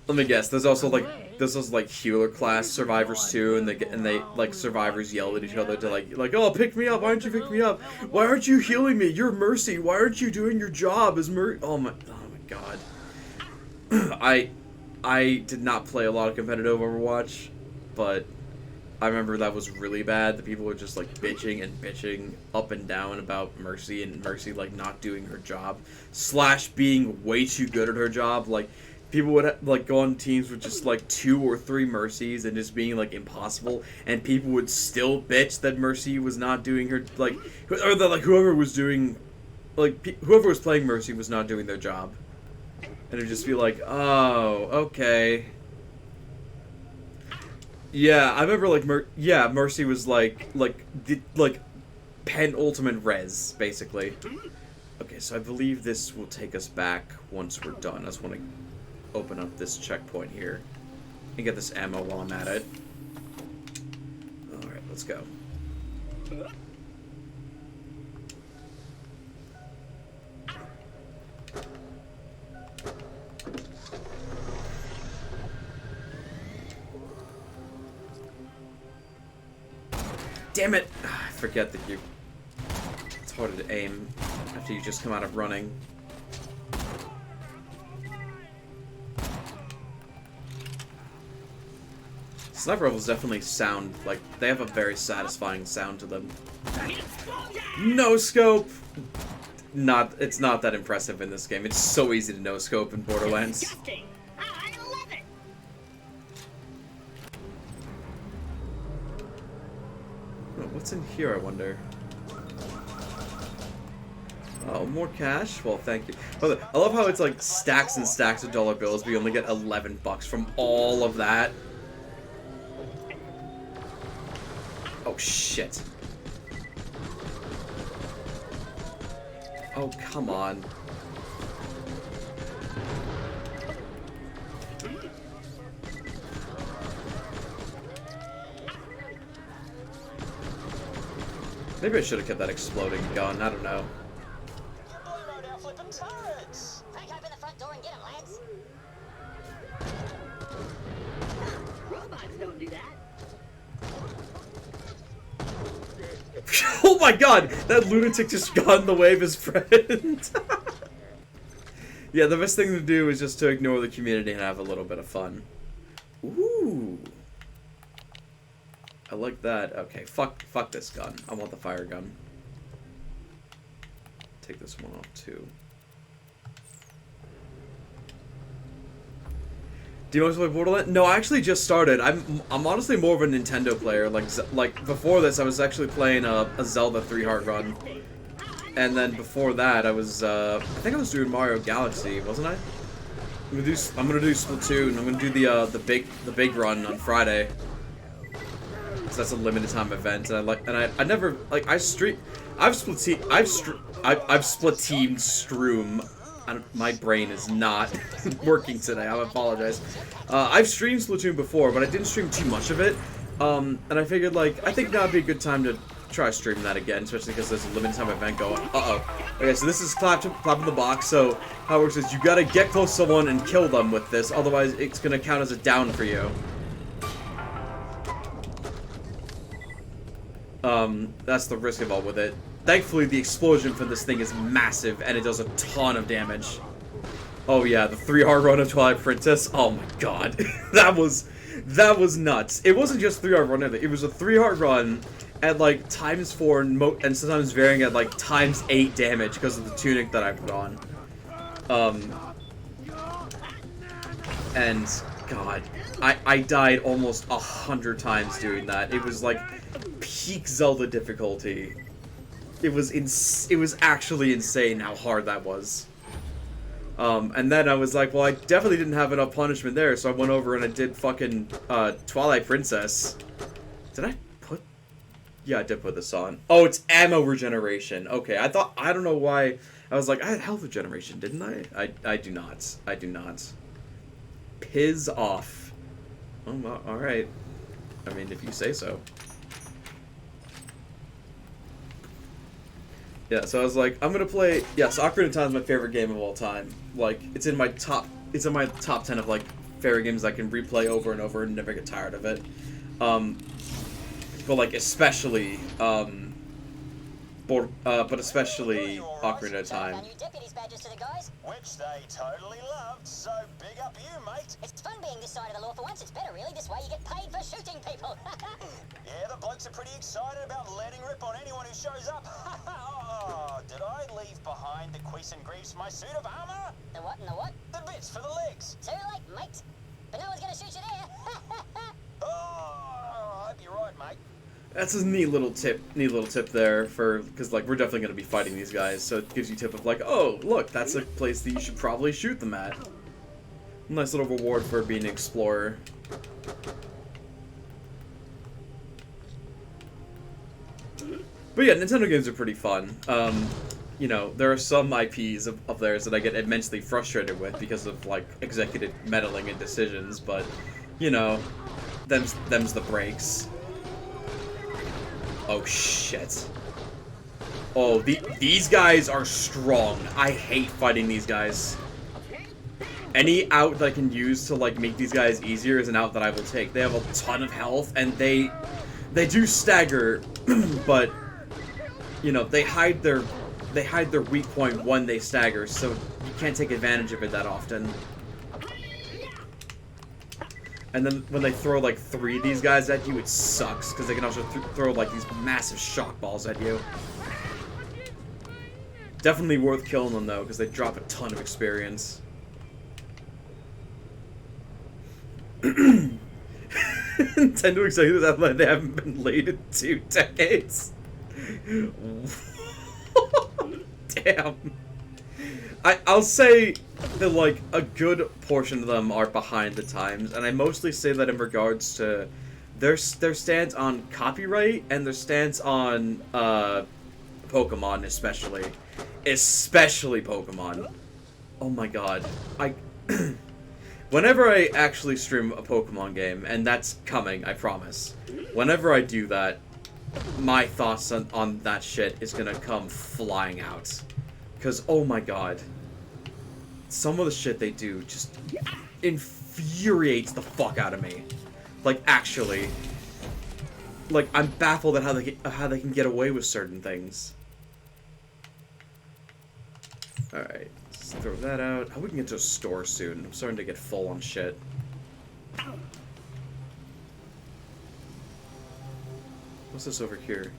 Let me guess. There's also like healer class survivors too, and they like survivors yell at each other to like oh, pick me up. Why aren't you picking me up? Why aren't you healing me? You're Mercy. Why aren't you doing your job as Oh my god. I did not play a lot of competitive Overwatch, but I remember that was really bad. The people were just like bitching up and down about Mercy, and Mercy like not doing her job / being way too good at her job. Like people would like go on teams with just like 2 or 3 Mercies and just being like impossible, and people would still bitch that Mercy was not doing her or that like whoever was playing Mercy was not doing their job. And it'd just be like, oh, okay. Yeah, I remember like Mercy was like penultimate res basically. Okay, so I believe this will take us back once we're done. I just want to open up this checkpoint here and get this ammo while I'm at it. All right, let's go. Damn it! I forget that you... It's harder to aim after you just come out of running. Sniper rifles definitely sound like... They have a very satisfying sound to them. No scope! It's not that impressive in this game. It's so easy to no scope in Borderlands. Disgusting. I love it. Oh, what's in here, I wonder? Oh, more cash? Well, thank you. I love how it's like stacks and stacks of dollar bills, but you only get 11 bucks from all of that. Oh, shit. Oh, come on. Maybe I should have kept that exploding gun. I don't know. Crank open the front door and get him, lads. Robots don't do that. Oh my god! That lunatic just got in the way of his friend. Yeah, the best thing to do is just to ignore the community and have a little bit of fun. Ooh. I like that. Okay, fuck this gun. I want the fire gun. Take this one off too. Do you want to play Borderlands? No, I actually just started. I'm honestly more of a Nintendo player. Like before this, I was actually playing a Zelda 3-heart run, and then before that, I was I think I was doing Mario Galaxy, wasn't I? I'm gonna do Splatoon. I'm gonna do the big run on Friday. So that's a limited time event, and I never like I've Splatooned Stroom. My brain is not working today. I apologize. I've streamed Splatoon before, but I didn't stream too much of it. And I figured, like, I think that'd be a good time to try streaming that again, especially because there's a limited time event going. Okay, so this is clap in the box. So how it works is you gotta get close to someone and kill them with this, otherwise it's gonna count as a down for you. That's the risk involved with it. Thankfully, the explosion for this thing is massive, and it does a ton of damage. Oh yeah, the 3-heart run of Twilight Princess. Oh my god, that was nuts. It wasn't just 3-heart run either. It was a 3-heart run at like ×4 and sometimes varying at like ×8 damage because of the tunic that I put on. And god, I died almost 100 times doing that. It was like peak Zelda difficulty. It was actually insane how hard that was. And then I was like, well, I definitely didn't have enough punishment there, so I went over and I did fucking Twilight Princess. Did I put... Yeah, I did put this on. Oh, it's ammo regeneration. Okay, I don't know why. I was like, I had health regeneration, didn't I? I do not. I do not. Piss off. Oh, well, alright. I mean, if you say so. Yeah, so I was like, I'm gonna play. Yes, Ocarina of Time is my favorite game of all time. Like, it's in my top 10 of like favorite games I can replay over and over and never get tired of it. But like especially, but especially Ocarina of Time. Which they totally loved, so big up you, mate. It's fun being this side of the law for once. It's better, really. This way you get paid for shooting people. Yeah, the blokes are pretty excited about letting rip on anyone who shows up. Oh, did I leave behind the Quiescent Greaves, my suit of armor? The what and the what? The bits for the legs. Too late, mate. But no one's gonna shoot you there. Oh, I hope you're right, mate. That's a neat little tip there because like we're definitely gonna be fighting these guys, so it gives you a tip of like, oh look, that's a place that you should probably shoot them at. Nice little reward for being an explorer. But yeah, Nintendo games are pretty fun. You know, there are some IPs of theirs that I get immensely frustrated with because of like executive meddling and decisions, but you know, them's the breaks. Oh shit. Oh, these guys are strong. I hate fighting these guys. Any out that I can use to like make these guys easier is an out that I will take. They have a ton of health and they They do stagger, but you know, they hide their weak point when they stagger, so you can't take advantage of it that often. And then when they throw like 3 of these guys at you, it sucks, because they can also throw like these massive shock balls at you. Definitely worth killing them though, because they drop a ton of experience. Nintendo executives act like they haven't been laid in 2 decades. Damn. I'll say that, like, a good portion of them are behind the times, and I mostly say that in regards to their stance on copyright and their stance on Pokemon, especially Pokemon. Oh my god, whenever I actually stream a Pokemon game, and that's coming, I promise. Whenever I do that, my thoughts on that shit is gonna come flying out. Because, oh my god, some of the shit they do just infuriates the fuck out of me. Like, actually. Like, I'm baffled at how they can get away with certain things. Alright, let's throw that out. I hope we can get to a store soon. I'm starting to get full on shit. What's this over here?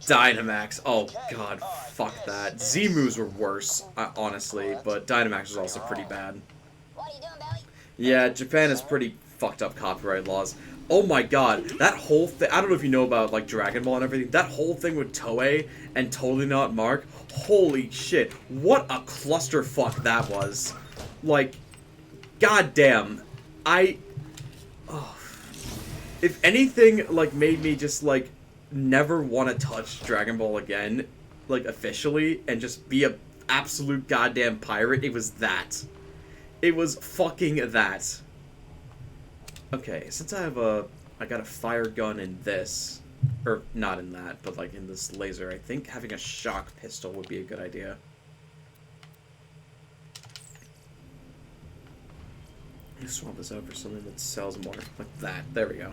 Dynamax. Oh god, fuck that. Z-moves were worse, honestly, but Dynamax was also pretty bad. Yeah, Japan has pretty fucked up copyright laws. Oh my god, that whole thing, I don't know if you know about, like, Dragon Ball and everything, that whole thing with Toei and Totally Not Mark, holy shit, what a clusterfuck that was. Like, goddamn, if anything, like, made me just, like, never want to touch Dragon Ball again, like, officially, and just be a absolute goddamn pirate, it was that. It was fucking that. Okay, since I got a fire gun in this, or not in that, but like in this laser, I think having a shock pistol would be a good idea. Let's swap this out for something that sells more, like that. There we go.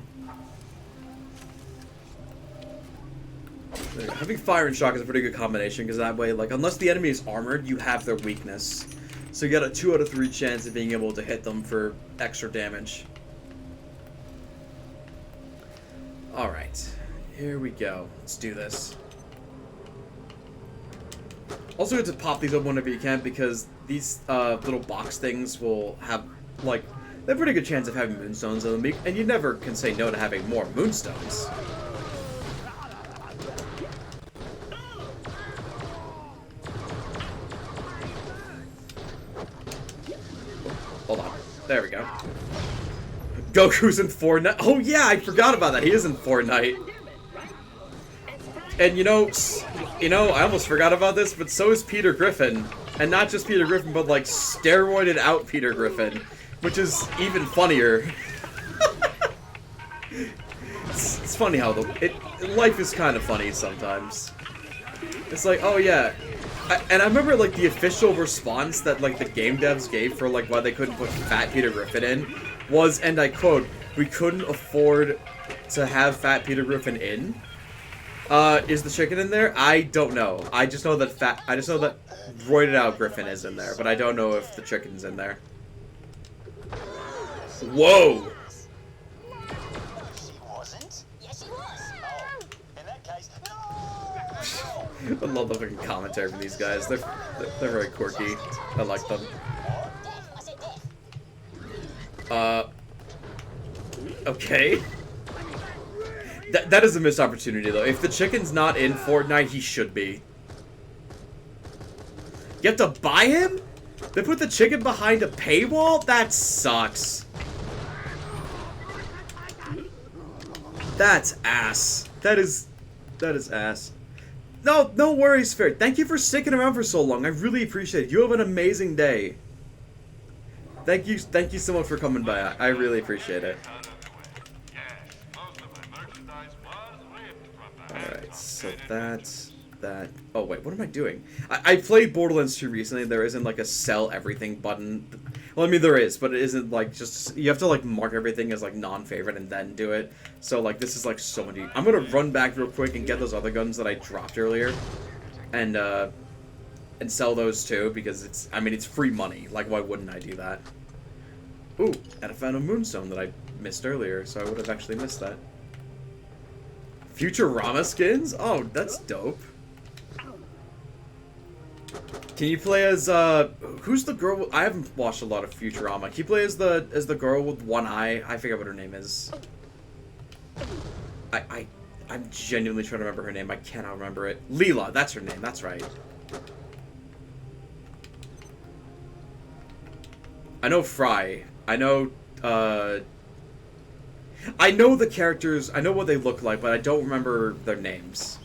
There we go. Having fire and shock is a pretty good combination, because that way, like, unless the enemy is armored, you have their weakness. So you got a 2 out of 3 chance of being able to hit them for extra damage. Alright, here we go. Let's do this. Also good to pop these up whenever you can, because these little box things will have, like, they have a pretty good chance of having moonstones in them, and you never can say no to having more moonstones. Hold on. There we go. Goku's in Fortnite. Oh yeah, I forgot about that. He is in Fortnite. And you know, I almost forgot about this, but so is Peter Griffin. And not just Peter Griffin, but like steroided out Peter Griffin, which is even funnier. It's funny how life is kind of funny sometimes. It's like, oh yeah. And I remember, like, the official response that, like, the game devs gave for, like, why they couldn't put Fat Peter Griffin in was, and I quote, "We couldn't afford to have Fat Peter Griffin in." Is the chicken in there? I don't know. I just know that roided out Griffin is in there, but I don't know if the chicken's in there. Whoa! I love the fucking commentary from these guys. They're very quirky. I like them. Okay. That is a missed opportunity, though. If the chicken's not in Fortnite, he should be. You have to buy him? They put the chicken behind a paywall? That sucks. That's ass. That is ass. No worries, Fair. Thank you for sticking around for so long. I really appreciate it. You have an amazing day. Thank you so much for coming by. I really appreciate it. Alright, so that's that. Oh wait, what am I doing? I played Borderlands 2 recently. There isn't like a sell everything button. Well, I mean, there is, but it isn't, like, just... You have to, like, mark everything as, like, non-favorite and then do it. So, like, this is, like, so many... I'm gonna run back real quick and get those other guns that I dropped earlier. And sell those, too, because it's... I mean, it's free money. Like, why wouldn't I do that? Ooh, and I found a moonstone that I missed earlier, so I would have actually missed that. Futurama skins? Oh, that's dope. Can you play as, who's the girl I haven't watched a lot of Futurama. Can you play as the girl with one eye? I forget what her name is. I'm genuinely trying to remember her name. I cannot remember it. Leela, that's her name. That's right. I know Fry. I know the characters. I know what they look like, but I don't remember their names.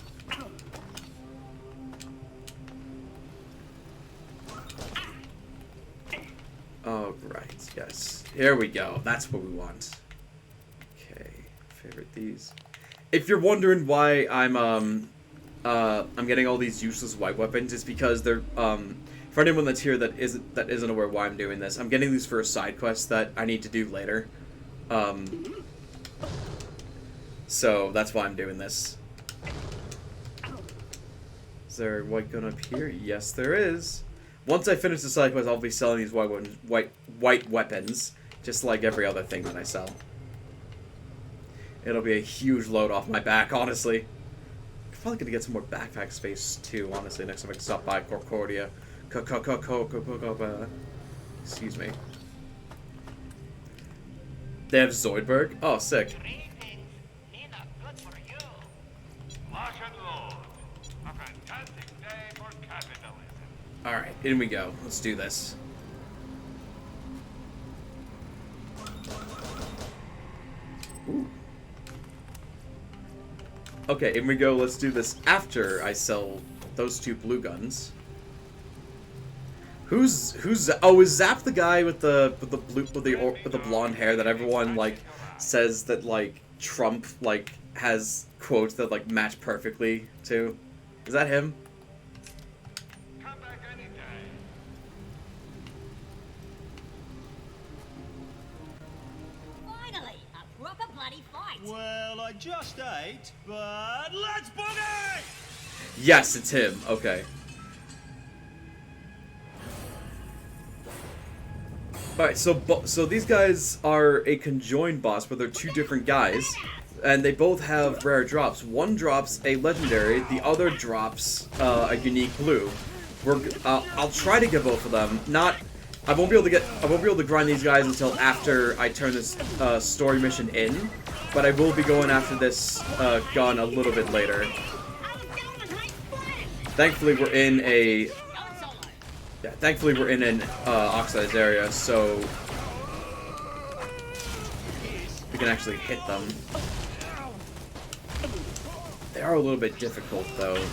Oh, right. Yes. Here we go. That's what we want. Okay. Favorite these. If you're wondering why I'm getting all these useless white weapons, it's because they're, for anyone that's here that isn't aware why I'm doing this, I'm getting these for a side quest that I need to do later. So that's why I'm doing this. Is there a white gun up here? Yes, there is. Once I finish the side quest, I'll be selling these white weapons, just like every other thing that I sell. It'll be a huge load off my back, honestly. I'm probably gonna get some more backpack space too, honestly, next time I can stop by Concordia. Excuse me. They have Zoidberg? Oh, sick. Alright, in we go. Let's do this. Ooh. Okay, in we go. Let's do this after I sell those two blue guns. Who's oh, is Zap the guy with the blonde hair that everyone like says that like Trump like has quotes that like match perfectly to? Is that him? Well, I just ate, but let's boogie! Yes, it's him. Okay. Alright, so these guys are a conjoined boss, but they're two different guys, and they both have rare drops. One drops a legendary, the other drops a unique blue. I'll try to get both of them. I won't be able to grind these guys until after I turn this story mission in. But I will be going after this gun a little bit later. Thankfully, we're in an oxidized area, so we can actually hit them. They are a little bit difficult, though.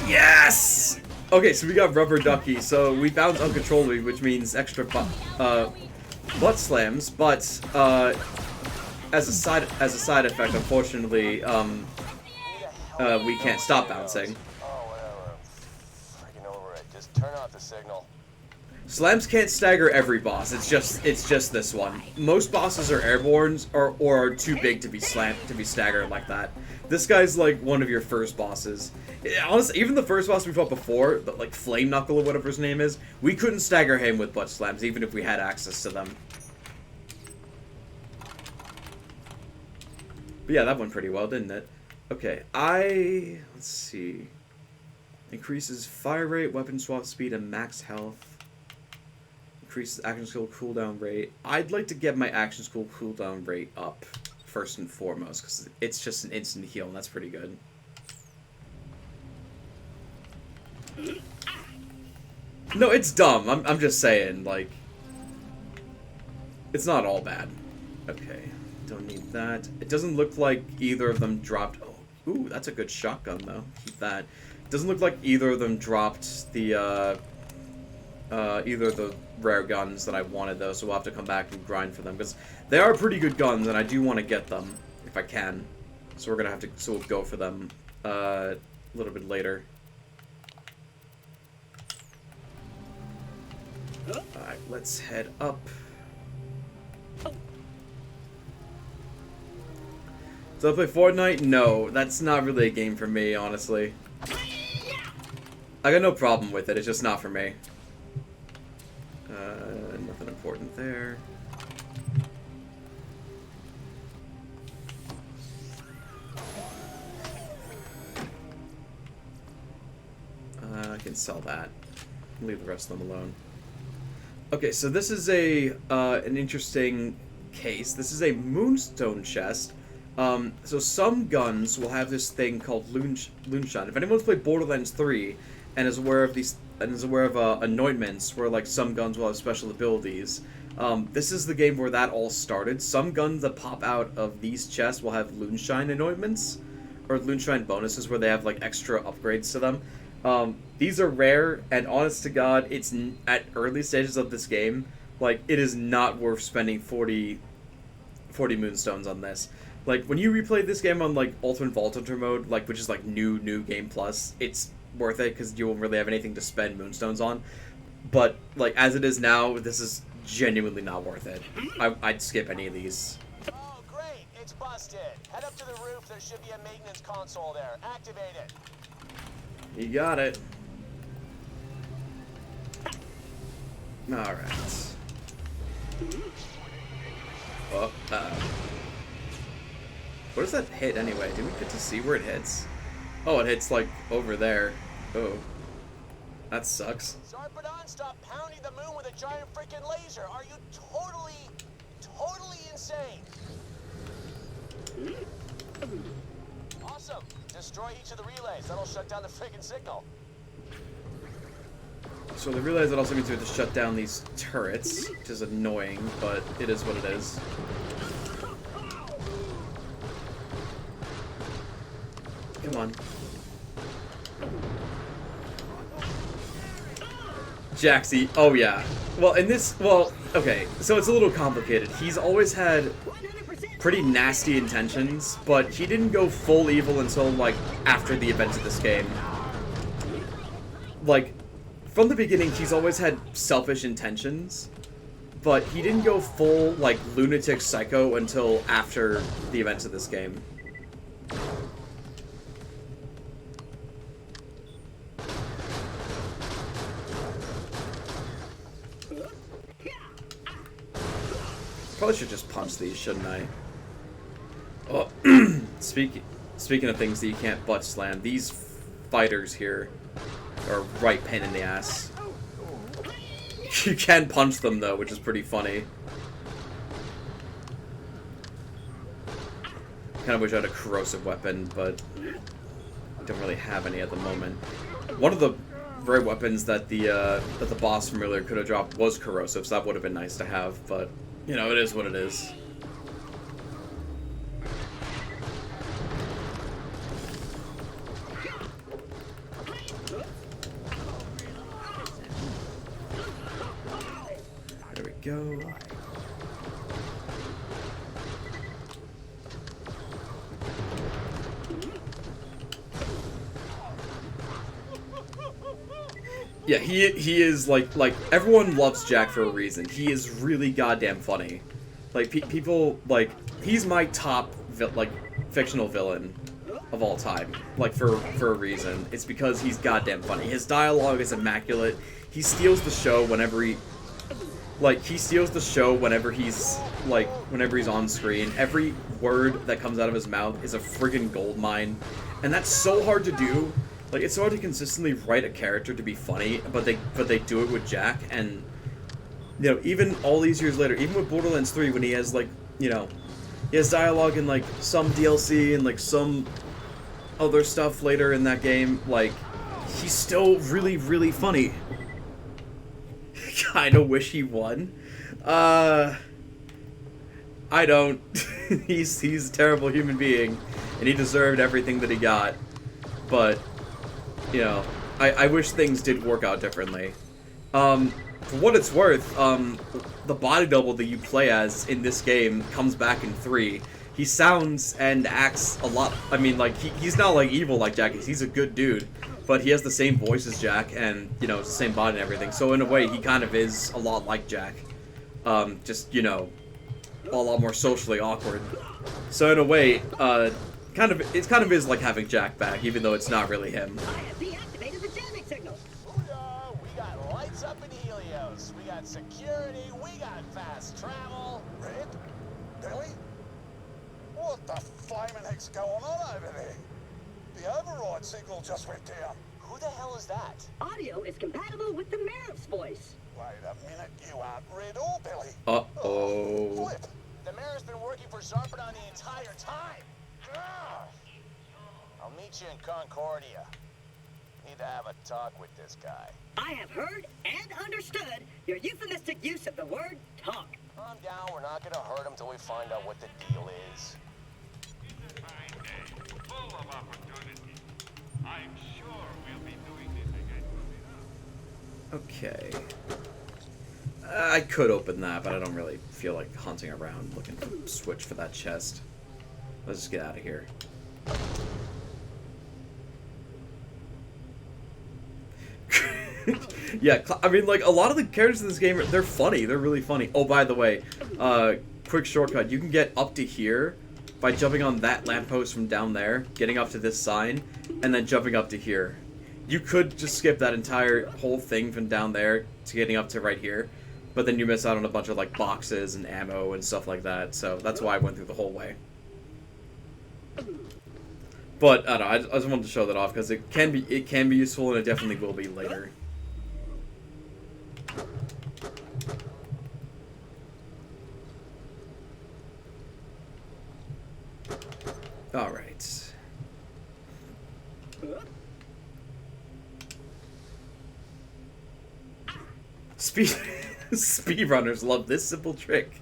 Yes! Okay, so we got Rubber Ducky, so we bounce uncontrollably, which means extra butt slams, but as a side effect, unfortunately, we can't stop bouncing. Oh, whatever. Freaking over it. Just turn off the signal. Slams can't stagger every boss. It's just this one. Most bosses are airborne or are too big to be staggered like that. This guy's like one of your first bosses. Honestly, even the first boss we fought before, like Flame Knuckle or whatever his name is, we couldn't stagger him with butt slams, even if we had access to them. But yeah, that went pretty well, didn't it? Okay, let's see. Increases fire rate, weapon swap speed, and max health. Increases action skill cooldown rate. I'd like to get my action skill cooldown rate up first and foremost, because it's just an instant heal, and that's pretty good. No, it's dumb. I'm just saying, like, it's not all bad. Okay, don't need that. It doesn't look like either of them dropped. Oh, ooh, that's a good shotgun though. Keep that. It doesn't look like either of them dropped the either of the rare guns that I wanted though. So we'll have to come back and grind for them because they are pretty good guns, and I do want to get them if I can. So we're gonna have to. So we'll go for them a little bit later. Alright, let's head up. So I play Fortnite? No, that's not really a game for me, honestly. I got no problem with it, it's just not for me. Nothing important there. I can sell that. Leave the rest of them alone. Okay, so this is a an interesting case. This is a moonstone chest. So some guns will have this thing called Loonshine. If anyone's played Borderlands 3 and is aware of these and is aware of anointments, where like some guns will have special abilities, this is the game where that all started. Some guns that pop out of these chests will have Loonshine anointments or Loonshine bonuses, where they have like extra upgrades to them. These are rare, and honest to God, it's at early stages of this game, like, it is not worth spending 40 moonstones on this. Like, when you replay this game on, like, Ultimate Vault Hunter mode, like, which is, like, new Game Plus, it's worth it, because you won't really have anything to spend moonstones on. But, like, as it is now, this is genuinely not worth it. I'd skip any of these. Oh, great! It's busted. Head up to the roof. There should be a maintenance console there. Activate it. You got it. Alright. Oh, what does that hit anyway? Do we get to see where it hits? Oh, it hits, like, over there. Oh. That sucks. Sarpedon, stop pounding the moon with a giant freaking laser. Are you totally insane? Awesome. Destroy each of the relays. That'll shut down the freaking signal. So the relays that also means we have to shut down these turrets, which is annoying, but it is what it is. Come on. Jaxie, oh yeah. Well, in this, well, okay, so it's a little complicated. He's always had pretty nasty intentions, but he didn't go full evil until, like, after the events of this game. Like, from the beginning, he's always had selfish intentions, but he didn't go full, like, lunatic psycho until after the events of this game. Probably should just punch these, shouldn't I? Oh, speaking of things that you can't butt slam, these fighters here are right pain in the ass. You can punch them though, which is pretty funny. Kind of wish I had a corrosive weapon, but I don't really have any at the moment. One of the rare weapons that the boss from earlier could have dropped was corrosive, so that would have been nice to have, but you know, it is what it is. There we go. Yeah, he is like everyone loves Jack for a reason. He is really goddamn funny. Like people like he's my top fictional villain of all time. Like for a reason. It's because he's goddamn funny. His dialogue is immaculate. He steals the show whenever he's on screen. Every word that comes out of his mouth is a friggin' gold mine, and that's so hard to do. Like, it's so hard to consistently write a character to be funny, but they do it with Jack, and, you know, even all these years later, even with Borderlands 3, when he has, like, you know, he has dialogue in, like, some DLC and, like, some other stuff later in that game, like, he's still really, really funny. Kinda wish he won. I don't. He's a terrible human being, and he deserved everything that he got, but... you know, I wish things did work out differently. For what it's worth, the body double that you play as in this game comes back in 3. he sounds and acts a lot. I mean, like he's not like evil like Jack is. He's a good dude, but he has the same voice as Jack, and you know, it's the same body and everything. So in a way, he kind of is a lot like Jack. Just you know, a lot more socially awkward. So in a way, it kind of is like having Jack back, even though it's not really him. I have deactivated the jamming signal. Booyah! We got lights up in Helios. We got security. We got fast travel. Red? Billy? What the flaming heck's going on over there? The override signal just went down. Who the hell is that? Audio is compatible with the Merriff's voice. Wait a minute, you aren't Red or Billy. Uh-oh. Flip. The mayor's been working for Zarpedon the entire time. Ugh. I'll meet you in Concordia. Need to have a talk with this guy. I have heard and understood your euphemistic use of the word talk. Calm down, we're not gonna hurt him till we find out what the deal is. Full of opportunity. I'm sure we'll be doing this again. Okay. I could open that, but I don't really feel like hunting around looking for switch for that chest. Let's just get out of here. Yeah, I mean, like, a lot of the characters in this game, they're funny. They're really funny. Oh, by the way, quick shortcut. You can get up to here by jumping on that lamppost from down there, getting up to this sign, and then jumping up to here. You could just skip that entire whole thing from down there to getting up to right here, but then you miss out on a bunch of, like, boxes and ammo and stuff like that, so that's why I went through the whole way. But, I don't know, I just wanted to show that off, because it can be useful, and it definitely will be later. Alright. Speedrunners love this simple trick.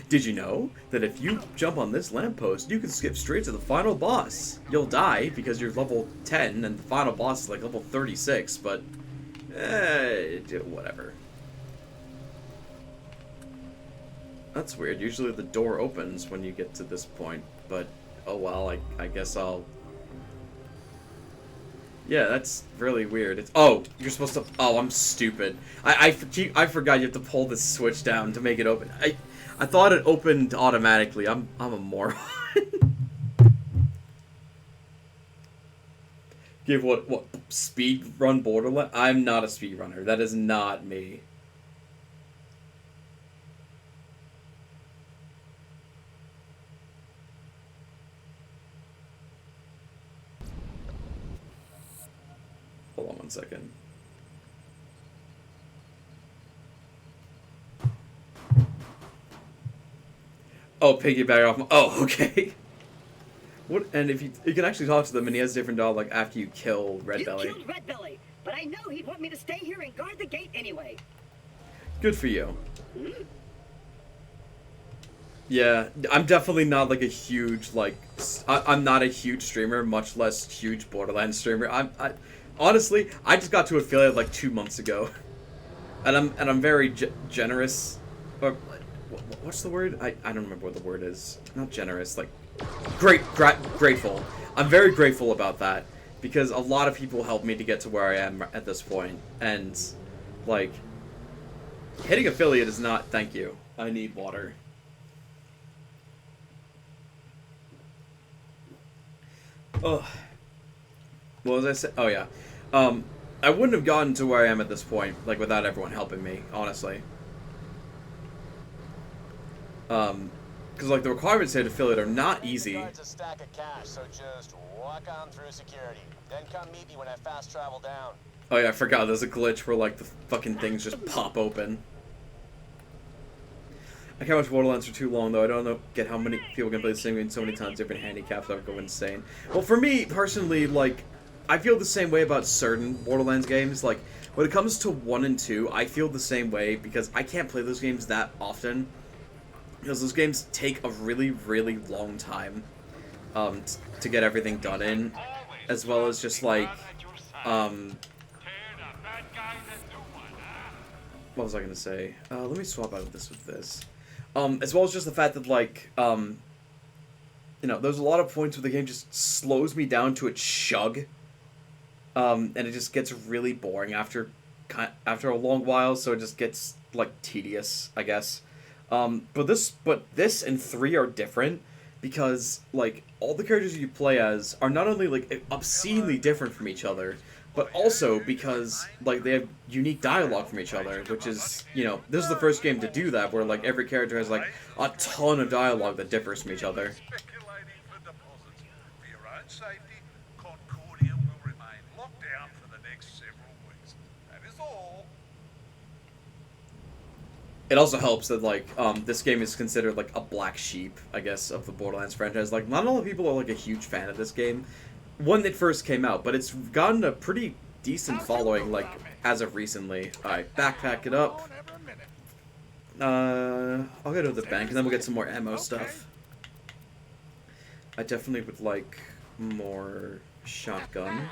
Did you know that if you jump on this lamppost, you can skip straight to the final boss? You'll die because you're level 10 and the final boss is like level 36, but whatever. That's weird. Usually the door opens when you get to this point, but oh well, I guess I'll... Yeah, that's really weird. It's, oh, you're supposed to... Oh, I'm stupid. I forgot you have to pull this switch down to make it open. I thought it opened automatically. I'm a moron. Give what speed run Borderlands? I'm not a speedrunner. That is not me. Hold on one second. Oh, piggyback off. Oh, okay. What? And if you can actually talk to them, and he has a different dog. Like after you kill Red Belly. You killed Red Belly, but I know he'd want me to stay here and guard the gate anyway. Good for you. Yeah, I'm definitely not like a huge I'm not a huge streamer, much less huge Borderlands streamer. Honestly, I just got to affiliate like 2 months ago, and I'm very generous. Or what's the word? I don't remember what the word is. Not generous, like grateful. I'm very grateful about that because a lot of people helped me to get to where I am at this point, and like hitting affiliate is not. Thank you. I need water. Oh, what was I saying? Oh yeah, I wouldn't have gotten to where I am at this point, like without everyone helping me, honestly. Because like the requirements to hit affiliate are not easy. It's a stack of cash, so just walk on through security. Then come meet me when I fast travel down. Oh yeah, I forgot. There's a glitch where like the fucking things just pop open. I can't watch Borderlands for too long, though. I don't get how many people can play the same game so many times, different handicaps, I would go insane. Well, for me, personally, like, I feel the same way about certain Borderlands games. Like, when it comes to 1 and 2, I feel the same way, because I can't play those games that often. Because those games take a really, really long time, to get everything done in. As well as just, like, what was I gonna say? Let me swap out this with this. As well as just the fact that, like, you know, there's a lot of points where the game just slows me down to its shug. And it just gets really boring after a long while, so it just gets, like, tedious, I guess. But this and 3 are different, because, like, all the characters you play as are not only, like, obscenely different from each other, but also because, like, they have unique dialogue from each other, which is, you know, this is the first game to do that, where, like, every character has, like, a ton of dialogue that differs from each other. Speculating for deposits. For your own safety, Concordia will remain locked down for the next several weeks. That is all. It also helps that, like, this game is considered, like, a black sheep, I guess, of the Borderlands franchise. Like, not all the people are, like, a huge fan of this game when it first came out, but it's gotten a pretty decent following, like, as of recently. Alright, backpack it up. I'll go to the bank, and then we'll get some more ammo stuff. I definitely would like more shotgun,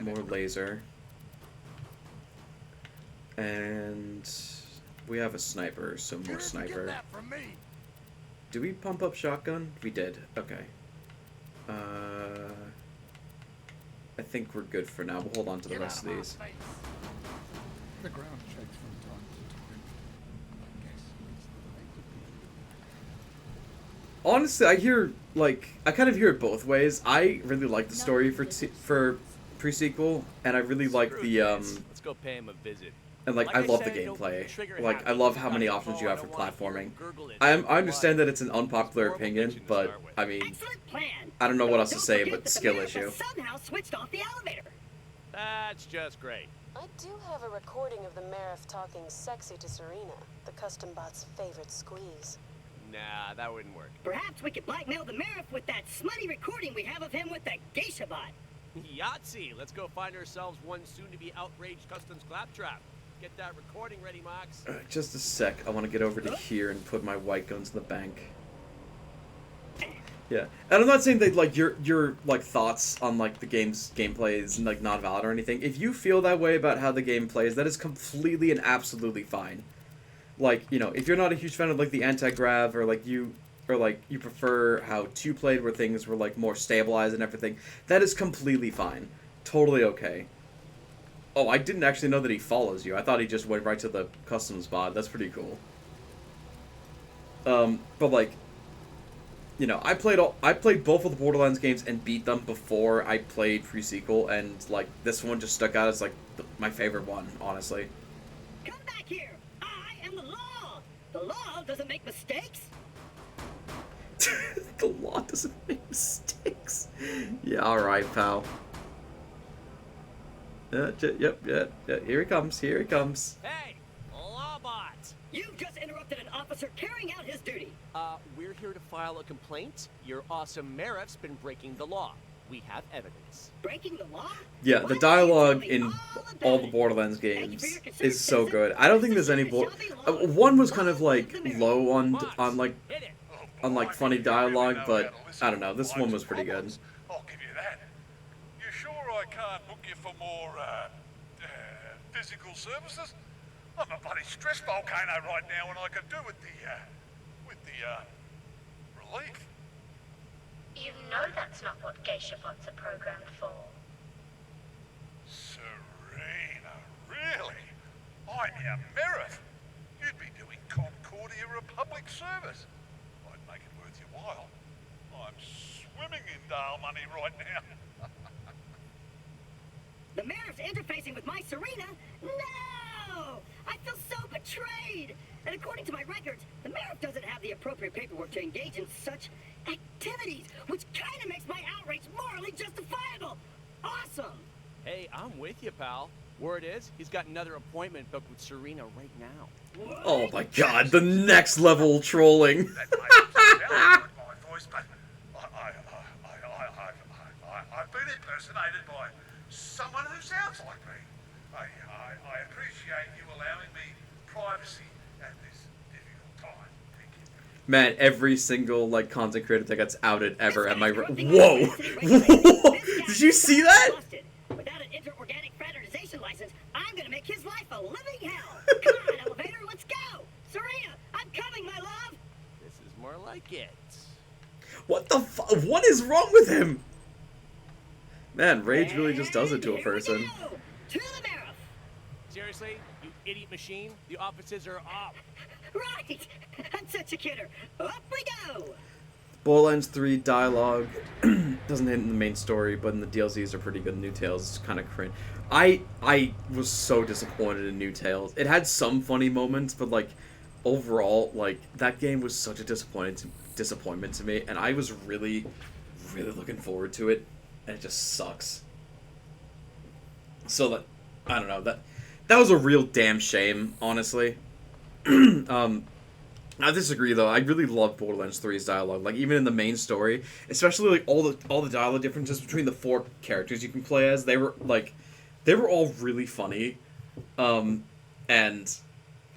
more laser, and we have a sniper, so more sniper. Do we pump up shotgun? We did. Okay. I think we're good for now. We'll hold on to the rest of these. The ground shakes from time to time. I guess it's Honestly, I kind of hear it both ways. I really like the story for pre-sequel, and I really like the Let's go pay him a visit. and like I love the gameplay. Like I love how many options you have for platforming. I understand that it's an unpopular opinion, but I mean, I don't know what else to say but skill issue. Somehow switched off the elevator. That's just great. I do have a recording of the Marif talking sexy to Serena, the custom bot's favorite squeeze. Nah, that wouldn't work. Perhaps we could blackmail the Marif with that smutty recording we have of him with the geisha bot. Yahtzee! Let's go find ourselves one soon-to-be outraged customs claptrap. Get that recording ready, Mox. Just a sec. I want to get over to here and put my white guns in the bank. Yeah, and I'm not saying that like your like thoughts on like the game's gameplay is like not valid or anything. If you feel that way about how the game plays, that is completely and absolutely fine. Like, you know, if you're not a huge fan of like the anti-grav or like you prefer how 2 played where things were like more stabilized and everything, that is completely fine. Totally okay. Oh, I didn't actually know that he follows you. I thought he just went right to the customs bot. That's pretty cool. But like, you know, I played both of the Borderlands games and beat them before I played pre-sequel, and like this one just stuck out as like my favorite one, honestly. Come back here! I am the law! The law doesn't make mistakes! The law doesn't make mistakes. Yeah, alright, pal. Yep, here he comes, here he comes. Hey, Lawbot! You've just interrupted an officer carrying out his duty. We're here to file a complaint. Your awesome Marif's been breaking the law. We have evidence. Breaking the law? Yeah, the dialogue in all the Borderlands games is so good. I don't think there's any one was kind of like low on funny dialogue, but I don't know. This one was pretty good. I'll give you that. You sure I can't book you for more, physical services? I'm a bloody stress volcano right now, and I could do with the relief. You know that's not what geisha bots are programmed for. Serena, really? I'm your Marif. You'd be doing Concordia Republic service. I'd make it worth your while. I'm swimming in Dale money right now. The Marif's interfacing with my Serena? No! I feel so betrayed! And according to my records, the Marif doesn't have the appropriate paperwork to engage in such activities, which kind of makes my outrage morally justifiable! Awesome! Hey, I'm with you, pal. Word is, he's got another appointment booked with Serena right now. What? Oh my god, the next level trolling. That may not sound like my voice, but I've been impersonated by someone who sounds like me. I appreciate you allowing me privacy at this difficult time. Thank you. Man, every single like content creator that gets outed ever am I whoa. Did you see that? Without an inter-organic fraternization license, I'm gonna make his life a living hell! it. What the what is wrong with him? Man, rage really just does it to a person. To the Marath. Seriously, you idiot machine? The offices are up. Right. I'm such a kidder. Up we go. Borderlands 3 dialogue doesn't hit in the main story, but in the DLCs are pretty good. New Tales is kind of cringe. I was so disappointed in New Tales. It had some funny moments, but like overall, like that game was such a disappointment to me, and I was really looking forward to it, and it just sucks. So that I don't know, that was a real damn shame, honestly. I disagree though. I really love Borderlands 3's dialogue. Like even in the main story, especially like all the dialogue differences between the 4 characters you can play as, they were all really funny. And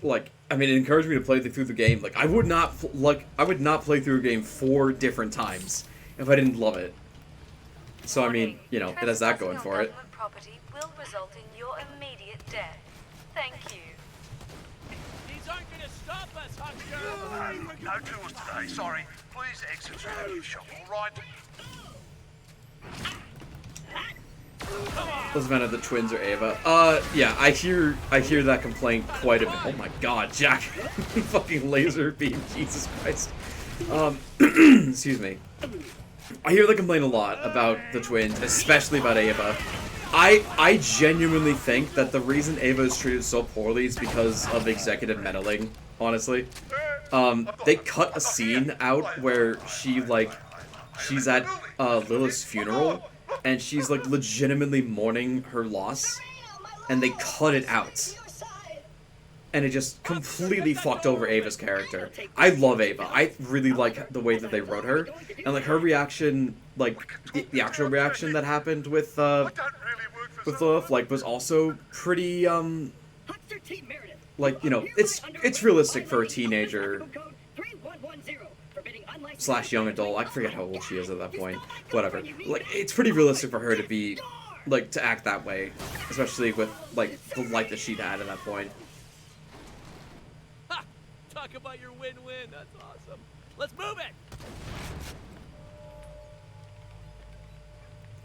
like I mean, it encouraged me to play through the game. Like I would not play through a game 4 different times if I didn't love it. So I mean, you know, it has that going for it. Property will result in your immediate death. Thank you. These aren't gonna stop us, Huckster! No tours today, sorry. Please exit through the shop, alright? Doesn't matter if the twins or Ava. Yeah, I hear that complaint quite a bit. Oh my god, Jack. Fucking laser beam, Jesus Christ. Excuse me. I hear the complaint a lot about the twins, especially about Ava. I genuinely think that the reason Ava is treated so poorly is because of executive meddling, honestly. They cut a scene out where she's at Lilith's funeral, and she's like legitimately mourning her loss, and they cut it out. And it just completely fucked over Ava's character. I love Ava. I really like the way that they wrote her, and like her reaction, like the actual reaction that happened with Lilith, like was also pretty like, you know, it's realistic for a teenager / young adult. I forget how old she is at that point. Whatever. Like it's pretty realistic for her to be like to act that way, especially with like the life that she'd had at that point. Ha! Talk about your win-win. That's awesome. Let's move it.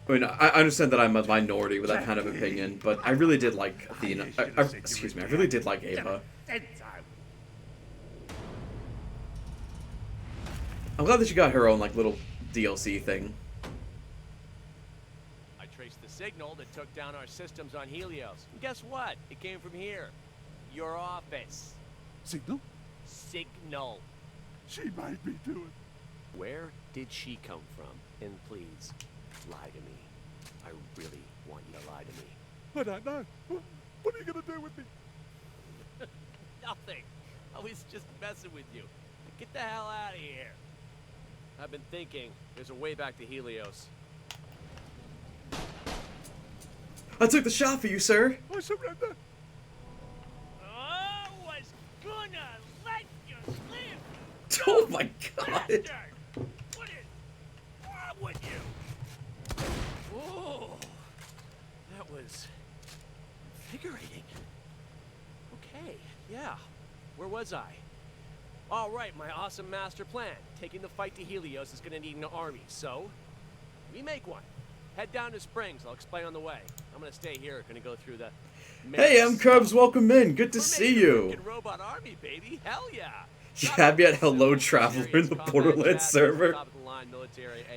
I mean, I understand that I'm a minority with that kind of opinion, but I really did like Athena. Excuse me, I really did like Ava. I'm glad that she got her own like little DLC thing. I traced the signal that took down our systems on Helios. And guess what? It came from here. Your office. Signal? Signal. She might be doing. Where did she come from? And please, lie to me. I really want you to lie to me. I don't know. What are you gonna do with me? Nothing. I was just messing with you. Get the hell out of here. I've been thinking. There's a way back to Helios. I took the shot for you, sir. I surrender. I was gonna let you live. Oh my god. What is wrong with you? Oh, that was invigorating. Okay, yeah. Where was I? All right, my awesome master plan. Taking the fight to Helios is gonna need an army, so we make one. Head down to Springs. I'll explain on the way. I'm gonna stay here. Gonna go through the. Hey, M Cubs, welcome in. Good to see you. Robot army, baby. Hell yeah. You had me at Hello Traveler in the Borderlands server.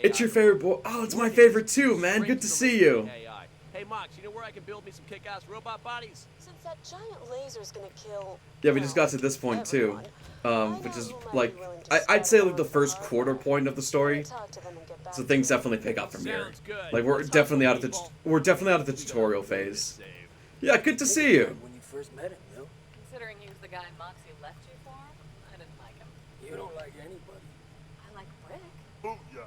It's your favorite boy. Oh, it's my favorite too, man. Good to see you. Hey, Mox, you know where I can build me some kick-ass robot bodies? Since that giant laser's gonna kill. Yeah, we just got to this point too, which is like I'd say like the first quarter point of the story. So things definitely pick up from here. Like we're definitely out of the tutorial phase. Yeah, good to see you. When you first met him, Will. Considering he was the guy Moxie left you for, I didn't like him. You don't like anybody. I like Brick. Oh yeah.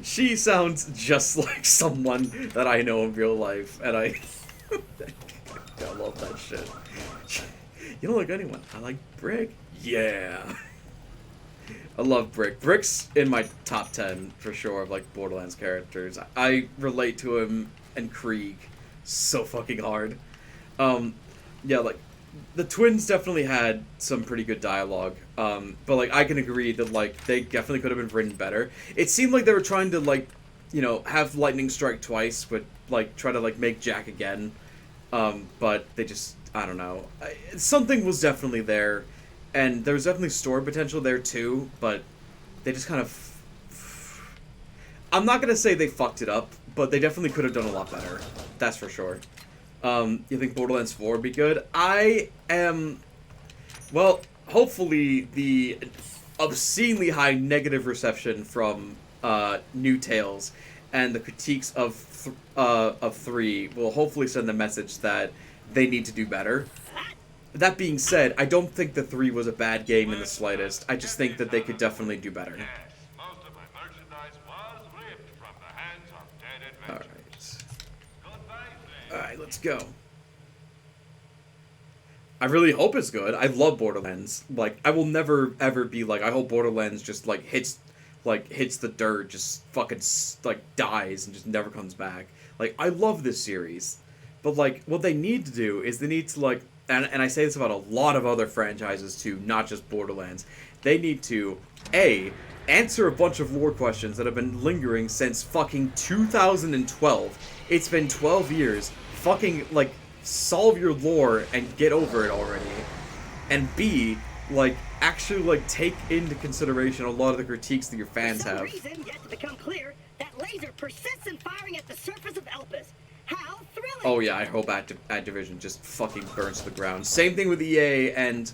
She sounds just like someone that I know in real life, and I love that shit. You don't like anyone. I like Brick. Yeah. I love Brick. Brick's in my top 10 for sure of like Borderlands characters. I relate to him and Krieg so fucking hard. Yeah, like the twins definitely had some pretty good dialogue. But like I can agree that like they definitely could have been written better. It seemed like they were trying to like, you know, have lightning strike twice, but like try to like make Jack again. But they just, I don't know. Something was definitely there, and there was definitely story potential there too. But they just kind of. I'm not gonna say they fucked it up, but they definitely could have done a lot better. That's for sure. You think Borderlands 4 would be good? I am... Well, hopefully the obscenely high negative reception from New Tales and the critiques of 3 will hopefully send the message that they need to do better. That being said, I don't think the 3 was a bad game in the slightest. I just think that they could definitely do better. Alright, let's go. I really hope it's good. I love Borderlands. Like, I will never, ever be like, I hope Borderlands just, like, hits the dirt, just fucking, like, dies and just never comes back. Like, I love this series. But, like, what they need to do is they need to, like, and I say this about a lot of other franchises, too, not just Borderlands. They need to, A, answer a bunch of lore questions that have been lingering since fucking 2012. It's been 12 years. Fucking, like, solve your lore and get over it already. And B, like, actually, like, take into consideration a lot of the critiques that your fans have. For some reason yet to become clear, that laser persists in firing at the surface of Elpis. How thrilling! Oh yeah, I hope Activision just fucking burns to the ground. Same thing with EA and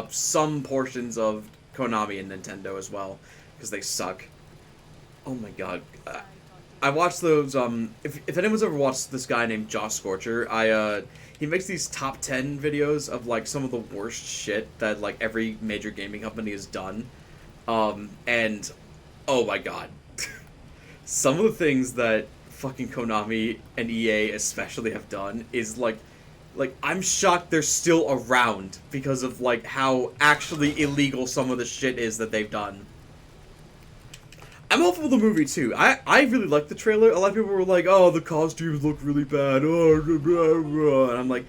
some portions of Konami and Nintendo as well, because they suck. Oh my god. I watched those, if anyone's ever watched this guy named Josh Scorcher, he makes these top 10 videos of, like, some of the worst shit that, like, every major gaming company has done. And, oh my god. Some of the things that fucking Konami and EA especially have done is, like, I'm shocked they're still around because of, like, how actually illegal some of the shit is that they've done. I'm hopeful the movie, too. I really liked the trailer. A lot of people were like, oh, the costumes look really bad. Oh, blah, blah, blah. And I'm like,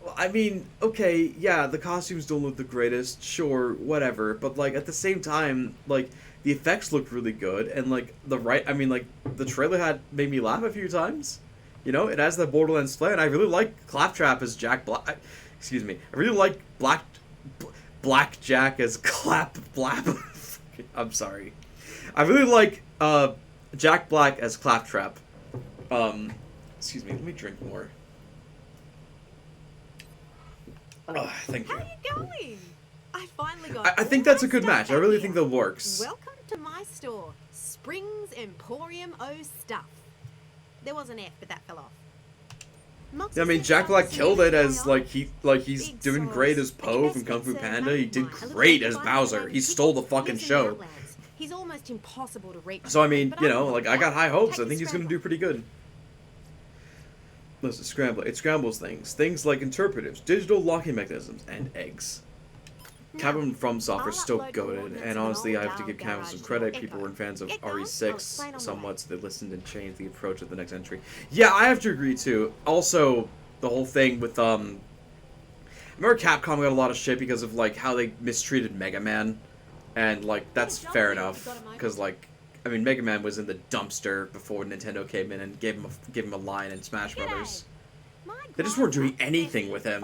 well, I mean, okay, yeah, the costumes don't look the greatest. Sure, whatever. But, like, at the same time, like, the effects looked really good. And, like, the trailer made me laugh a few times. You know, it has the Borderlands flair. And I really like Claptrap as Jack Black. Excuse me. I really like Black Jack as I'm sorry. I really like Jack Black as Claptrap. Excuse me, let me drink more. Thank you. How are you going? I finally got I think that's a good match. I really think that works. Welcome to my store, Springs Emporium O Stuff. There was an F, but that fell off. Yeah, I mean, Jack Black killed it as, he's doing great as Poe from Kung Fu Panda. He did great as Bowser. He stole the fuccking show. He's almost impossible to reach. So, I mean, you know, like, I got high hopes. I think he's gonna do pretty good. Listen, it scrambles things. Things like interpretatives, digital locking mechanisms, and eggs. Capcom from Software still goated, and honestly, I have to give Capcom some credit. People weren't fans of RE6 somewhat, so they listened and changed the approach of the next entry. Yeah, I have to agree, too. Also, the whole thing with, remember Capcom got a lot of shit because of, like, how they mistreated Mega Man? And, like, that's fair enough, because, like, I mean, Mega Man was in the dumpster before Nintendo came in and gave him a line in Smash Brothers. They just weren't doing anything with him.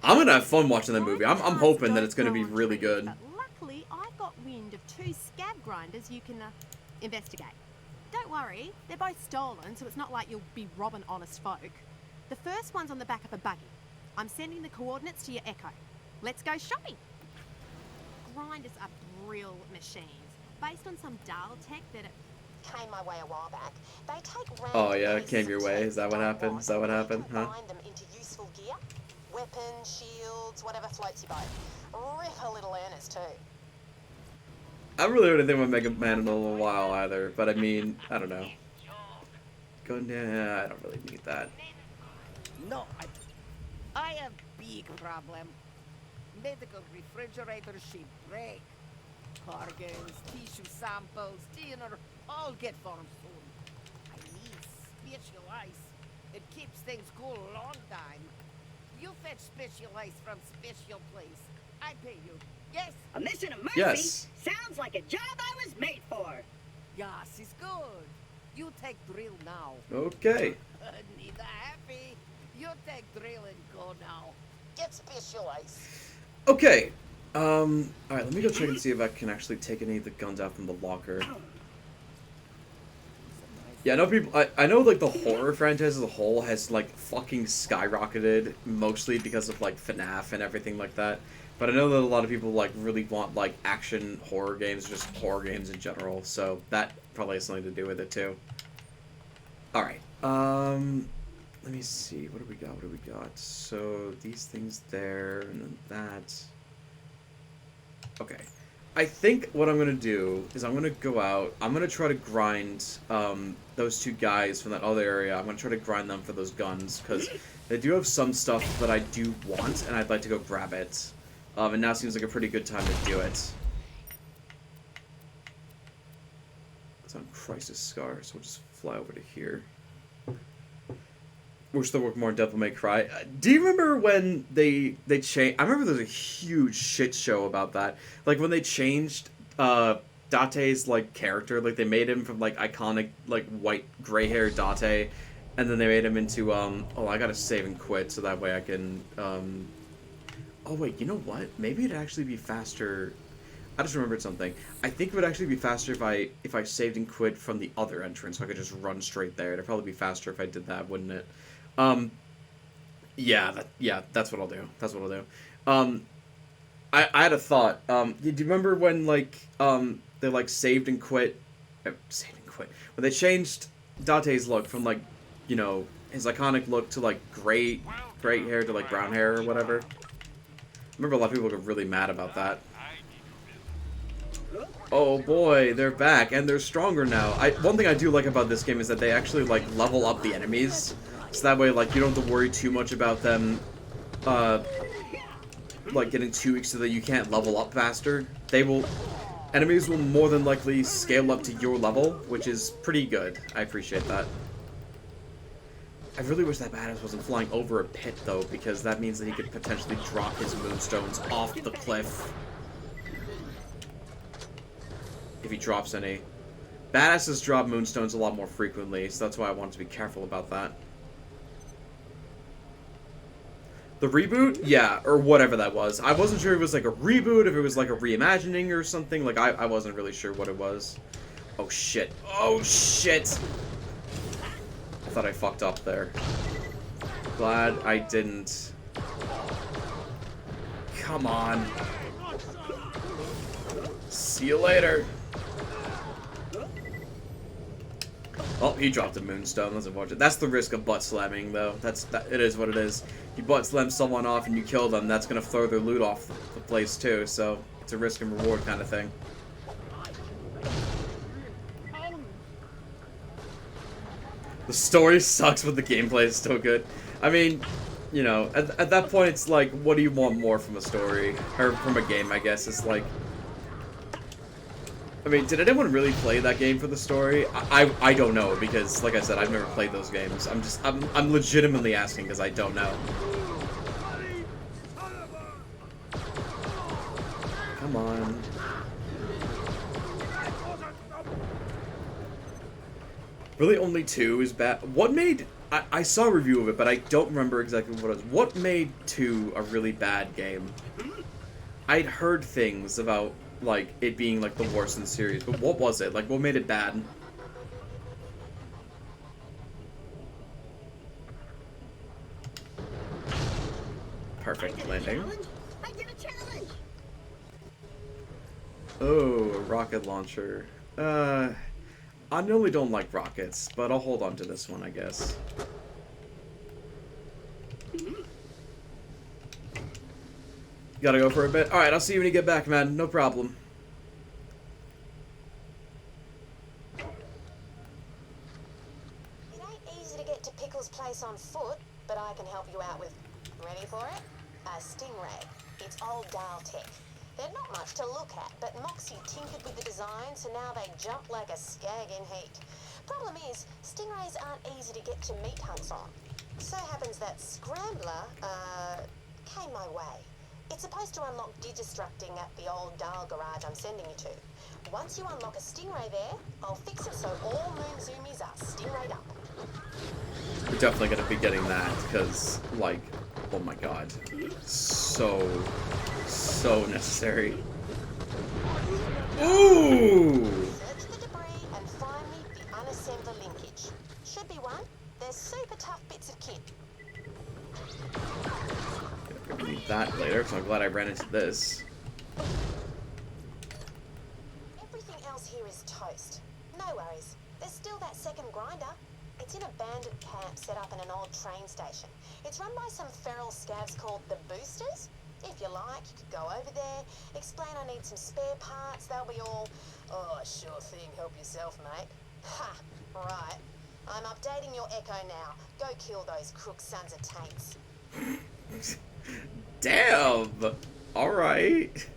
I'm gonna have fun watching the movie. I'm hoping that it's gonna be really good. But luckily, I got wind of 2 scab grinders you can investigate. Don't worry, they're both stolen, so it's not like you'll be robbing honest folk. The first one's on the back of a buggy. I'm sending the coordinates to your Echo. Let's go shopping. Grinders are real machines, based on some dial tech that came my way a while back. They take Oh yeah, it came your way. Is that what happened? Is that what happened? Huh? Bind them into useful gear, weapons, shields, whatever floats your boat. Rip little earners too. I haven't really heard anything about Mega Man in a little while either, but I mean, I don't know. I don't really need that. No, I have big problem. Medical refrigerators should break. Organs, tissue samples, dinner, all get for soon. I need special ice. It keeps things cool a long time. You fetch special ice from special place. I pay you. Yes? A mission of mercy? Yes. Sounds like a job I was made for. Yes, is good. You take drill now. Okay. Neither happy. You take drill and go now. Get special ice. Okay. Alright, let me go check and see if I can actually take any of the guns out from the locker. Yeah, I know people. I know like the horror franchise as a whole has like fucking skyrocketed, mostly because of like FNAF and everything like that. But I know that a lot of people like really want like action horror games, just horror games in general. So that probably has something to do with it too. All right. Let me see. What do we got? What do we got? So these things there, and then that. Okay. I think what I'm going to do is I'm going to go out. I'm going to try to grind those two guys from that other area. I'm going to try to grind them for those guns, because they do have some stuff that I do want, and I'd like to go grab it. And now seems like a pretty good time to do it. It's on Crisis Scar, so we'll just fly over to here. Wish they work more on Devil May Cry. Do you remember when they changed? I remember there was a huge shit show about that. Like when they changed Date's like character, like they made him from like iconic like white gray hair Date, and then they made him into oh, I gotta save and quit so that way I can oh wait, you know what? Maybe it'd actually be faster. I just remembered something. I think it would actually be faster if I saved and quit from the other entrance, so I could just run straight there. It'd probably be faster if I did that, wouldn't it? Yeah, that's what I'll do. That's what I'll do. I had a thought. Do you remember when like they like saved and quit? Saved and quit. When they changed Date's look from like, you know, his iconic look to like gray hair to like brown hair or whatever. I remember a lot of people got really mad about that. Oh boy, they're back and they're stronger now. One thing I do like about this game is that they actually like level up the enemies. So that way, like, you don't have to worry too much about them, like, getting too weak so that you can't level up faster. Enemies will more than likely scale up to your level, which is pretty good. I appreciate that. I really wish that badass wasn't flying over a pit, though, because that means that he could potentially drop his moonstones off the cliff. If he drops any. Badasses drop moonstones a lot more frequently, so that's why I wanted to be careful about that. The reboot? Yeah, or whatever that was. I wasn't sure if it was like a reboot, if it was like a reimagining or something. Like, I wasn't really sure what it was. Oh, shit. Oh, shit! I thought I fucked up there. Glad I didn't. Come on. See you later. Oh, he dropped a moonstone. That's unfortunate. That's the risk of butt slamming, though. It is what it is. You butt slam someone off and you kill them, that's gonna throw their loot off the place too. So it's a risk and reward kind of thing. The story sucks, but the gameplay is still good. I mean, you know, at that point, it's like, what do you want more from a story or from a game? I guess it's like. I mean, did anyone really play that game for the story? I don't know, because, like I said, I've never played those games. I'm legitimately asking, because I don't know. Come on. Really, only 2 is bad? What made... I saw a review of it, but I don't remember exactly what it was. What made 2 a really bad game? I'd heard things about... like, it being, like, the worst in the series. But what was it? Like, what made it bad? Perfect landing. I did a challenge. Oh, a rocket launcher. I normally don't like rockets, but I'll hold on to this one, I guess. Gotta go for a bit? Alright, I'll see you when you get back, man. No problem. It ain't easy to get to Pickle's place on foot, but I can help you out with... Ready for it? A Stingray. It's old Dial tech. They're not much to look at, but Moxie tinkered with the design, so now they jump like a skag in heat. Problem is, stingrays aren't easy to get to meat hunts on. So happens that Scrambler, came my way. It's supposed to unlock digistructing at the old Dahl garage I'm sending you to. Once you unlock a stingray there, I'll fix it so all moon zoomies are stingrayed up. We're definitely gonna be getting that, because, like, oh my god. So necessary. Ooh! Search the debris and find me the unassembler linkage. Should be one. They're super tough bits of kit. I'm gonna need that later, because I'm glad I ran into this. Everything else here is toast. No worries. There's still that second grinder. It's in a bandit camp set up in an old train station. It's run by some feral scavs called the Boosters. If you like, you could go over there, explain I need some spare parts, they'll be all, oh, sure thing, help yourself, mate. Ha, right. I'm updating your echo now. Go kill those crook sons of taints. Damn! Alright.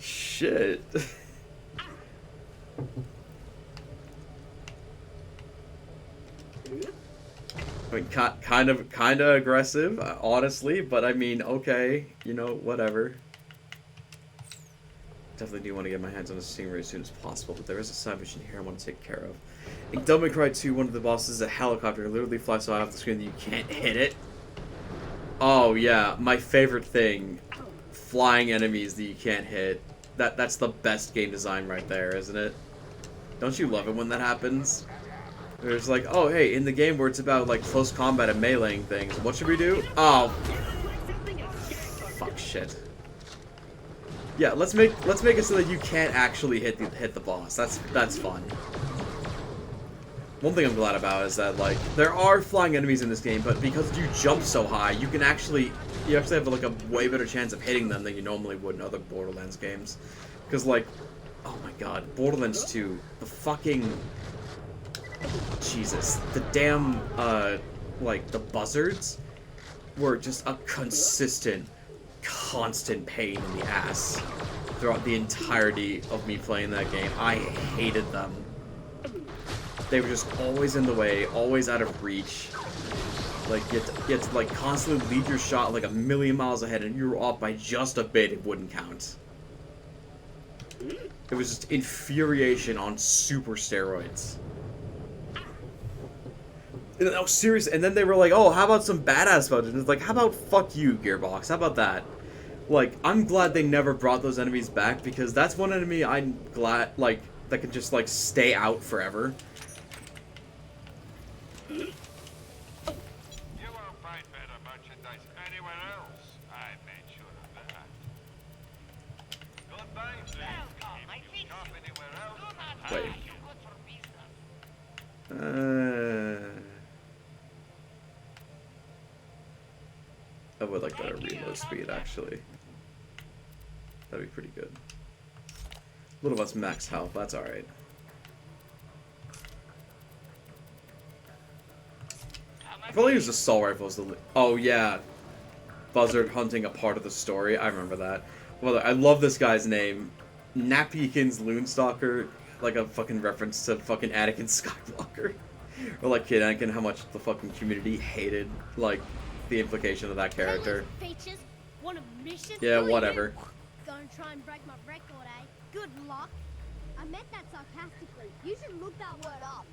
Shit. I mean, kind of aggressive, honestly, but I mean, okay, you know, whatever. Definitely do want to get my hands on a stingray as soon as possible, but there is a side mission here I want to take care of. In Devil May Cry 2, one of the bosses is a helicopter. It literally flies so high off the screen that you can't hit it. Oh yeah, my favorite thing. Flying enemies that you can't hit. That's the best game design right there, isn't it? Don't you love it when that happens? There's like, oh hey, in the game where it's about like close combat and meleeing things, what should we do? Oh, fuck shit. Yeah, let's make it so that you can't actually hit the boss. That's fun. One thing I'm glad about is that like there are flying enemies in this game, but because you jump so high, you actually have like a way better chance of hitting them than you normally would in other Borderlands games. Because like, oh my god, Borderlands 2, the fucking Jesus, the damn like the buzzards were just a constant pain in the ass throughout the entirety of me playing that game. I hated them. They were just always in the way, always out of reach. Like, you had to like, constantly lead your shot like a million miles ahead, and you were off by just a bit, it wouldn't count. It was just infuriation on super steroids. No, seriously, and then they were like, oh, how about some badass modes? And it's like, how about fuck you, Gearbox? How about that? Like, I'm glad they never brought those enemies back, because that's one enemy I'm glad, like, that could just, like, stay out forever. You won't find better merchandise anywhere else. I made sure of that. Goodbye, friend. If you shop anywhere else, Wait. I would like better reload speed, actually. That'd be pretty good. A little less max health, that's alright. I probably use assault rifles to... Oh, yeah. Buzzard hunting a part of the story. I remember that. Well, I love this guy's name. Nappykin's Loonstalker. Like a fucking reference to fucking Anakin Skywalker. Or like Kid Anakin, how much the fucking community hated, like, the implication of that character. Features, want a mission? Yeah, whatever. Gonna try and break my record, eh? Good luck. I meant that sarcastically. You should look that word up.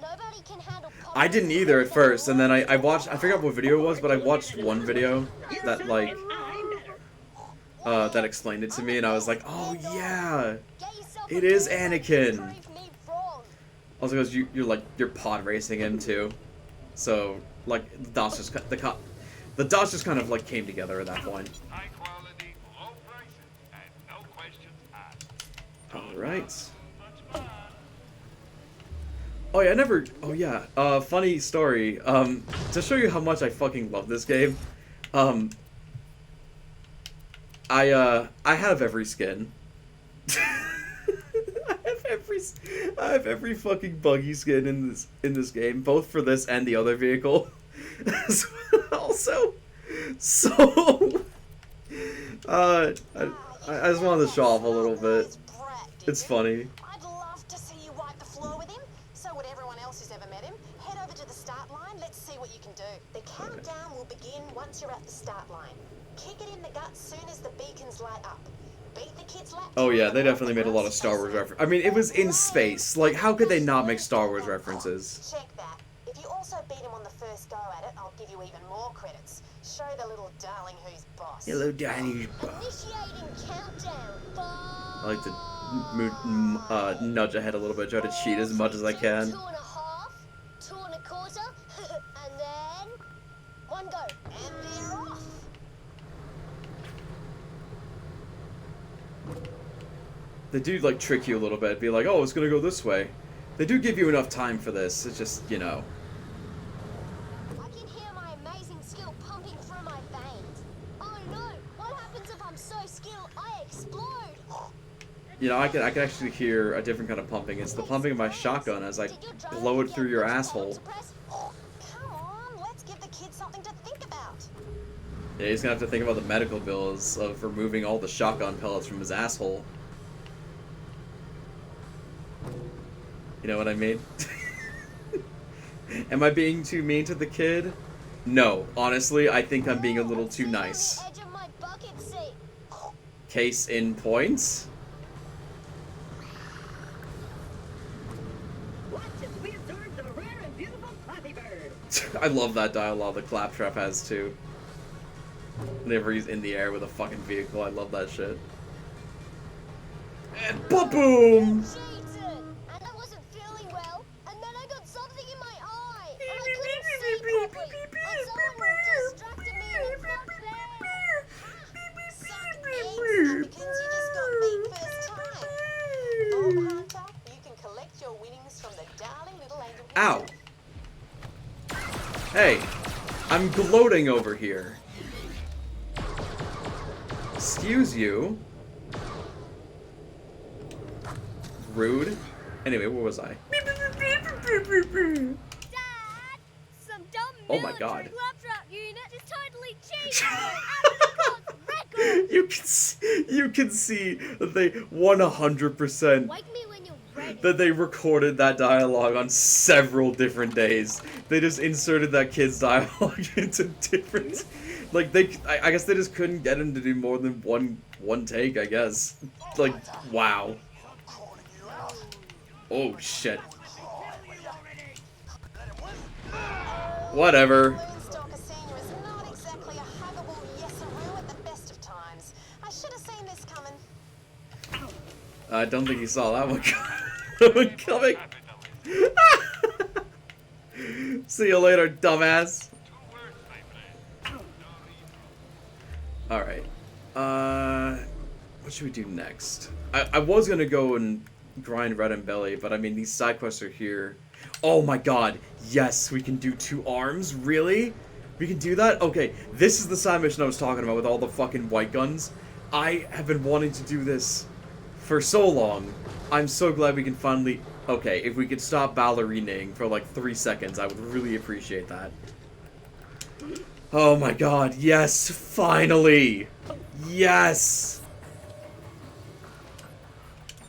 Nobody can handle I didn't either at first, and then I watched, I forgot what video it was, but I watched one video that, like, that explained it to me, and I was like, oh yeah, it is Anakin. Also, because you're pod racing him too, so like the dots just kind of like came together at that point. high quality, low prices, and no questions asked. All right. Oh yeah, oh yeah, funny story. To show you how much I fucking love this game, I have every skin. I have every fucking buggy skin in this game, both for this and the other vehicle. Also, so I just wanted to show off a little bit. It's funny. I'd love once you're at the start line. Kick it in the gut soon as the beacons light up. Beat the kids' laptops. Oh yeah, they definitely made a lot of Star Wars references. I mean, it was in space. Like, how could they not make Star Wars references? Check that. If you also beat him on the first go at it, I'll give you even more credits. Show the little darling who's boss. Hello, Danny. Initiating countdown. I like to nudge ahead a little bit, try to cheat as much as I can. 2 1/2, 2 1/4, and then 1 go. And they're off. They do, like, trick you a little bit, be like, oh, it's gonna go this way. They do give you enough time for this, it's just, you know. I can hear my amazing skill pumping through my veins. Oh no, what happens if I'm so skilled I explode? You know, I can actually hear a different kind of pumping. It's the pumping of my shotgun as I blow it through your asshole. Come on, let's give the kids something to think about. Yeah, he's gonna have to think about the medical bills of removing all the shotgun pellets from his asshole. You know what I mean? Am I being too mean to the kid? No, honestly, I think I'm being a little too nice. Case in point. I love that dialogue the Claptrap has too. Whenever he's in the air with a fucking vehicle, I love that shit. And ba-boom! Ow! Hey, I'm gloating over here. Excuse you. Rude. Anyway, where was I? Some dumb Oh my god. Claptrap unit is totally cheating. You can see that they 100% that they recorded that dialogue on several different days. They just inserted that kid's dialogue into different, like I guess they just couldn't get him to do more than one take, I guess. Like, wow. Oh shit. Whatever. I don't think he saw that one coming. See you later, dumbass. Alright. What should we do next? I was gonna go and grind Red and Belly, but I mean, these side quests are here. Oh my god, yes, we can do 2 arms? Really? We can do that? Okay, this is the side mission I was talking about with all the fucking white guns. I have been wanting to do this for so long. I'm so glad we can finally... Okay, if we could stop ballerinaing for like 3 seconds, I would really appreciate that. Oh my god, yes, finally! Yes!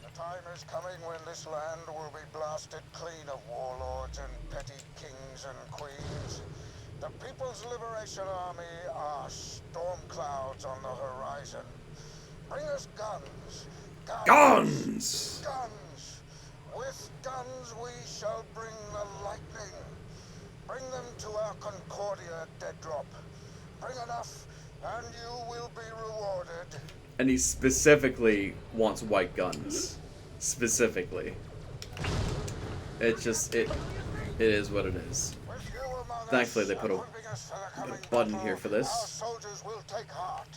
The time is coming when this land will be blasted clean of warlords and petty kings and queens. The People's Liberation Army are storm clouds on the horizon. Bring us guns. Guns! Guns! With guns we shall bring the lightning. Bring them to our Concordia dead drop. Bring enough, and you will be rewarded. And he specifically wants white guns. Specifically. It just, it is what it is. Thankfully they put a button here for this. Soldiers will take heart.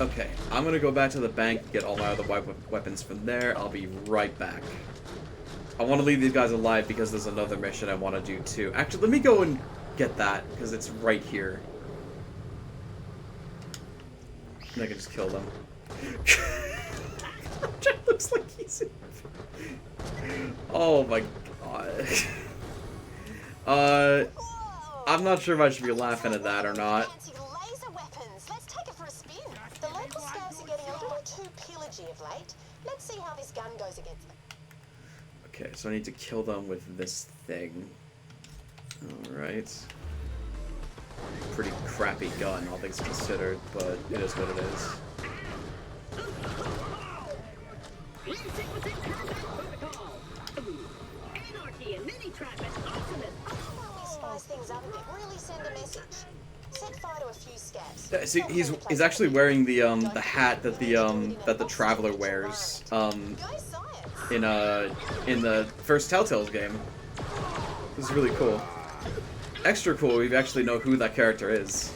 Okay, I'm gonna go back to the bank and get all my other weapons from there. I'll be right back. I want to leave these guys alive because there's another mission I want to do too. Actually, let me go and get that, because it's right here. And I can just kill them. Jack looks like he's in... Oh my god. I'm not sure if I should be laughing at that or not. Let's see how this gun goes against them. Okay, so I need to kill them with this thing. Alright. pretty crappy gun, all things considered, but it is what it is. Anarchy and mini traffic, awesomeness. Spice things up a bit. Really send a message. Set fire to a few scabs. Yeah, see, he's actually wearing the hat that the Traveler wears in the first Telltale's game. This is really cool. Extra cool, we actually know who that character is.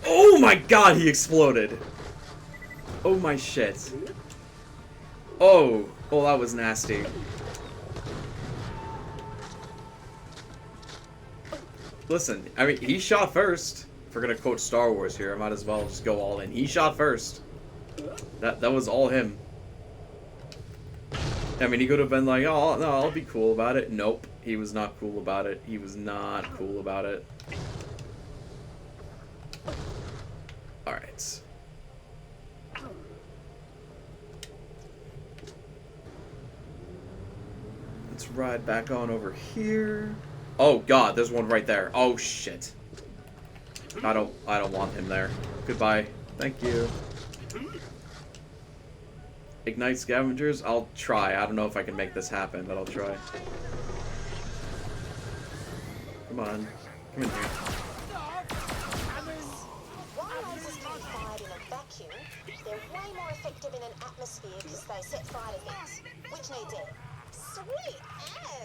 Oh my god, he exploded! Oh my shit. Oh, that was nasty. Listen, I mean, he shot first. If we're gonna quote Star Wars here, I might as well just go all in. He shot first. That was all him. I mean, he could have been like, oh, no, I'll be cool about it. Nope, he was not cool about it. He was not cool about it. Alright. Let's ride back on over here. Oh god, there's one right there. Oh shit. I don't want him there. Goodbye. Thank you. Ignite scavengers? I'll try. I don't know if I can make this happen, but I'll try. Come on. Come in here. They're way more effective in an atmosphere because they set fire to things, which needs air. Sweet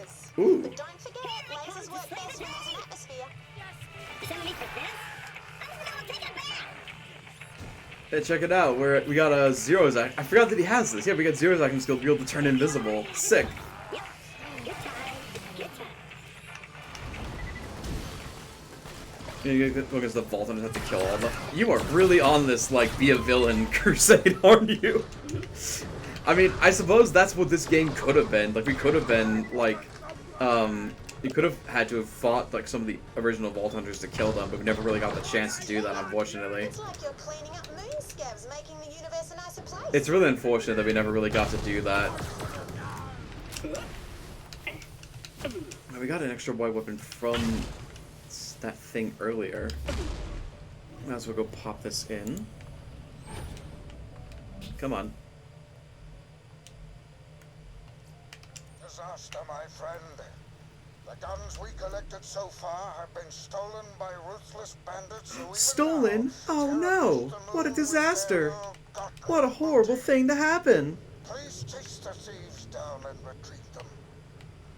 as! Ooh. But don't forget, lasers work best when there's an atmosphere. Hey, check it out. We got a Zero's Act. I forgot that he has this. Yeah, we got Zero's Acting skill to be able to turn invisible. Sick. You go against the vault and have to kill all of them. You are really on this, like, be a villain crusade, aren't you? I mean, I suppose that's what this game could have been. Like, we could have been, like, you could have had to have fought, like, some of the original Vault Hunters to kill them, but we never really got the chance to do that, unfortunately. It's like you're cleaning up moon scabs, making the universe a nicer place. It's really unfortunate that we never really got to do that. Now, we got an extra white weapon from that thing earlier. Might as well go pop this in. Come on. Disaster, my friend. The guns we collected so far have been stolen by ruthless bandits who even Stolen? now Oh no! What a disaster! got What a horrible thing to happen! Please chase the thieves down and retrieve them.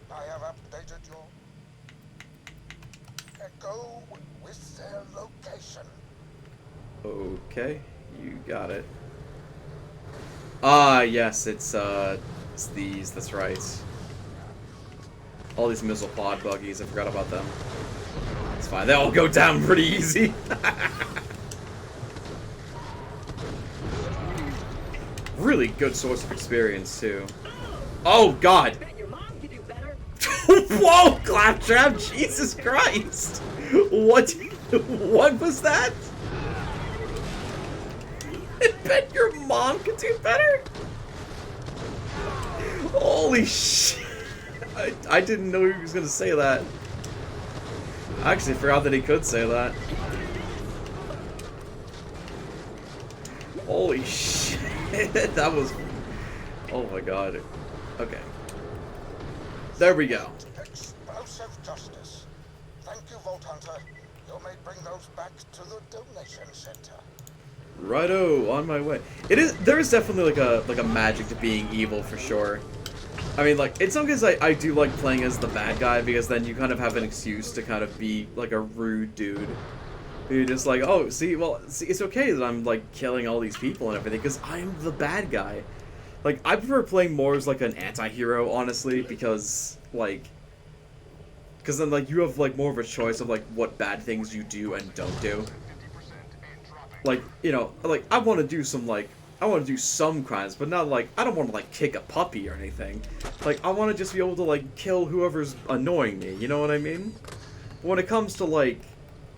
I have updated your echo with their location. Okay, you got it. Ah, yes, it's these, that's right. All these missile pod buggies, I forgot about them. It's fine, they all go down pretty easy. Really good source of experience, too. Oh, God! Whoa, Claptrap! Jesus Christ! What was that? I bet your mom could do better? Holy shit! I didn't know he was gonna say that. I actually forgot that he could say that. Holy shit! That was... Oh my god. Okay. There we go. Explosive justice. Thank you, Vault Hunter. You may bring those back to the donation center. Righto, on my way. There is definitely like a magic to being evil for sure. I mean, like, in some cases I do like playing as the bad guy because then you kind of have an excuse to kind of be like a rude dude. You're just like, oh, see, it's okay that I'm like killing all these people and everything because I'm the bad guy. Like, I prefer playing more as like an anti-hero, honestly, because then like you have like more of a choice of like what bad things you do and don't do. Like, you know, like I want to do some like I want to do some crimes, but not like, I don't want to like kick a puppy or anything. Like, I want to just be able to like kill whoever's annoying me, you know what I mean? When it comes to like,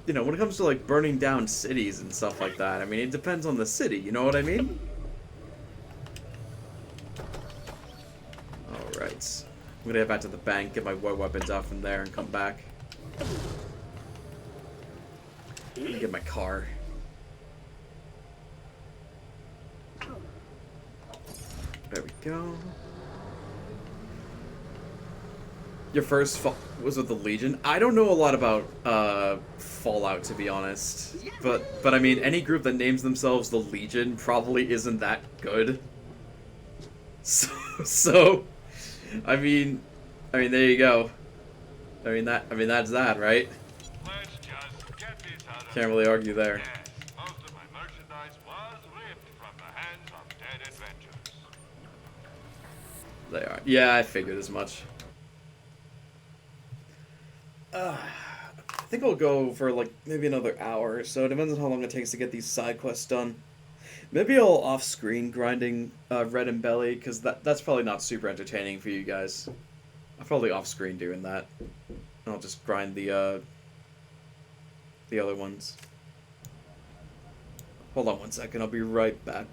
you know, when it comes to like burning down cities and stuff like that, I mean, it depends on the city, you know what I mean? Alright. I'm gonna head back to the bank, get my war weapons out from there, and come back. Get my car. There we go. Your first fall was with the Legion? I don't know a lot about Fallout, to be honest. But I mean, any group that names themselves the Legion probably isn't that good. So I mean, there you go. I mean that's that, right? Can't really argue there. They are. Yeah, I figured as much. I think I'll go for like maybe another hour or so. It depends on how long it takes to get these side quests done. Maybe I'll off-screen grinding Red and Belly, because that's probably not super entertaining for you guys. I'll probably off-screen doing that. I'll just grind the other ones. Hold on one second, I'll be right back.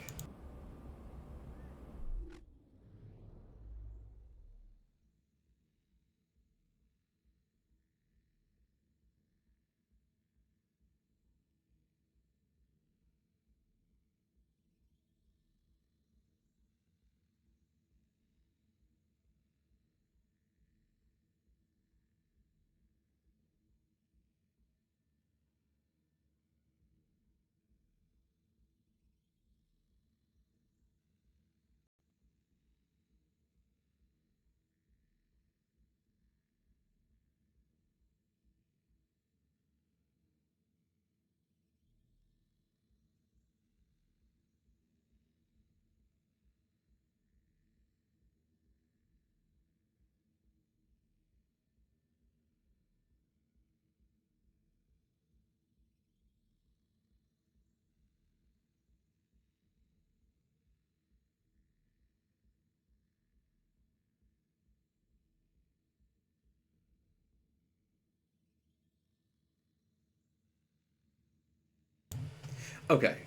Okay,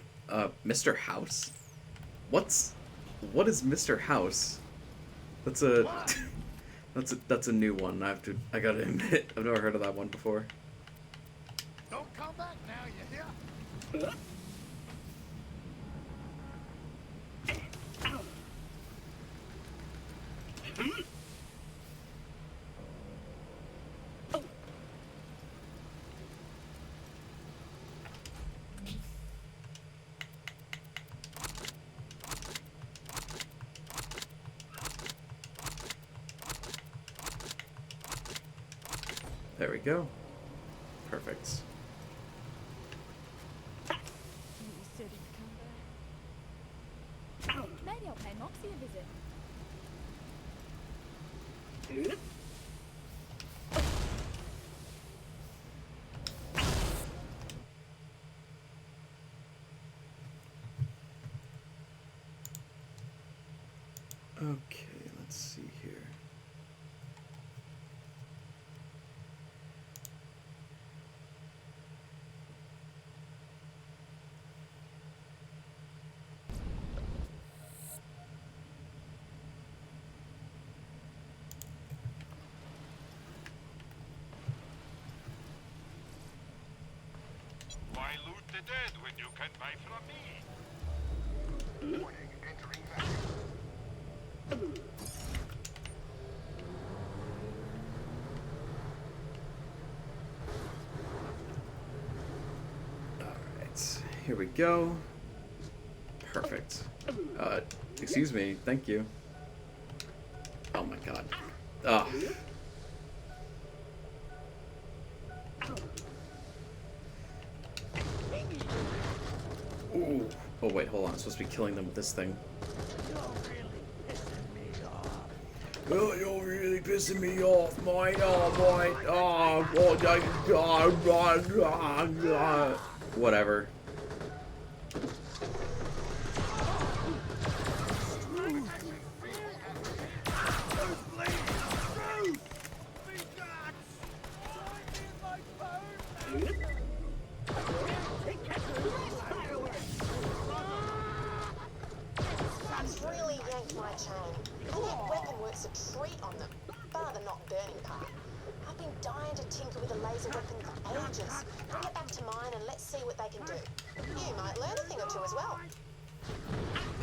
Mr. House? What is Mr. House? That's a that's a new one. I gotta admit, I've never heard of that one before. Don't come back now, you hear? There we go. Perfect. Maybe I'll pay Moxie a visit. Okay, let's see here. Why loot the dead when you can buy from me? Alright, here we go. Perfect. Excuse me, thank you. Oh my god. Ugh. Ooh. Oh wait, hold on. I'm supposed to be killing them with this thing. Well, you're really pissing me off, mate. Oh, mate. Oh, whatever. That's really yanked my chain. And that weapon works a treat on them, bar the not burning part. I've been dying to tinker with a laser weapon for ages. Bring it back to mine and let's see what they can do. You might learn a thing or two as well.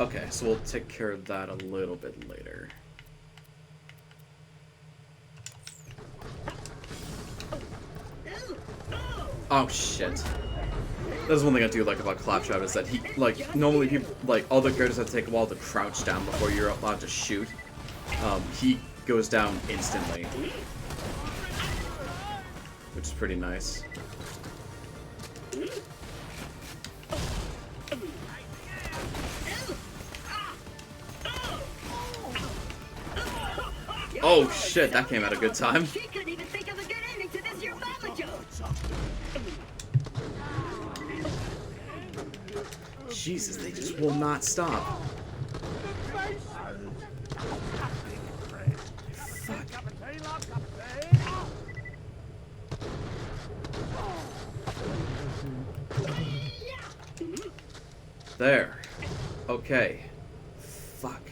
Okay, so we'll take care of that a little bit later. Oh shit. That's one thing I do like about Claptrap is that he, like, normally people, like, all the characters have to take a while to crouch down before you're allowed to shoot. He goes down instantly. Which is pretty nice. Oh shit, that came at a good time. She couldn't even think of a good ending to this your mama joke. Jesus, they just will not stop. Fuck. There. Okay. Fuck.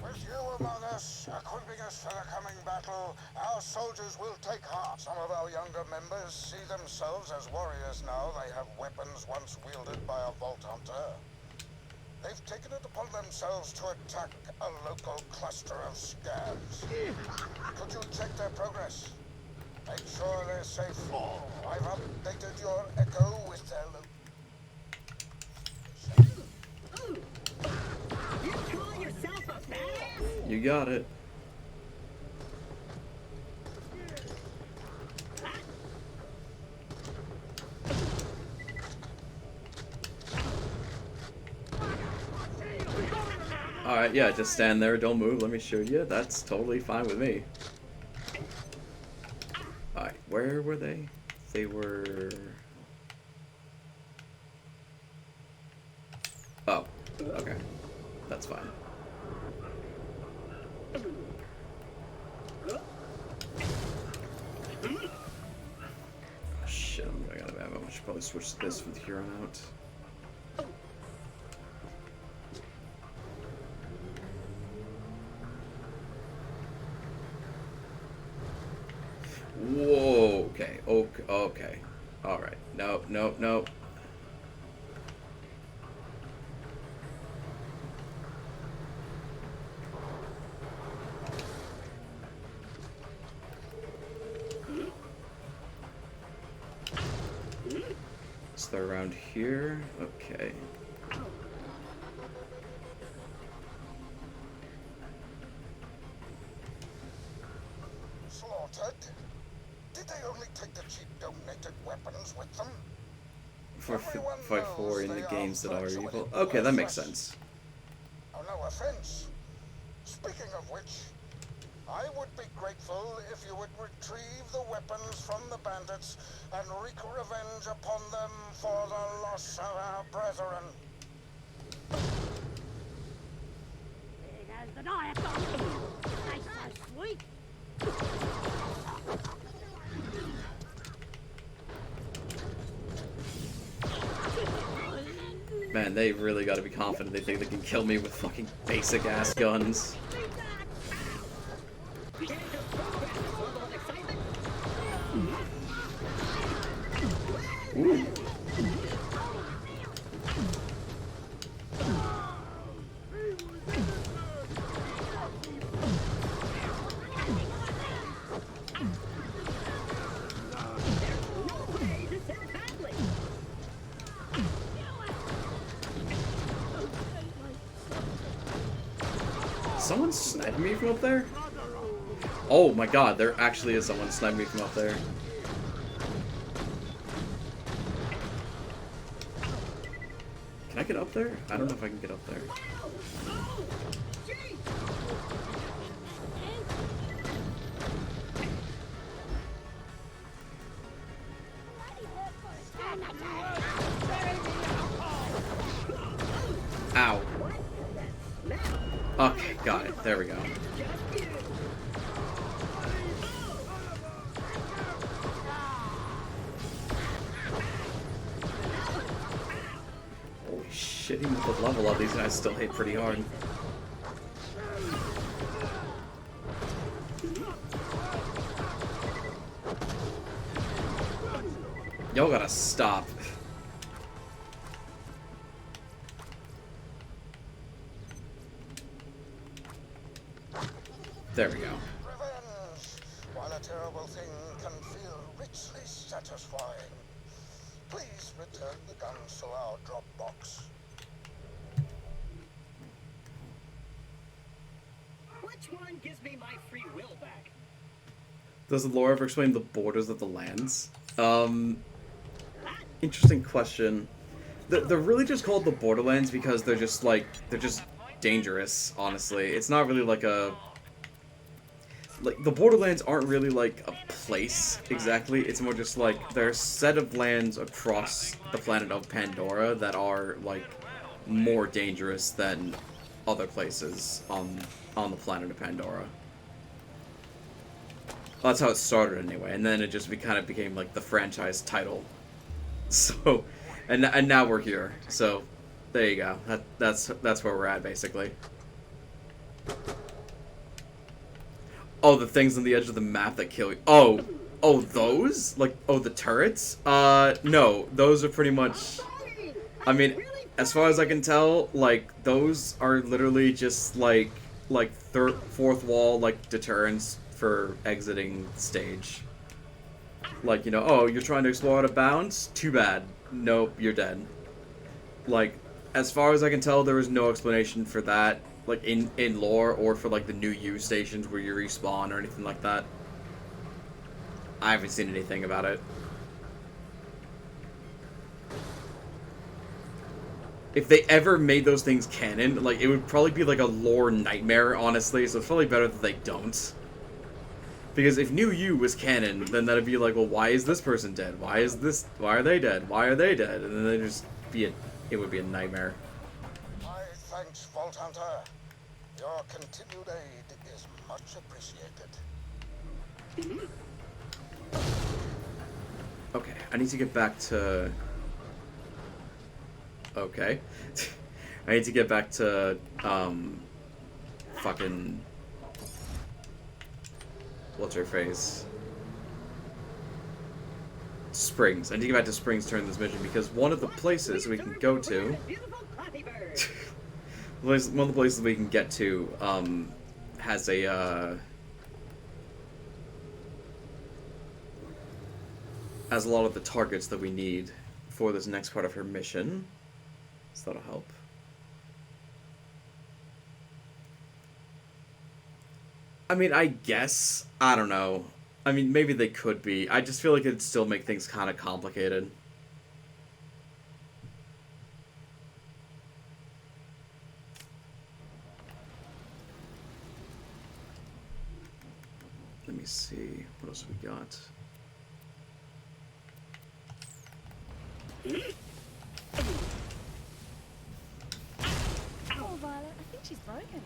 With you among us, equipping us for the coming battle, our soldiers will take heart. Some of our younger members see themselves as warriors now. They have weapons once wielded by a Vault Hunter. They've taken it upon themselves to attack a local cluster of scabs. Could you check their progress? Make sure they're safe. I've updated your echo with their You call yourself a badass? You got it. Alright, yeah, just stand there, don't move, let me show you. That's totally fine with me. Alright, where were they? They were... Oh, okay. That's fine. Shit, I should probably switch to this from here on out. Whoa, okay, okay. Alright, no. So they're around here, okay. slaughtered. Did they only take the cheap donated weapons with them? For fight for in the games that are evil. Okay, that makes sense. Oh, no offense. Speaking of which, I would be grateful if you would retrieve the weapons from the bandits and wreak revenge upon them for the loss of our brethren. There's the knife. Tastes so sweet. Man, they really gotta be confident they think they can kill me with fucking basic ass guns. Ooh. Someone sniping me from up there? Oh my god, there actually is someone sniping me from up there. Can I get up there? I don't know if I can get up there. Ow. Okay, got it. There we go. shit, even with the level, all these guys still hit pretty hard. Y'all gotta stop. There we go. Revenge, while a terrible thing can feel richly satisfying. Please return the guns to our drop box. Which one gives me my free will back? Does the lore ever explain the borders of the lands? Interesting question. They're really just called the Borderlands because they're just dangerous, honestly. It's not really like a... Like, the Borderlands aren't really like a place, exactly. It's more just like, they're a set of lands across the planet of Pandora that are, like, more dangerous than other places on the planet of Pandora. Well, that's how it started anyway, and then it just kind of became like the franchise title. So, and now we're here. So, there you go. That's where we're at basically. Oh, the things on the edge of the map that kill you. Oh, those? Like, the turrets? No, those are pretty much. I mean, as far as I can tell, like those are literally just like fourth wall like deterrents for exiting the stage. Like, you know, oh, you're trying to explore out of bounds? Too bad. Nope, you're dead. Like, as far as I can tell, there is no explanation for that, like, in lore, or for, like, the new U stations where you respawn or anything like that. I haven't seen anything about it. If they ever made those things canon, like, it would probably be, like, a lore nightmare, honestly, so it's probably better that they don't. Because if New You was canon, then that'd be like, well, why is this person dead? Why are they dead? Why are they dead? And then they'd just be it would be a nightmare. My thanks, Vault Hunter. Your continued aid is much appreciated. Okay, I need to get back to... Okay. I need to get back to, fucking... What's her face? Springs. I need to get back to Springs during this mission because one of the places we can go to... one of the places we can get to, has a, has a lot of the targets that we need for this next part of her mission. So that'll help. I mean, I guess. I don't know. I mean, maybe they could be. I just feel like it'd still make things kind of complicated. Let me see. What else we got? Oh, Violet, I think she's broken.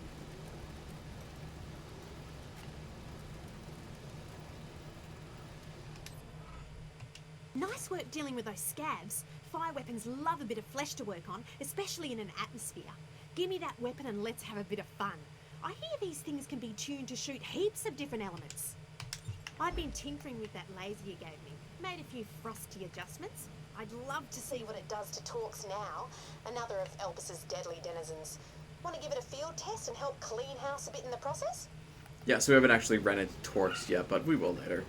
Nice work dealing with those scabs. Fire weapons love a bit of flesh to work on, especially in an atmosphere. Give me that weapon and let's have a bit of fun. I hear these things can be tuned to shoot heaps of different elements. I've been tinkering with that laser you gave me. Made a few frosty adjustments. I'd love to see what it does to Torx now, another of Elpas's deadly denizens. Want to give it a field test and help clean house a bit in the process? Yeah, so we haven't actually rented Torx yet, but we will later.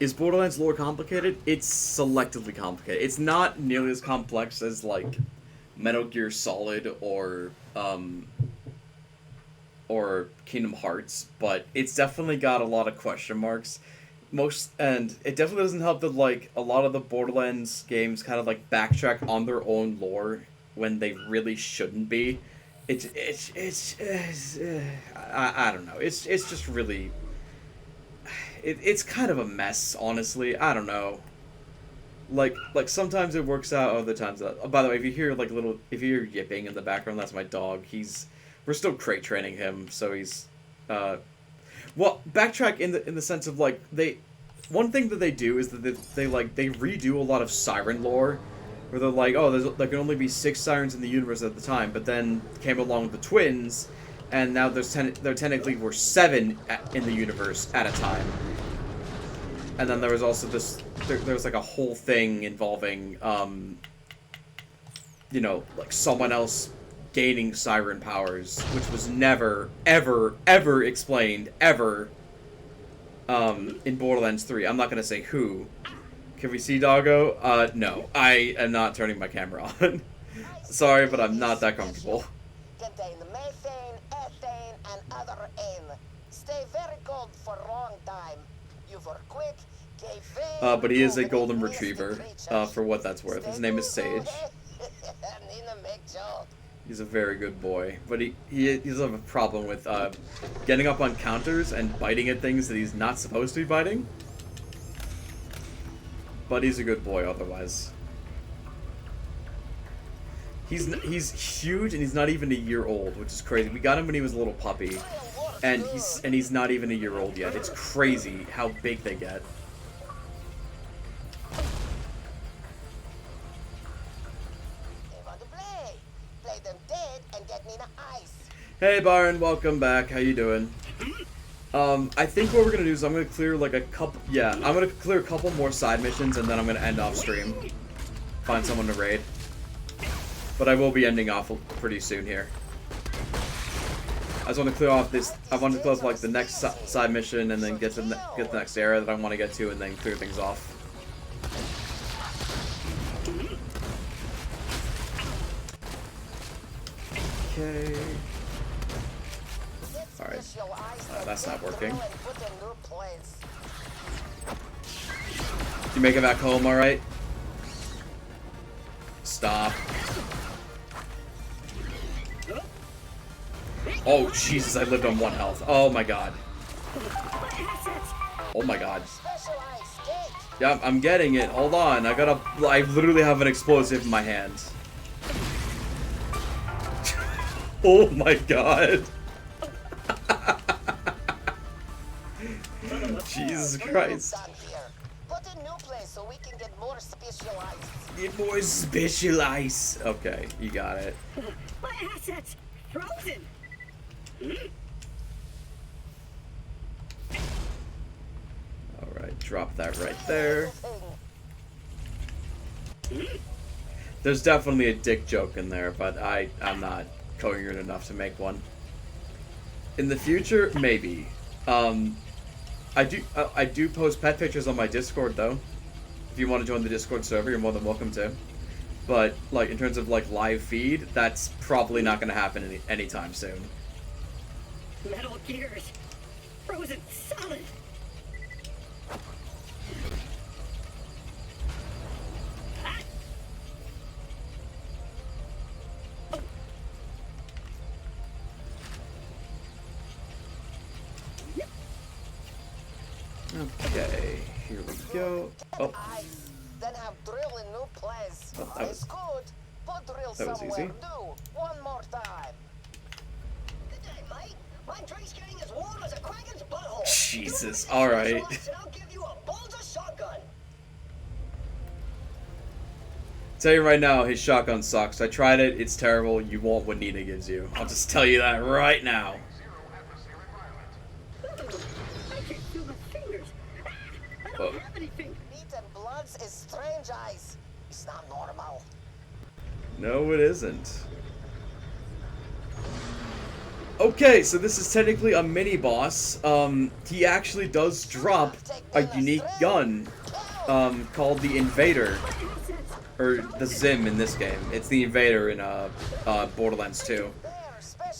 Is Borderlands lore complicated? It's selectively complicated. It's not nearly as complex as, like, Metal Gear Solid or Kingdom Hearts, but it's definitely got a lot of question marks. And it definitely doesn't help that, like, a lot of the Borderlands games kind of, like, backtrack on their own lore when they really shouldn't be. I don't know. It's just really... It's kind of a mess, honestly. I don't know. Like sometimes it works out, other times not. By the way, if you hear if you hear yipping in the background, that's my dog. We're still crate training him, so he's, well, backtrack in the sense of like one thing that they do is that they redo a lot of Siren lore where they're like, oh, there can only be 6 sirens in the universe at the time, but then came along with the twins, and now there technically were 7 in the universe at a time. And then there was also this, there was like a whole thing involving, you know, like someone else gaining siren powers, which was never, ever, ever explained, ever, in Borderlands 3. I'm not gonna say who. Can we see Doggo? No. I am not turning my camera on. Sorry, but I'm not that comfortable. Contain methane, ethane, and other N. Stay very cold for a long time. You were quick, gave very But he is a good golden linguistic retriever, creatures. for what that's worth. His name is Sage. Nina make joke. He's a very good boy, but he does have a problem with getting up on counters and biting at things that he's not supposed to be biting. But he's a good boy otherwise. He's huge and he's not even a year old, which is crazy. We got him when he was a little puppy, and he's not even a year old yet. It's crazy how big they get. Hey Byron, welcome back. How you doing? I think what we're gonna do is I'm gonna clear like a couple. Yeah, I'm gonna clear a couple more side missions and then I'm gonna end off stream. Find someone to raid. But I will be ending off pretty soon here. I just want to clear off this. I want to clear off like the next side mission and then get to the next area that I want to get to and then clear things off. Okay. Alright. That's not working. You make it back home, alright? Stop. Oh, Jesus, I lived on 1 health. Oh my god. Oh my god. Yeah, I'm getting it. Hold on. I literally have an explosive in my hand. Oh my god. Jesus Christ. Get more specialized. Okay, you got it. My assets frozen. Alright, drop that right there. There's definitely a dick joke in there, but I'm not coherent enough to make one. In the future, maybe. I do post pet pictures on my Discord though. If you want to join the Discord server, you're more than welcome to. But like in terms of like live feed, that's probably not going to happen anytime soon. Metal gears, frozen solid. Okay, here we go. Oh. Then have drill in new place. Oh, that was Put drill that was somewhere easy. new. One more time. Good day, mate. My drink's getting as warm as a Kraken's butthole. Jesus, alright. And I'll give you a Bulger shotgun. Tell you right now, his shotgun sucks. I tried it, it's terrible. You want what Nina gives you. I'll just tell you that right now. I can't feel my fingers. I don't have anything. Meat and bloods is strange eyes. It's not normal. No, it isn't. Okay, so this is technically a mini-boss. He actually does drop a unique gun, called the Invader. Or the Zim in this game. It's the Invader in, Borderlands 2.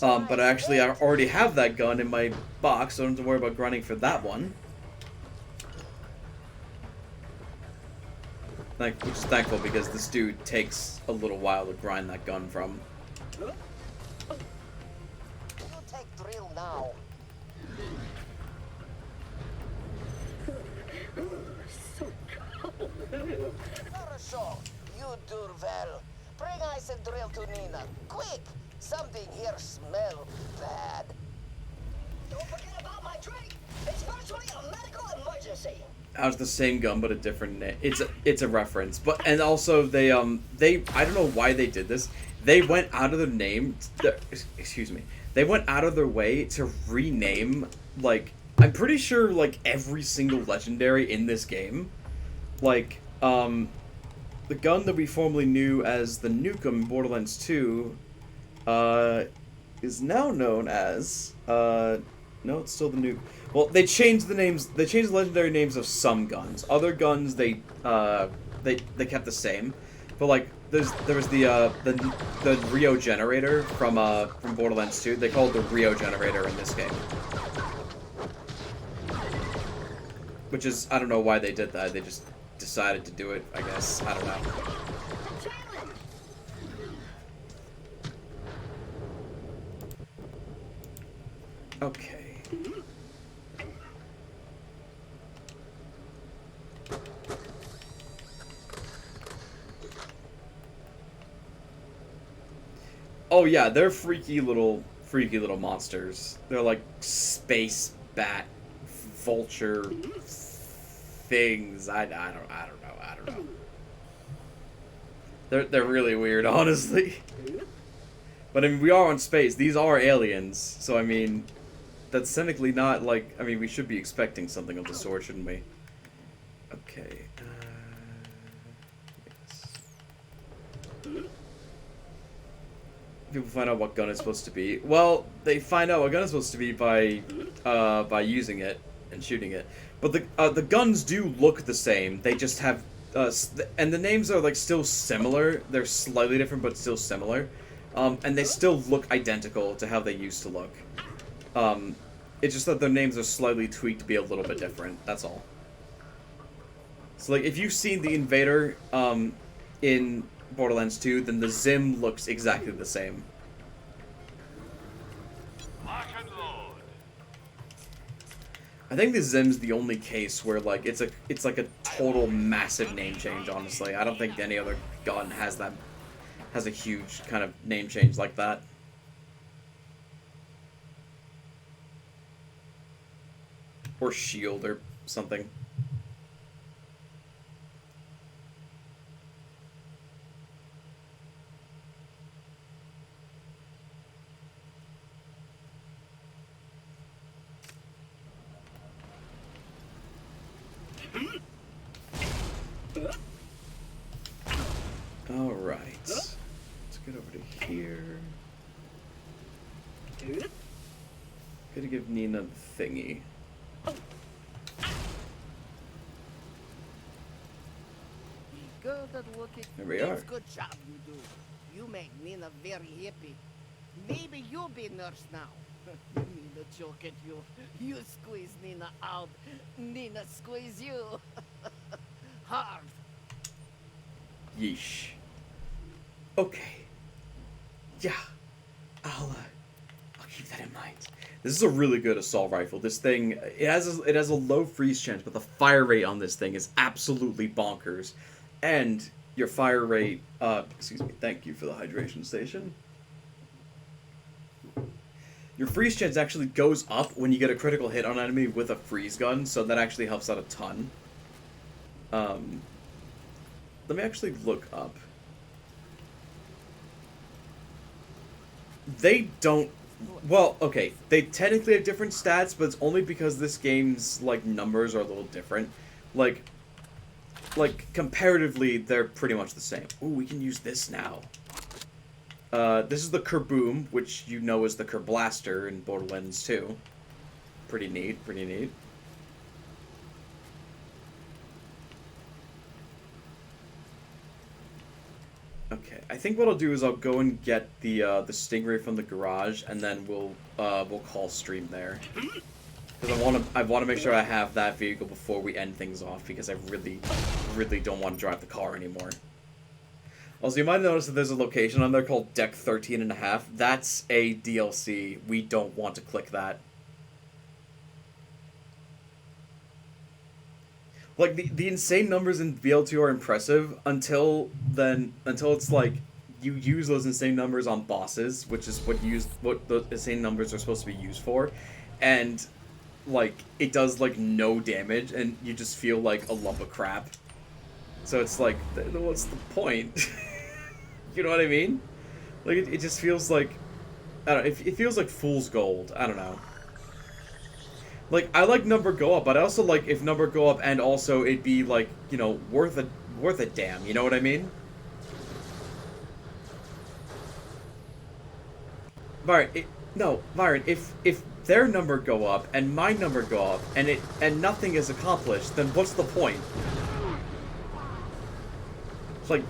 But actually, I already have that gun in my box, so I don't have to worry about grinding for that one. Which is thankful, because this dude takes a little while to grind that gun from. You take drill now. So cold. Хорошо. You do well. Bring ice and drill to Nina. Quick! Something here smell bad. Don't forget about my drink. It's virtually a medical emergency. It's the same gun but a different name. It's a reference, but and also they I don't know why they did this. They went out of their name. Excuse me. They went out of their way to rename like I'm pretty sure like every single legendary in this game, like the gun that we formerly knew as the Nukem in Borderlands 2, is now known as no, it's still the Nuke. Well, they changed the names. They changed the legendary names of some guns. Other guns they kept the same, but like there was the Rio generator from Borderlands 2. They called it the Rio generator in this game, which is I don't know why they did that. They just decided to do it. I guess I don't know. Okay. Oh yeah, they're freaky little monsters. They're like space bat vulture things. I don't know. They're really weird, honestly. But I mean, we are on space. These are aliens, so I mean, that's technically not like. I mean, we should be expecting something of the sort, shouldn't we? Okay. Yes. People find out what gun it's supposed to be. Well, they find out what gun it's supposed to be by using it and shooting it. But the guns do look the same. They just have and the names are like still similar. They're slightly different, but still similar. And they still look identical to how they used to look. It's just that their names are slightly tweaked to be a little bit different. That's all. So like if you've seen the Invader in Borderlands 2, then the Zim looks exactly the same. I think the Zim's the only case where like it's like a total massive name change, honestly. I don't think any other gun has a huge kind of name change like that. Or shield or something. Alright. Let's get over to here. Gotta give Nina the thingy. Good at looking. There we are. Good job you do. You make Nina very happy. Maybe you'll be nurse now. Nina joke at you. You squeeze Nina out. Nina squeeze you. Hard. Yeesh. Okay. Yeah. I'll keep that in mind. This is a really good assault rifle. This thing, it has a low freeze chance, but the fire rate on this thing is absolutely bonkers. And your fire rate, excuse me, thank you for the hydration station. Your freeze chance actually goes up when you get a critical hit on an enemy with a freeze gun, so that actually helps out a ton. Let me actually look up. They don't... Well, okay, they technically have different stats, but it's only because this game's, like, numbers are a little different. Like, comparatively, they're pretty much the same. Ooh, we can use this now. This is the Kerboom, which you know is the Kerblaster in Borderlands 2. Pretty neat, pretty neat. Okay, I think what I'll do is I'll go and get the Stingray from the garage, and then we'll call stream there. Because I want to make sure I have that vehicle before we end things off, because I really don't want to drive the car anymore. Also, you might notice that there's a location on there called Deck 13.5. That's a DLC. We don't want to click that. Like, the insane numbers in VL2 are impressive until it's like you use those insane numbers on bosses, which is what the insane numbers are supposed to be used for, and like, it does, like, no damage, and you just feel like a lump of crap. So it's like, what's the point? You know what I mean? Like, it just feels like, I don't know, it feels like fool's gold. I don't know. Like, I like number go up, but I also like if number go up and also it'd be, like, you know, worth a damn, you know what I mean? Byron, Byron, if their number go up and my number go up and nothing is accomplished, then what's the point? It's like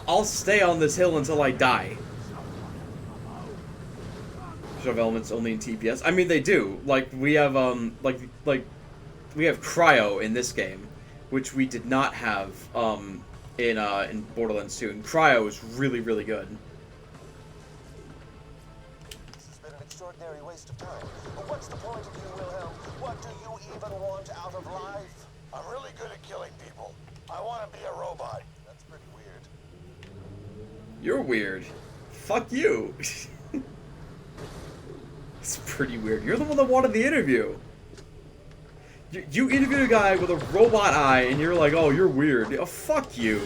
I'll stay on this hill until I die. Shove elements only in TPS. I mean, they do. Like we have like we have cryo in this game, which we did not have in Borderlands 2, and cryo is really good. Extraordinary waste of time. But what's the point of you, Wilhelm? What do you even want out of life? I'm really good at killing people. I want to be a robot. That's pretty weird. You're weird. Fuck you. It's pretty weird. You're the one that wanted the interview. You interviewed a guy with a robot eye, and you're like, oh, you're weird. Oh, fuck you.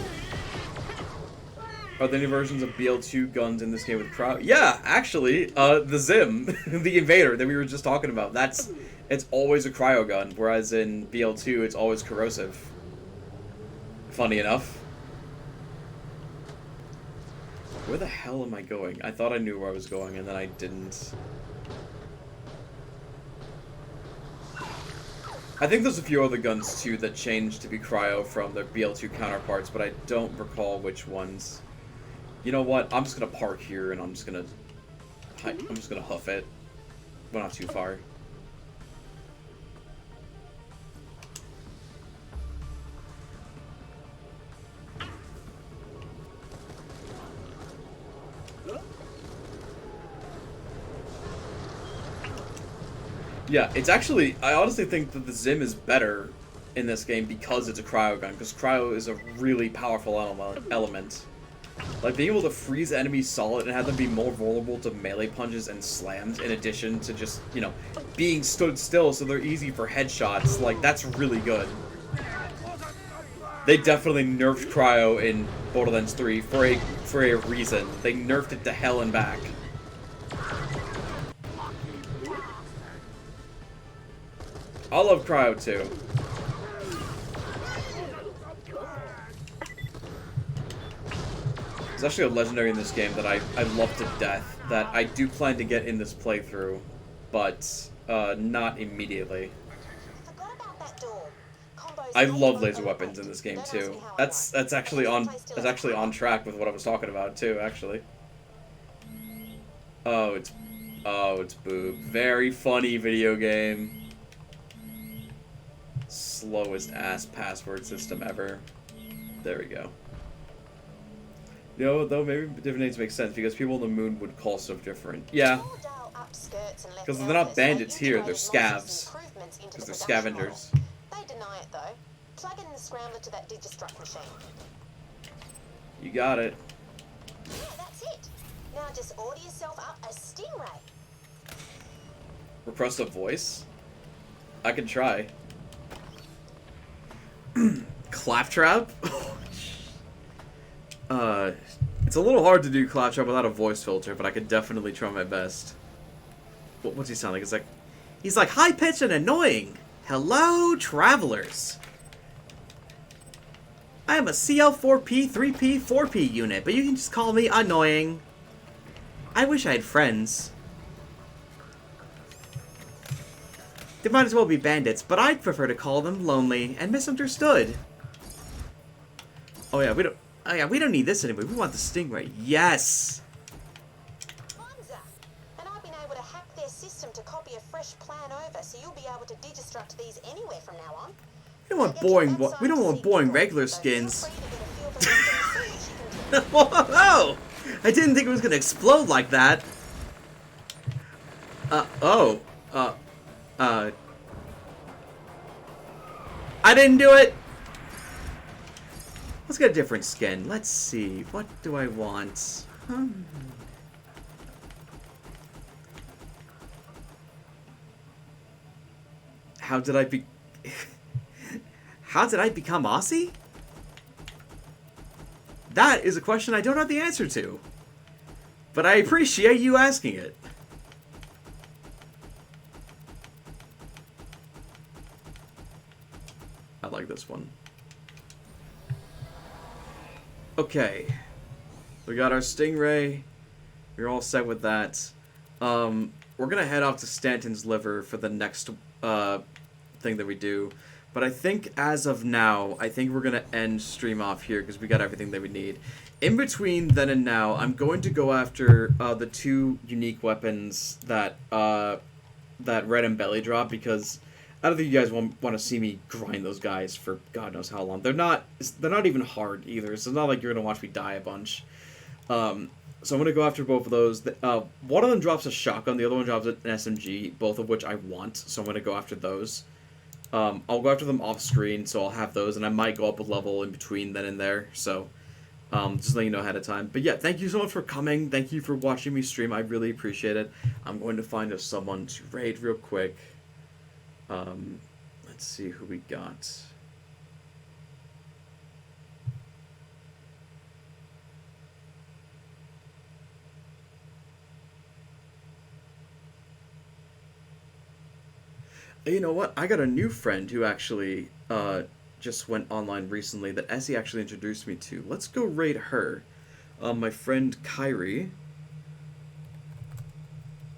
Are there any versions of BL2 guns in this game with cryo? Yeah, actually, the Zim, the Invader that we were just talking about, it's always a cryo gun, whereas in BL2 it's always corrosive. Funny enough. Where the hell am I going? I thought I knew where I was going, and then I didn't. I think there's a few other guns, too, that changed to be cryo from their BL2 counterparts, but I don't recall which ones. You know what? I'm just gonna park here, and I'm just gonna hoof it. But not too far. Yeah, it's actually, I honestly think that the Zim is better in this game because it's a cryo gun, because cryo is a really powerful element. Like, being able to freeze enemies solid and have them be more vulnerable to melee punches and slams, in addition to just, you know, being stood still so they're easy for headshots, like, that's really good. They definitely nerfed cryo in Borderlands 3 for a reason. They nerfed it to hell and back. I love cryo too. There's actually a legendary in this game that I love to death that I do plan to get in this playthrough, but not immediately. I love laser weapons in this game too. That's actually on track with what I was talking about too, actually. Oh, it's Boob. Very funny video game. Slowest ass password system ever. There we go. You know, though, maybe different names make sense because people on the moon would call stuff different. Yeah. Because they're not bandits here, they're scavs. Because they're scavengers. They deny it though. Plug in the scrambler to that Digistruct machine. You got it. Yeah, that's it. Now just order yourself up a Stingray. Repress a voice? I can try. Claptrap? It's a little hard to do Claptrap without a voice filter, but I could definitely try my best. What's he sound like? He's like high-pitched and annoying. Hello, travelers. I am a CL4P 3P 4P unit, but you can just call me annoying. I wish I had friends. They might as well be bandits, but I'd prefer to call them lonely and misunderstood. Oh yeah, we don't need this anymore. We want the Stingray. Yes. And I've been able to hack their system to copy a fresh plan over, so you'll be able to Digistruct these anywhere from now on. We don't want boring regular skins. Whoa! I didn't think it was gonna explode like that. I didn't do it! Let's get a different skin. Let's see. What do I want? How did I be... How did I become Aussie? That is a question I don't have the answer to. But I appreciate you asking it. I like this one. Okay. We got our Stingray. We're all set with that. We're gonna head off to Stanton's Liver for the next thing that we do. But I think as of now, I think we're gonna end stream off here because we got everything that we need. In between then and now, I'm going to go after the 2 unique weapons that that Red and Belly drop, because I don't think you guys want to see me grind those guys for God knows how long. They're not even hard either, so it's not like you're gonna watch me die a bunch. So I'm gonna go after both of those. One of them drops a shotgun, the other one drops an SMG, both of which I want. So I'm gonna go after those. I'll go after them off screen, so I'll have those, and I might go up a level in between then and there. So just letting you know ahead of time. But yeah, thank you so much for coming. Thank you for watching me stream. I really appreciate it. I'm going to find us someone to raid real quick. Let's see who we got. You know what? I got a new friend who actually just went online recently that Essie actually introduced me to. Let's go raid her. My friend Kyrie.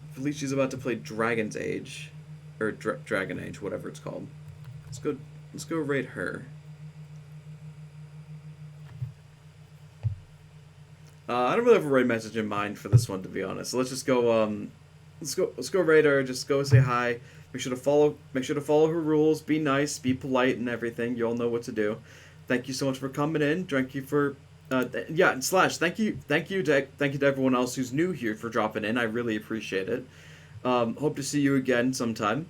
I believe she's about to play Dragon's Age. Or Dragon Age, whatever it's called. Let's go raid her. I don't really have a raid message in mind for this one, to be honest. So let's just go let's go raid her, just go say hi. Make sure to follow her rules, be nice, be polite and everything. You all know what to do. Thank you so much for coming in. Thank you for yeah, and Slash, thank you to everyone else who's new here for dropping in. I really appreciate it. Hope to see you again sometime.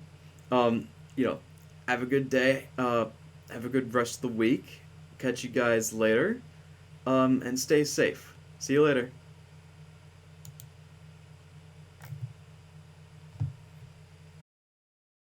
You know, have a good day. Have a good rest of the week. Catch you guys later. And stay safe. See you later.